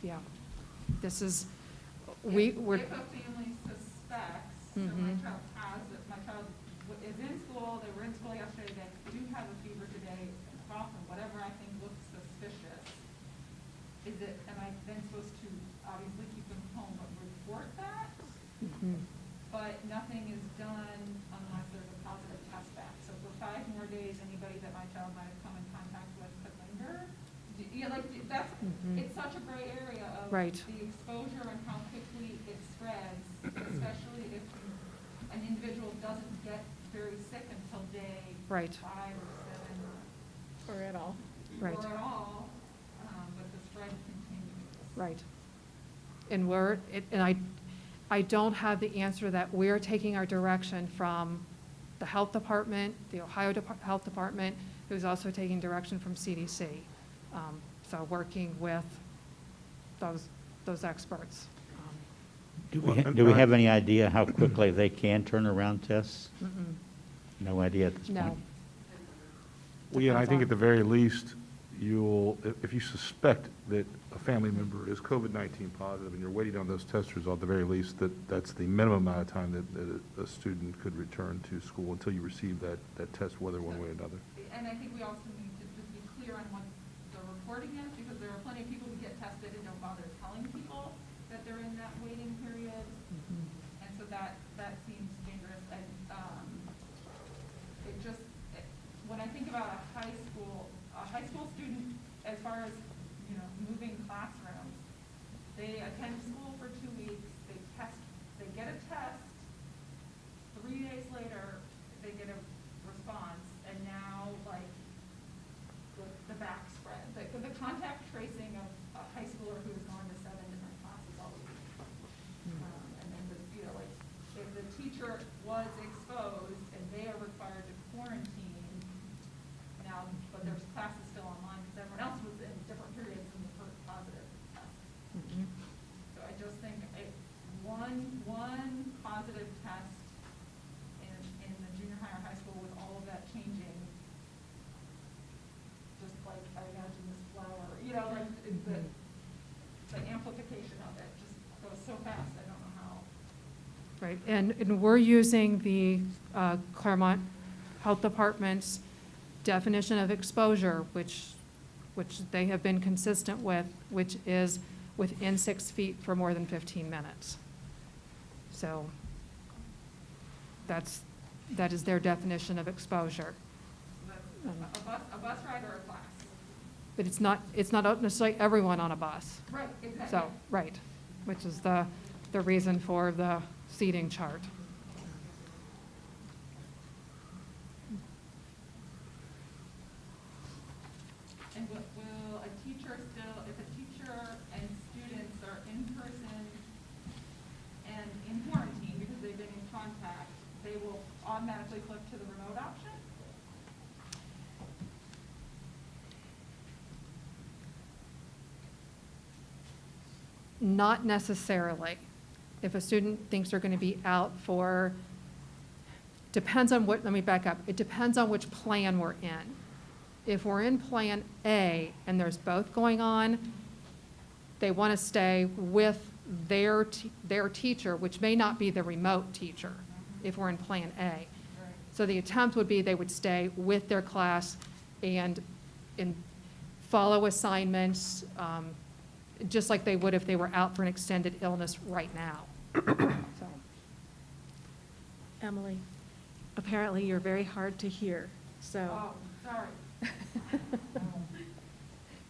Yeah. This is, we're. If a family suspects, so my Mhm. child has it, my child is in school, they were in school yesterday, they do have a fever today, and cough and whatever I think looks suspicious. Is it, am I then supposed to obviously keep them home, but report that? Mhm. but nothing is done unless there's a positive test back. So for 5 more days, anybody that my child might have come in contact with could linger. That's, it's such a gray area of Right. the exposure and how quickly it spreads, especially if an individual doesn't get very sick until day Right. 5 or 7. Or at all. Right. Or at all, but the spread continues. Right. And I don't have the answer to that. We're taking our direction from the health department, the Ohio Health Department, who's also taking direction from CDC. So working with those experts. Do we have any idea how quickly they can turn around tests? Mm-mm. No idea at this No. point. Well, yeah, and I think at the very least, if you suspect that a family member is COVID-19 positive and you're waiting on those test results, at the very least, that's the minimum amount of time that a student could return to school until you receive that test, whether one way or another. And I think we also need to just be clear on what the reporting is, because there are plenty of people who get tested and don't bother telling people that they're in that waiting period. And so that seems dangerous. And when I think about a high school student, as far as, moving classrooms, they attend school for 2 weeks, they get a test, 3 days later, they get a response, and now, the back spread, the contact tracing of a high schooler who has gone to 7 different classes all week. And then, if the teacher was exposed and they are required to quarantine, now, but there's classes still online because everyone else was in different periods and the first positive test. So I just think one positive test in the junior high or high school with all of that changing, just like I imagine this flower, the amplification of it just goes so fast, I don't know how. Right, and we're using the Claremont Health Department's definition of exposure, which they have been consistent with, which is within 6 feet for more than 15 minutes. So that is their definition of exposure. A bus ride or a class? But it's not necessarily everyone on a bus. Right, exactly. So, right, which is the reason for the seating chart. And will a teacher still, if a teacher and students are in person and in quarantine because they've been in contact, they will automatically flip to the remote option? Not necessarily. If a student thinks they're going to be out for, depends on what, let me back up. It depends on which plan we're in. If we're in plan A and there's both going on, they want to stay with their teacher, which may not be the remote teacher, if we're in plan A. So the attempt would be they would stay with their class and follow assignments, just like they would if they were out for an extended illness right now. So. Emily, apparently you're very hard to hear, so. Oh, sorry.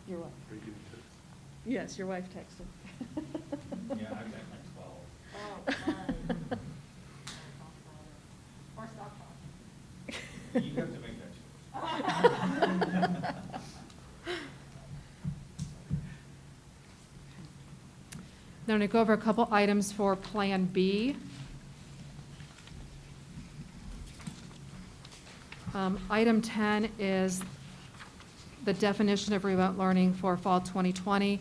Your wife. Yes, your wife texted. Yeah, I've got my 12. Oh, sorry. Or stop talking. You have to make that choice. Now I'm going to go over a couple items for Plan B. Item 10 is the definition of remote learning for fall 2020.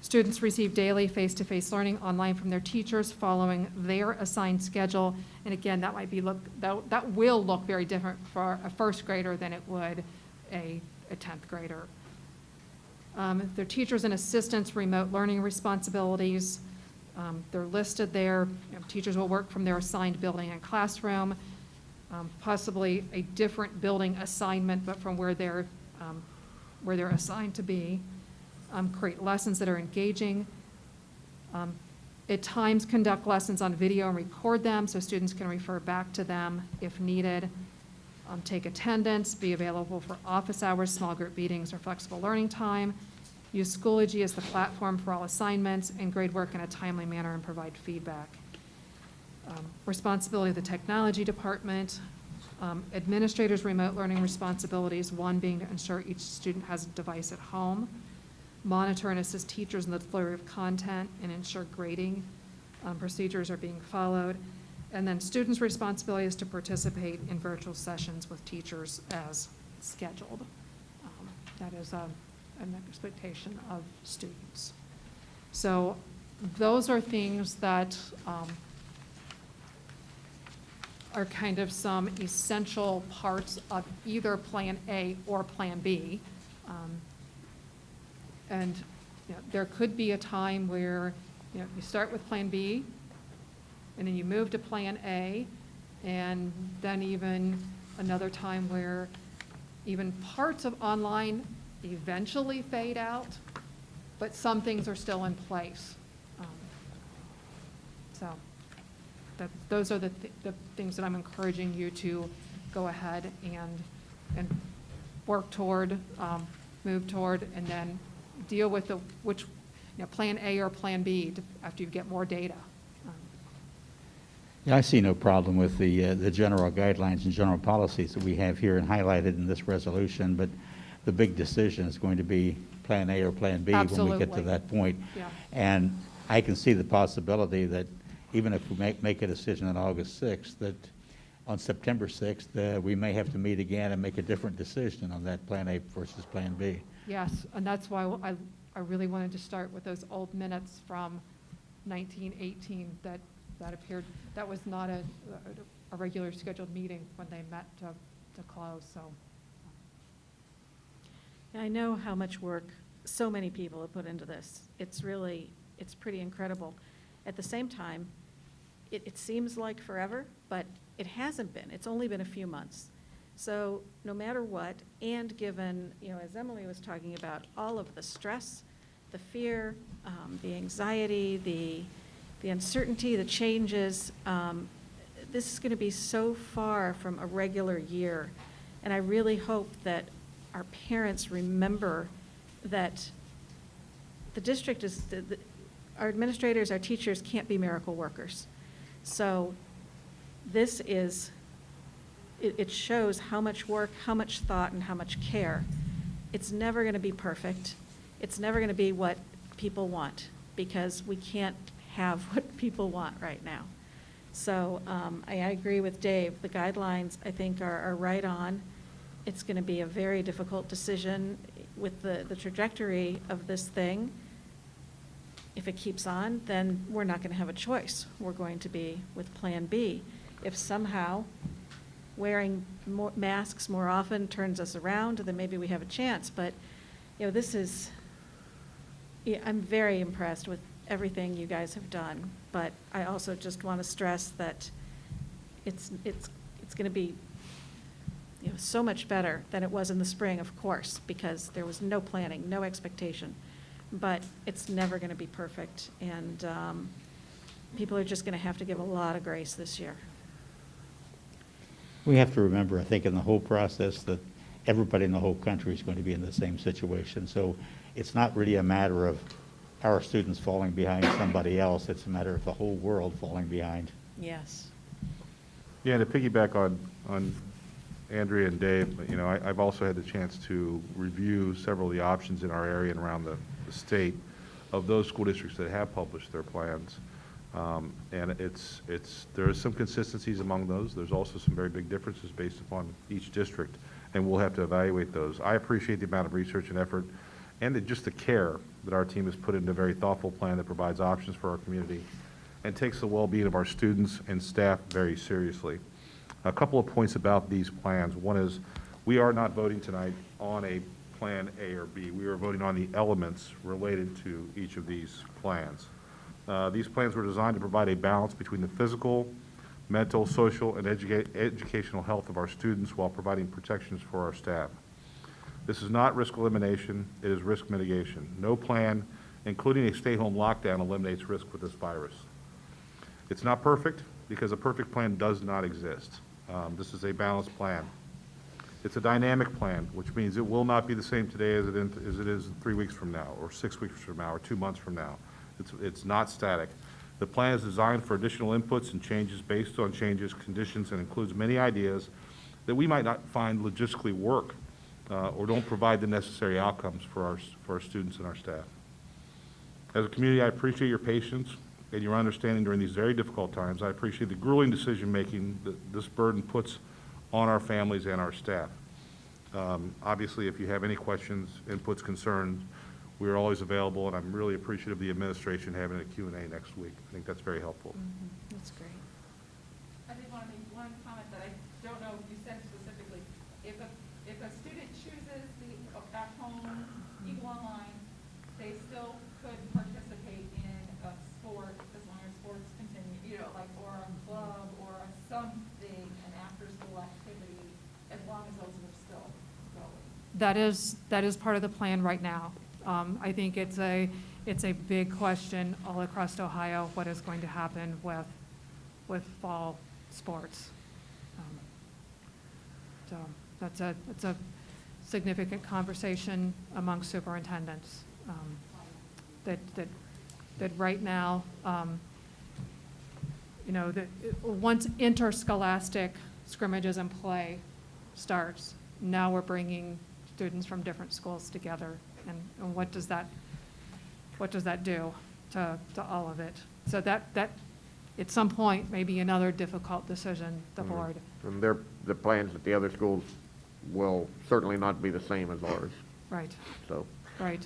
Students receive daily face-to-face learning online from their teachers following their assigned schedule. And again, that might be that will look very different for a first grader than it would a 10th grader. Their teachers and assistants remote learning responsibilities. They're listed there. Teachers will work from their assigned building and classroom, possibly a different building assignment, but from where they're assigned to be. Create lessons that are engaging. At times, conduct lessons on video and record them so students can refer back to them if needed. Take attendance, be available for office hours, small group meetings, or flexible learning time. Use Schoology as the platform for all assignments, and grade work in a timely manner and provide feedback. Responsibility of the technology department. Administrators' remote learning responsibilities, one being to ensure each student has a device at home. Monitor and assist teachers in the delivery of content and ensure grading procedures are being followed. And then students' responsibility is to participate in virtual sessions with teachers as scheduled. That is an expectation of students. So those are things that are kind of some essential parts of either Plan A or Plan B. And you know, there could be a time where you start with Plan B, and then you move to Plan A, and then even another time where even parts of online eventually fade out, but some things are still in place. So those are the things that I'm encouraging you to go ahead and work toward, move toward, and then deal with which Plan A or Plan B after you get more data. Yeah, I see no problem with the general guidelines and general policies that we have here and highlighted in this resolution, but the big decision is going to be Plan A or Plan B. Absolutely. When we get to that point. Yeah. And I can see the possibility that even if we make a decision on August 6th, that on September 6th, we may have to meet again and make a different decision on that Plan A versus Plan B. Yes, and that's why I really wanted to start with those old minutes from 1918 that appeared. That was not a regular scheduled meeting when they met to close. So I know how much work so many people have put into this. It's pretty incredible. At the same time, it seems like forever, but it hasn't been. It's only been a few months. So no matter what, and given, as Emily was talking about, all of the stress, the fear, the anxiety, the uncertainty, the changes, this is going to be so far from a regular year. And I really hope that our parents remember that the district is, our administrators, our teachers can't be miracle workers. So this is, it shows how much work, how much thought, and how much care. It's never going to be perfect. It's never going to be what people want, because we can't have what people want right now. So I agree with Dave. The guidelines, I think, are right on. It's going to be a very difficult decision with the trajectory of this thing. If it keeps on, then we're not going to have a choice. We're going to be with Plan B. If somehow wearing masks more often turns us around, then maybe we have a chance. But this is, I'm very impressed with everything you guys have done. But I also just want to stress that it's going to be so much better than it was in the spring, of course, because there was no planning, no expectation. But it's never going to be perfect, and people are just going to have to give a lot of grace this year. We have to remember, I think, in the whole process that everybody in the whole country is going to be in the same situation. So it's not really a matter of our students falling behind somebody else. It's a matter of the whole world falling behind. Yes. Yeah, and to piggyback on Andrea and Dave, I've also had the chance to review several of the options in our area and around the state of those school districts that have published their plans. And there are some consistencies among those. There's also some very big differences based upon each district, and we'll have to evaluate those. I appreciate the amount of research and effort and just the care that our team has put into a very thoughtful plan that provides options for our community and takes the well-being of our students and staff very seriously. A couple of points about these plans. One is we are not voting tonight on a Plan A or B. We are voting on the elements related to each of these plans. These plans were designed to provide a balance between the physical, mental, social, and educational health of our students while providing protections for our staff. This is not risk elimination, it is risk mitigation. No plan including a stay-home lockdown, eliminates risk with this virus. It's not perfect because a perfect plan does not exist. This is a balanced plan. It's a dynamic plan, which means it will not be the same today as it is 3 weeks from now, or 6 weeks from now, or 2 months from now. It's not static. The plan is designed for additional inputs and changes based on changes, conditions, and includes many ideas that we might not find logistically work or don't provide the necessary outcomes for our students and our staff. As a community, I appreciate your patience and your understanding during these very difficult times. I appreciate the grueling decision-making that this burden puts on our families and our staff. Obviously, if you have any questions, inputs, concerns, we are always available, and I'm really appreciative of the administration having a Q&A next week. I think that's very helpful. That's great. I did want to make one comment that I don't know if you said specifically. If a student chooses the at-home Eagle Online, they still could participate in a sport as long as sports continue, you know, like, or a club or something, an after-school activity, as long as those are still going. That is part of the plan right now. I think it's a big question all across Ohio, what is going to happen with fall sports. So that's a significant conversation among superintendents. That right now, you know, that once interscholastic scrimmages and play starts, now we're bringing students from different schools together, and what does that do to all of it? So that at some point may be another difficult decision, the board. And the plans at the other schools will certainly not be the same as ours. Right. So. Right.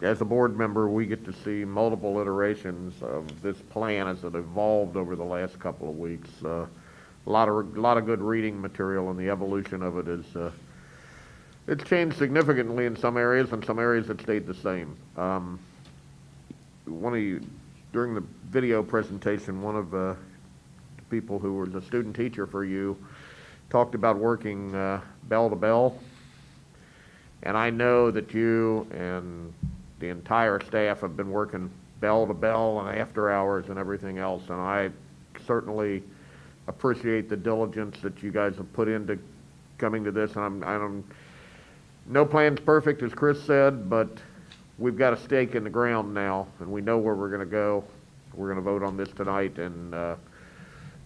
As a board member, we get to see multiple iterations of this plan as it evolved over the last couple of weeks. A lot of good reading material, and the evolution of it is it's changed significantly in some areas, and some areas it stayed the same. During the video presentation, one of the people who was a student teacher for you talked about working bell to bell, and I know that you and the entire staff have been working bell to bell and after hours and everything else, and I certainly appreciate the diligence that you guys have put into coming to this. And no plan's perfect, as Chris said, but we've got a stake in the ground now, and we know where we're going to go. We're going to vote on this tonight, and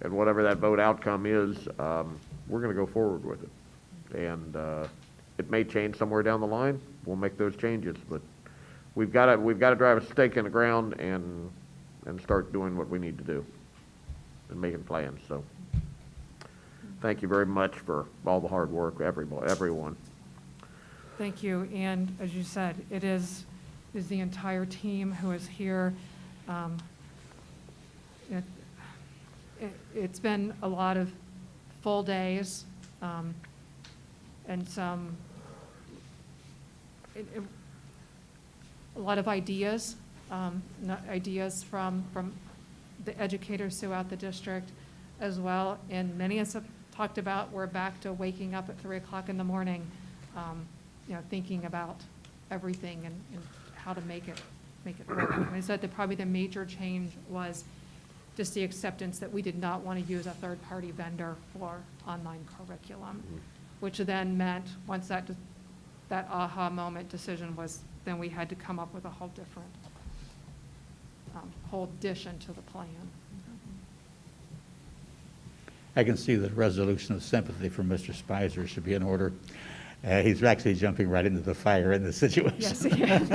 whatever that vote outcome is, we're going to go forward with it. And it may change somewhere down the line. We'll make those changes, but we've got to drive a stake in the ground and start doing what we need to do and making plans. So thank you very much for all the hard work, everyone. Thank you. And as you said, it is the entire team who is here. It's been a lot of full days and a lot of ideas, ideas from the educators throughout the district as well. And many of us have talked about we're back to waking up at 3 o'clock in the morning, you know, thinking about everything and how to make it work. And I said that probably the major change was just the acceptance that we did not want to use a third-party vendor for online curriculum, which then meant once that aha moment decision was, then we had to come up with a whole different, whole addition to the plan. I can see the resolution of sympathy from Mr. Spicer should be in order. He's actually jumping right into the fire in this situation. Yes, he is.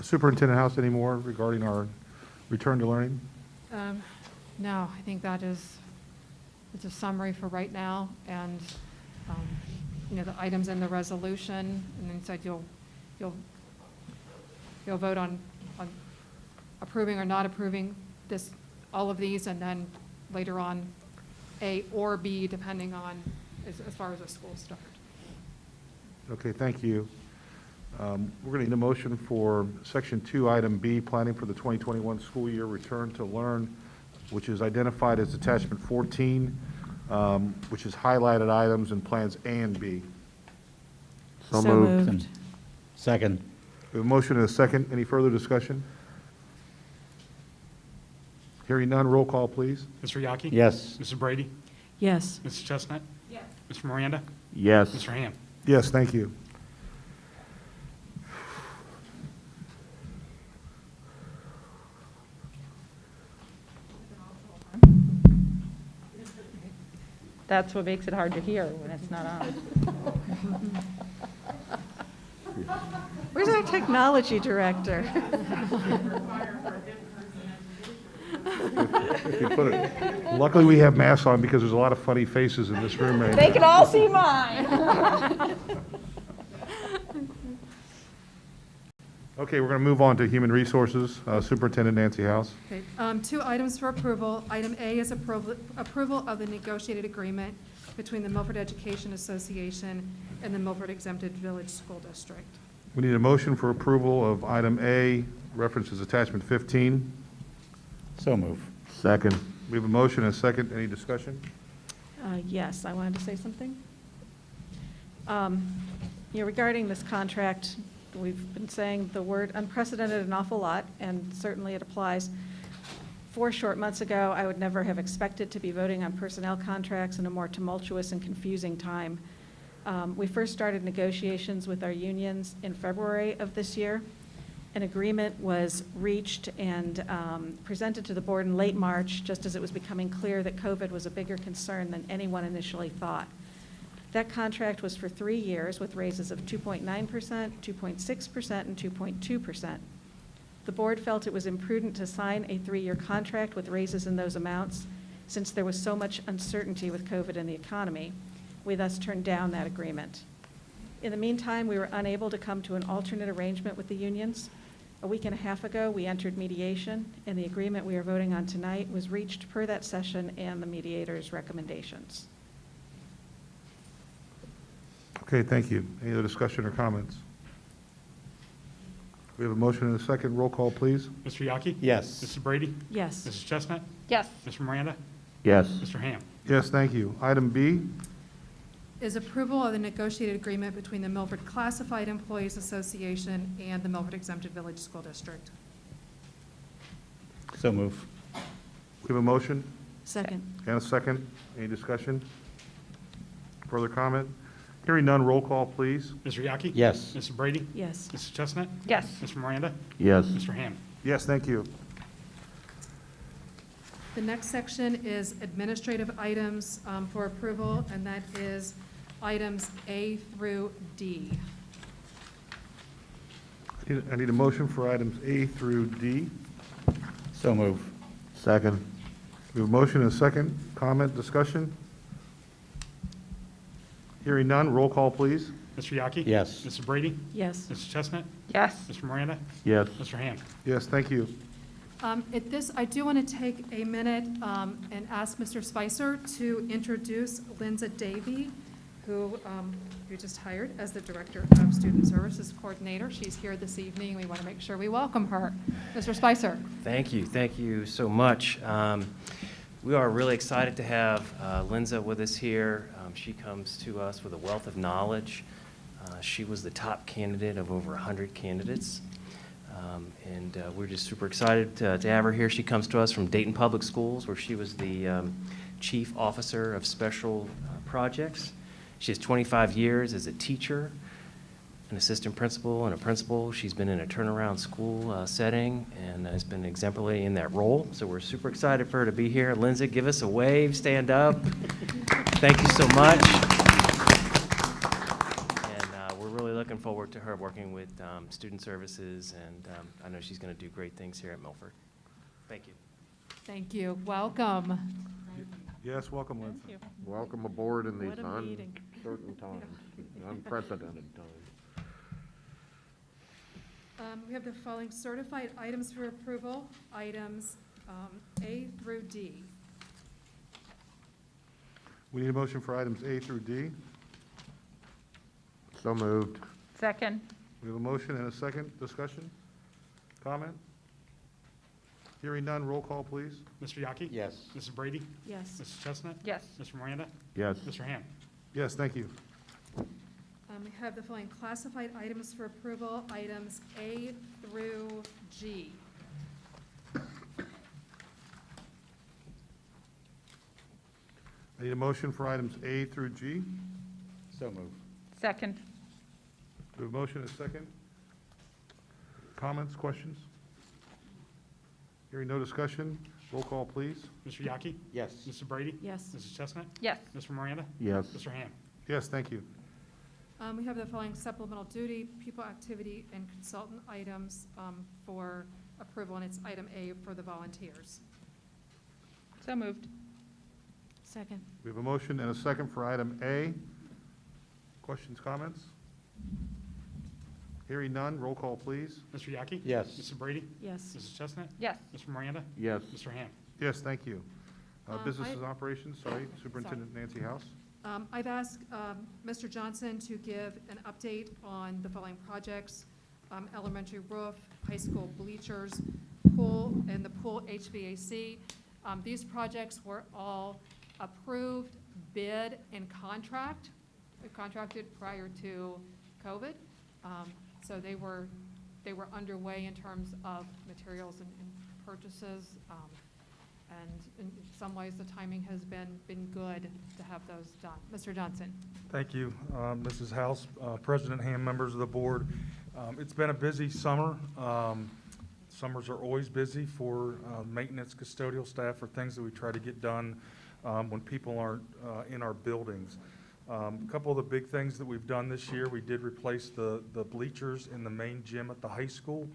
Superintendent House, any more regarding our return to learning? No, I think it's a summary for right now, and you know, the items in the resolution, and then said you'll vote on approving or not approving all of these, and then later on A or B, depending on as far as the school start. Okay, thank you. We're going to need a motion for Section 2, Item B, planning for the 2021 school year, return to learn, which is identified as attachment 14. which is highlighted items in plans A and B. So moved. Second. We have a motion and a second. Any further discussion? Hearing none, roll call, please. Mr. Yaki? Yes. Mrs. Brady? Yes. Mrs. Chestnut? Yes. Mr. Miranda? Yes. Mr. Ham? Yes, thank you. That's what makes it hard to hear when it's not on. Where's our technology director? If you put it, luckily we have masks on because there's a lot of funny faces in this room right now. They can all see mine. Okay, we're going to move on to Human Resources. Superintendent Nancy House. Okay, 2 items for approval. Item A is approval of the negotiated agreement between the Milford Education Association and the Milford Exempted Village School District. We need a motion for approval of item A, references attachment 15. So move. Second. We have a motion and a second. Any discussion? Yes, I wanted to say something. Regarding this contract, we've been saying the word unprecedented an awful lot, and certainly it applies. 4 short months ago, I would never have expected to be voting on personnel contracts in a more tumultuous and confusing time. We first started negotiations with our unions in February of this year. An agreement was reached and presented to the board in late March, just as it was becoming clear that COVID was a bigger concern than anyone initially thought. That contract was for 3 years with raises of 2.9%, 2.6%, and 2.2%. The board felt it was imprudent to sign a 3-year contract with raises in those amounts since there was so much uncertainty with COVID in the economy. We thus turned down that agreement. In the meantime, we were unable to come to an alternate arrangement with the unions. A week and a half ago, we entered mediation, and the agreement we are voting on tonight was reached per that session and the mediator's recommendations. Okay, thank you. Any other discussion or comments? We have a motion and a second. Roll call, please. Mr. Yaki? Yes. Mrs. Brady? Yes. Mrs. Chestnut? Yes. Mr. Miranda? Yes. Mr. Ham? Yes, thank you. Item B. Is approval of the negotiated agreement between the Milford Classified Employees Association and the Milford Exempted Village School District. So move. We have a motion Second. and a second. Any discussion? Further comment? Hearing none, roll call, please. Mr. Yaki? Yes. Mrs. Brady? Yes. Mrs. Chestnut? Yes. Mr. Miranda? Yes. Mr. Ham? Yes, thank you. The next section is administrative items for approval, and that is items A through D. I need a motion for items A through D. So move. Second. We have a motion and a second. Comment, discussion? Hearing none, roll call, please. Mr. Yaki? Yes. Mrs. Brady? Yes. Mrs. Chestnut? Yes. Mr. Miranda? Yes. Mr. Ham? Yes, thank you. At this, I do want to take a minute and ask Mr. Spicer to introduce Linda Davey, who you just hired as the Director of Student Services Coordinator. She's here this evening. We want to make sure we welcome her. Mr. Spicer. Thank you so much. We are really excited to have Linda with us here. She comes to us with a wealth of knowledge. She was the top candidate of over 100 candidates. And we're just super excited to have her here. She comes to us from Dayton Public Schools, where she was the Chief Officer of Special Projects. She has 25 years as a teacher, an assistant principal, and a principal. She's been in a turnaround school setting and has been exemplary in that role. So we're super excited for her to be here. Lindsay, give us a wave, stand up. Thank you so much. And we're really looking forward to her working with student services, and I know she's going to do great things here at Milford. Thank you. Thank you. Welcome. Yes, welcome, Lindsay. Thank you. Welcome aboard in these What a meeting. uncertain times, unprecedented times. We have the following certified items for approval, items A through D. We need a motion for items A through D. So moved. Second. We have a motion and a second. Discussion? Comment? Hearing none, roll call, please. Mr. Yaki? Yes. Mrs. Brady? Yes. Mrs. Chestnut? Yes. Mr. Miranda? Yes. Mr. Ham? Yes, thank you. We have the following classified items for approval, items A through G. I need a motion for items A through G. So moved. Second. We have a motion and a second. Comments, questions? Hearing no discussion, roll call, please. Mr. Yaki? Yes. Mrs. Brady? Yes. Mrs. Chestnut? Yes. Mr. Miranda? Yes. Mr. Ham? Yes, thank you. We have the following supplemental duty, people activity, and consultant items for approval, and it's item A for the volunteers. So moved. Second. We have a motion and a second for item A. Questions, comments? Hearing none, roll call, please. Mr. Yaki? Yes. Mrs. Brady? Yes. Mrs. Chestnut? Yes. Mr. Miranda? Yes. Mr. Ham? Yes, thank you. Business I- and operations, sorry, Superintendent Nancy House. I've asked Mr. Johnson to give an update on the following projects: elementary roof, high school bleachers, pool, and the pool HVAC. These projects were all approved, bid, and contracted prior to COVID. So they were underway in terms of materials and purchases. And in some ways, the timing has been good to have those done. Mr. Johnson. Thank you, Mrs. House, President Ham, members of the board. It's been a busy summer. Summers are always busy for maintenance, custodial staff, or things that we try to get done when people aren't in our buildings. A couple of the big things that we've done this year, we did replace the bleachers in the main gym at the high school.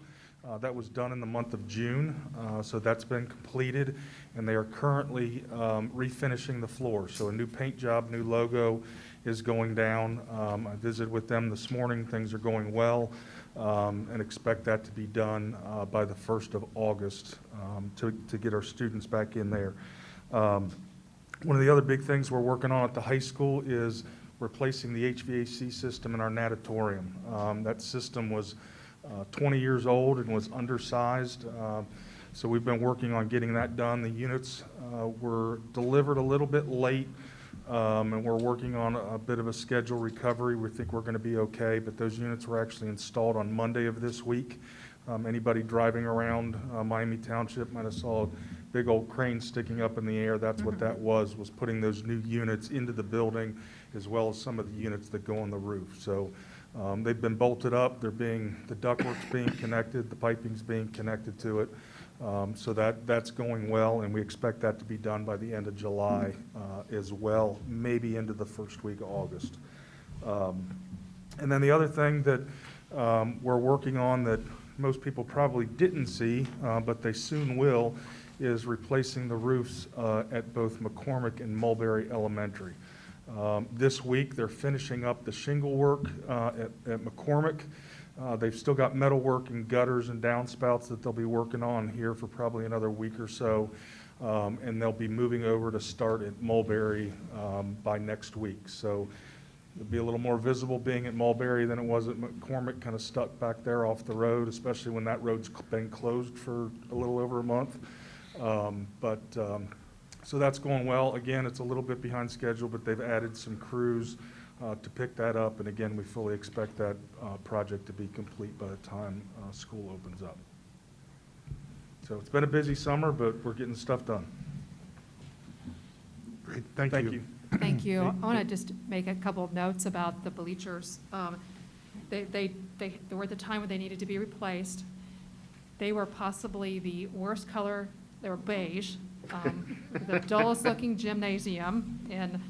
That was done in the month of June, so that's been completed, and they are currently refinishing the floor. So a new paint job, new logo is going down. I visited with them this morning. Things are going well, and expect that to be done by the 1st of August to get our students back in there. One of the other big things we're working on at the high school is replacing the HVAC system in our natatorium. That system was 20 years old and was undersized, so we've been working on getting that done. The units were delivered a little bit late, and we're working on a bit of a schedule recovery. We think we're going to be okay, but those units were actually installed on Monday of this week. Anybody driving around Miami Township might have saw a big old crane sticking up in the air. That's what that was putting those new units into the building, as well as some of the units that go on the roof. So they've been bolted up. The ductwork's being connected, the piping's being connected to it. So that's going well, and we expect that to be done by the end of July as well, maybe into the first week of August. And then the other thing that we're working on that most people probably didn't see, but they soon will, is replacing the roofs at both McCormick and Mulberry Elementary. This week, they're finishing up the shingle work at McCormick. They've still got metal work and gutters and downspouts that they'll be working on here for probably another week or so, and they'll be moving over to start at Mulberry by next week. So it'll be a little more visible being at Mulberry than it was at McCormick, kind of stuck back there off the road, especially when that road's been closed for a little over a month. So that's going well. Again, it's a little bit behind schedule, but they've added some crews to pick that up. And again, we fully expect that project to be complete by the time school opens up. So it's been a busy summer, but we're getting stuff done. Great, thank you. Thank you. I want to just make a couple of notes about the bleachers. They were at the time when they needed to be replaced. They were possibly the worst color. They were beige, the dullest looking gymnasium in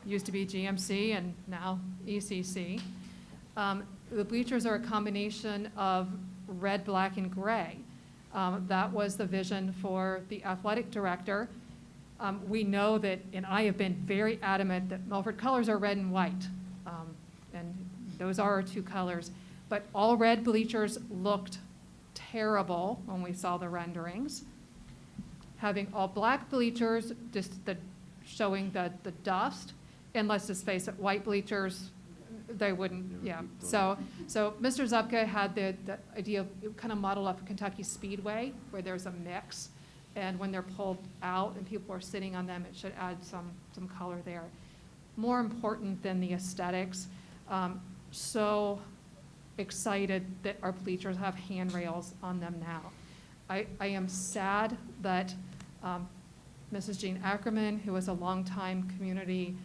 used to be GMC and now ECC. The bleachers are a combination of red, black, and gray. That was the vision for the athletic director. We know that, and I have been very adamant that Milford colors are red and white, and those are our two colors. But all red bleachers looked terrible when we saw the renderings. Having all black bleachers, just showing the dust, and let's just face it, white bleachers, They wouldn't, yeah. So Mr. Zupka had the idea of kind of model off Kentucky Speedway, where there's a mix. And when they're pulled out and people are sitting on them, it should add some color there. More important than the aesthetics, so excited that our bleachers have handrails on them now. I am sad that Mrs. Jean Ackerman, who was a longtime community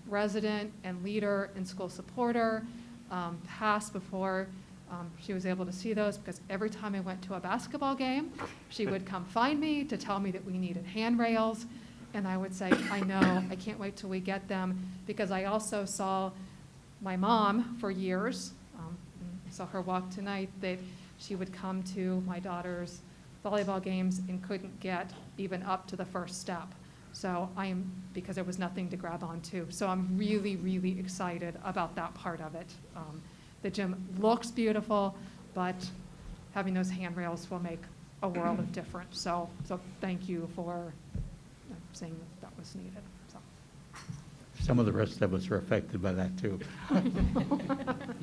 resident and leader and school supporter, passed before she was able to see those, because every time I went to a basketball game, she would come find me to tell me that we needed handrails, and I would say, I know, I can't wait till we get them, because I also saw my mom for years, saw her walk tonight, that she would come to my daughter's volleyball games and couldn't get even up to the first step. So because there was nothing to grab onto. So I'm really, really excited about that part of it. The gym looks beautiful, but having those handrails will make a world of difference. So thank you for saying that was needed. So. Some of the rest of us are affected by that too.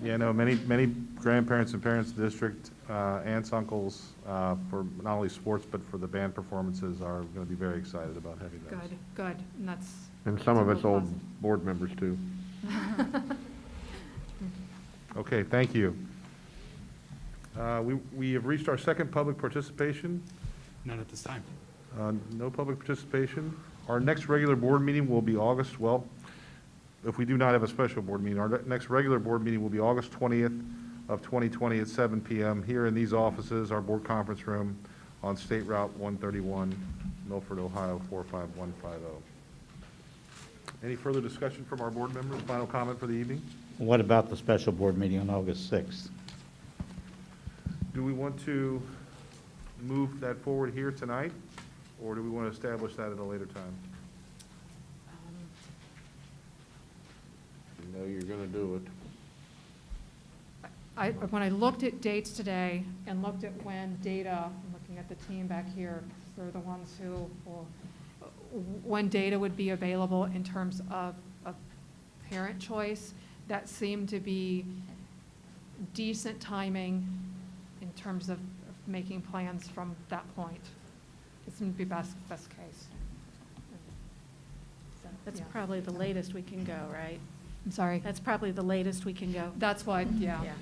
Yeah, no, many grandparents and parents in the district, aunts, uncles, for not only sports but for the band performances are going to be very excited about having those. Good, and that's. And some of us old board members too. Okay, thank you. We have reached our second public participation. None at this time. No public participation. Our next regular board meeting will be August, well, if we do not have a special board meeting, our next regular board meeting will be August 20th of 2020 at 7 p.m. here in these offices, our board conference room on State Route 131, Milford, Ohio 45150. Any further discussion from our board members? Final comment for the evening? What about the special board meeting on August 6th? Do we want to move that forward here tonight, or do we want to establish that at a later time? You know you're going to do it. When I looked at dates today and looked at when data, I'm looking at the team back here, they're the ones who will, when data would be available in terms of parent choice, that seemed to be decent timing in terms of making plans from that point. It seemed to be best case. So, That's yeah. probably the latest we can go, right? I'm sorry? That's probably the latest we can go. That's what, yeah. Yeah.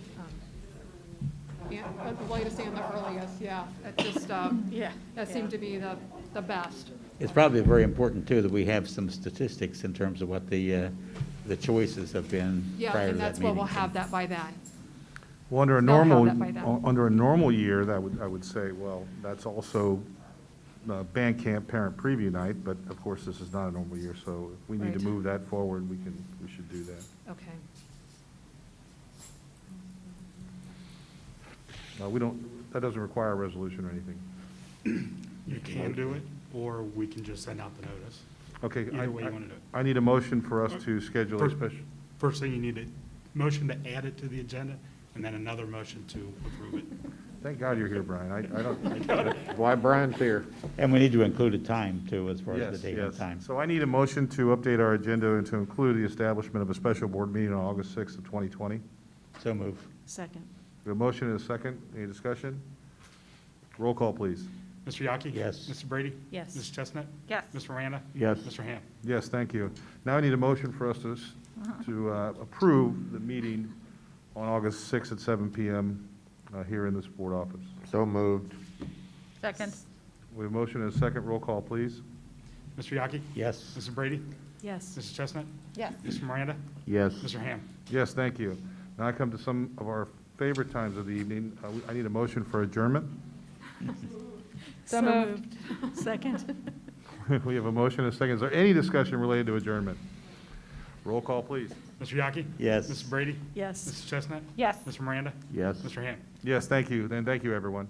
The latest and the earliest, yeah. It just, that seemed to be the best. It's probably very important too that we have some statistics in terms of what the choices have been Yeah, prior to and that that's meeting. what we'll have that by then. Well, under a They'll have normal, that by then. under a normal year, I would say, well, that's also band camp parent preview night, but of course this is not a normal year, so if we need to Right. move that forward, we should do that. Okay. That doesn't require a resolution or anything. You can do it, or we can just send out the notice. Okay, Either way you want to do it. I need a motion for us to schedule a special. First thing you need a motion to add it to the agenda, and then another motion to approve it. Thank God you're here, Brian. I don't. That's why Brian's here. And we need to include a time too, as far as Yes, the date and yes. time. So I need a motion to update our agenda and to include the establishment of a special board meeting on August 6th of 2020. So move. Second. We have a motion and a second. Any discussion? Roll call, please. Mr. Yaki? Yes. Mr. Brady? Yes. Mrs. Chestnut? Yes. Mr. Miranda? Yes. Mr. Ham? Yes, thank you. Now I need a motion for us to approve the meeting on August 6th at 7 p.m. Here in this board office. So moved. Second. We have a motion and a second. Roll call, please. Mr. Yaki? Yes. Mrs. Brady? Yes. Mrs. Chestnut? Yes. Mr. Miranda? Yes. Mr. Ham? Yes, thank you. Now I come to some of our favorite times of the evening. I need a motion for adjournment. So moved. Second. We have a motion and a second. Is there any discussion related to adjournment? Roll call, please. Mr. Yaki? Yes. Mrs. Brady? Yes. Mrs. Chestnut? Yes. Mr. Miranda? Yes. Mr. Ham? Yes, thank you. Then thank you, everyone.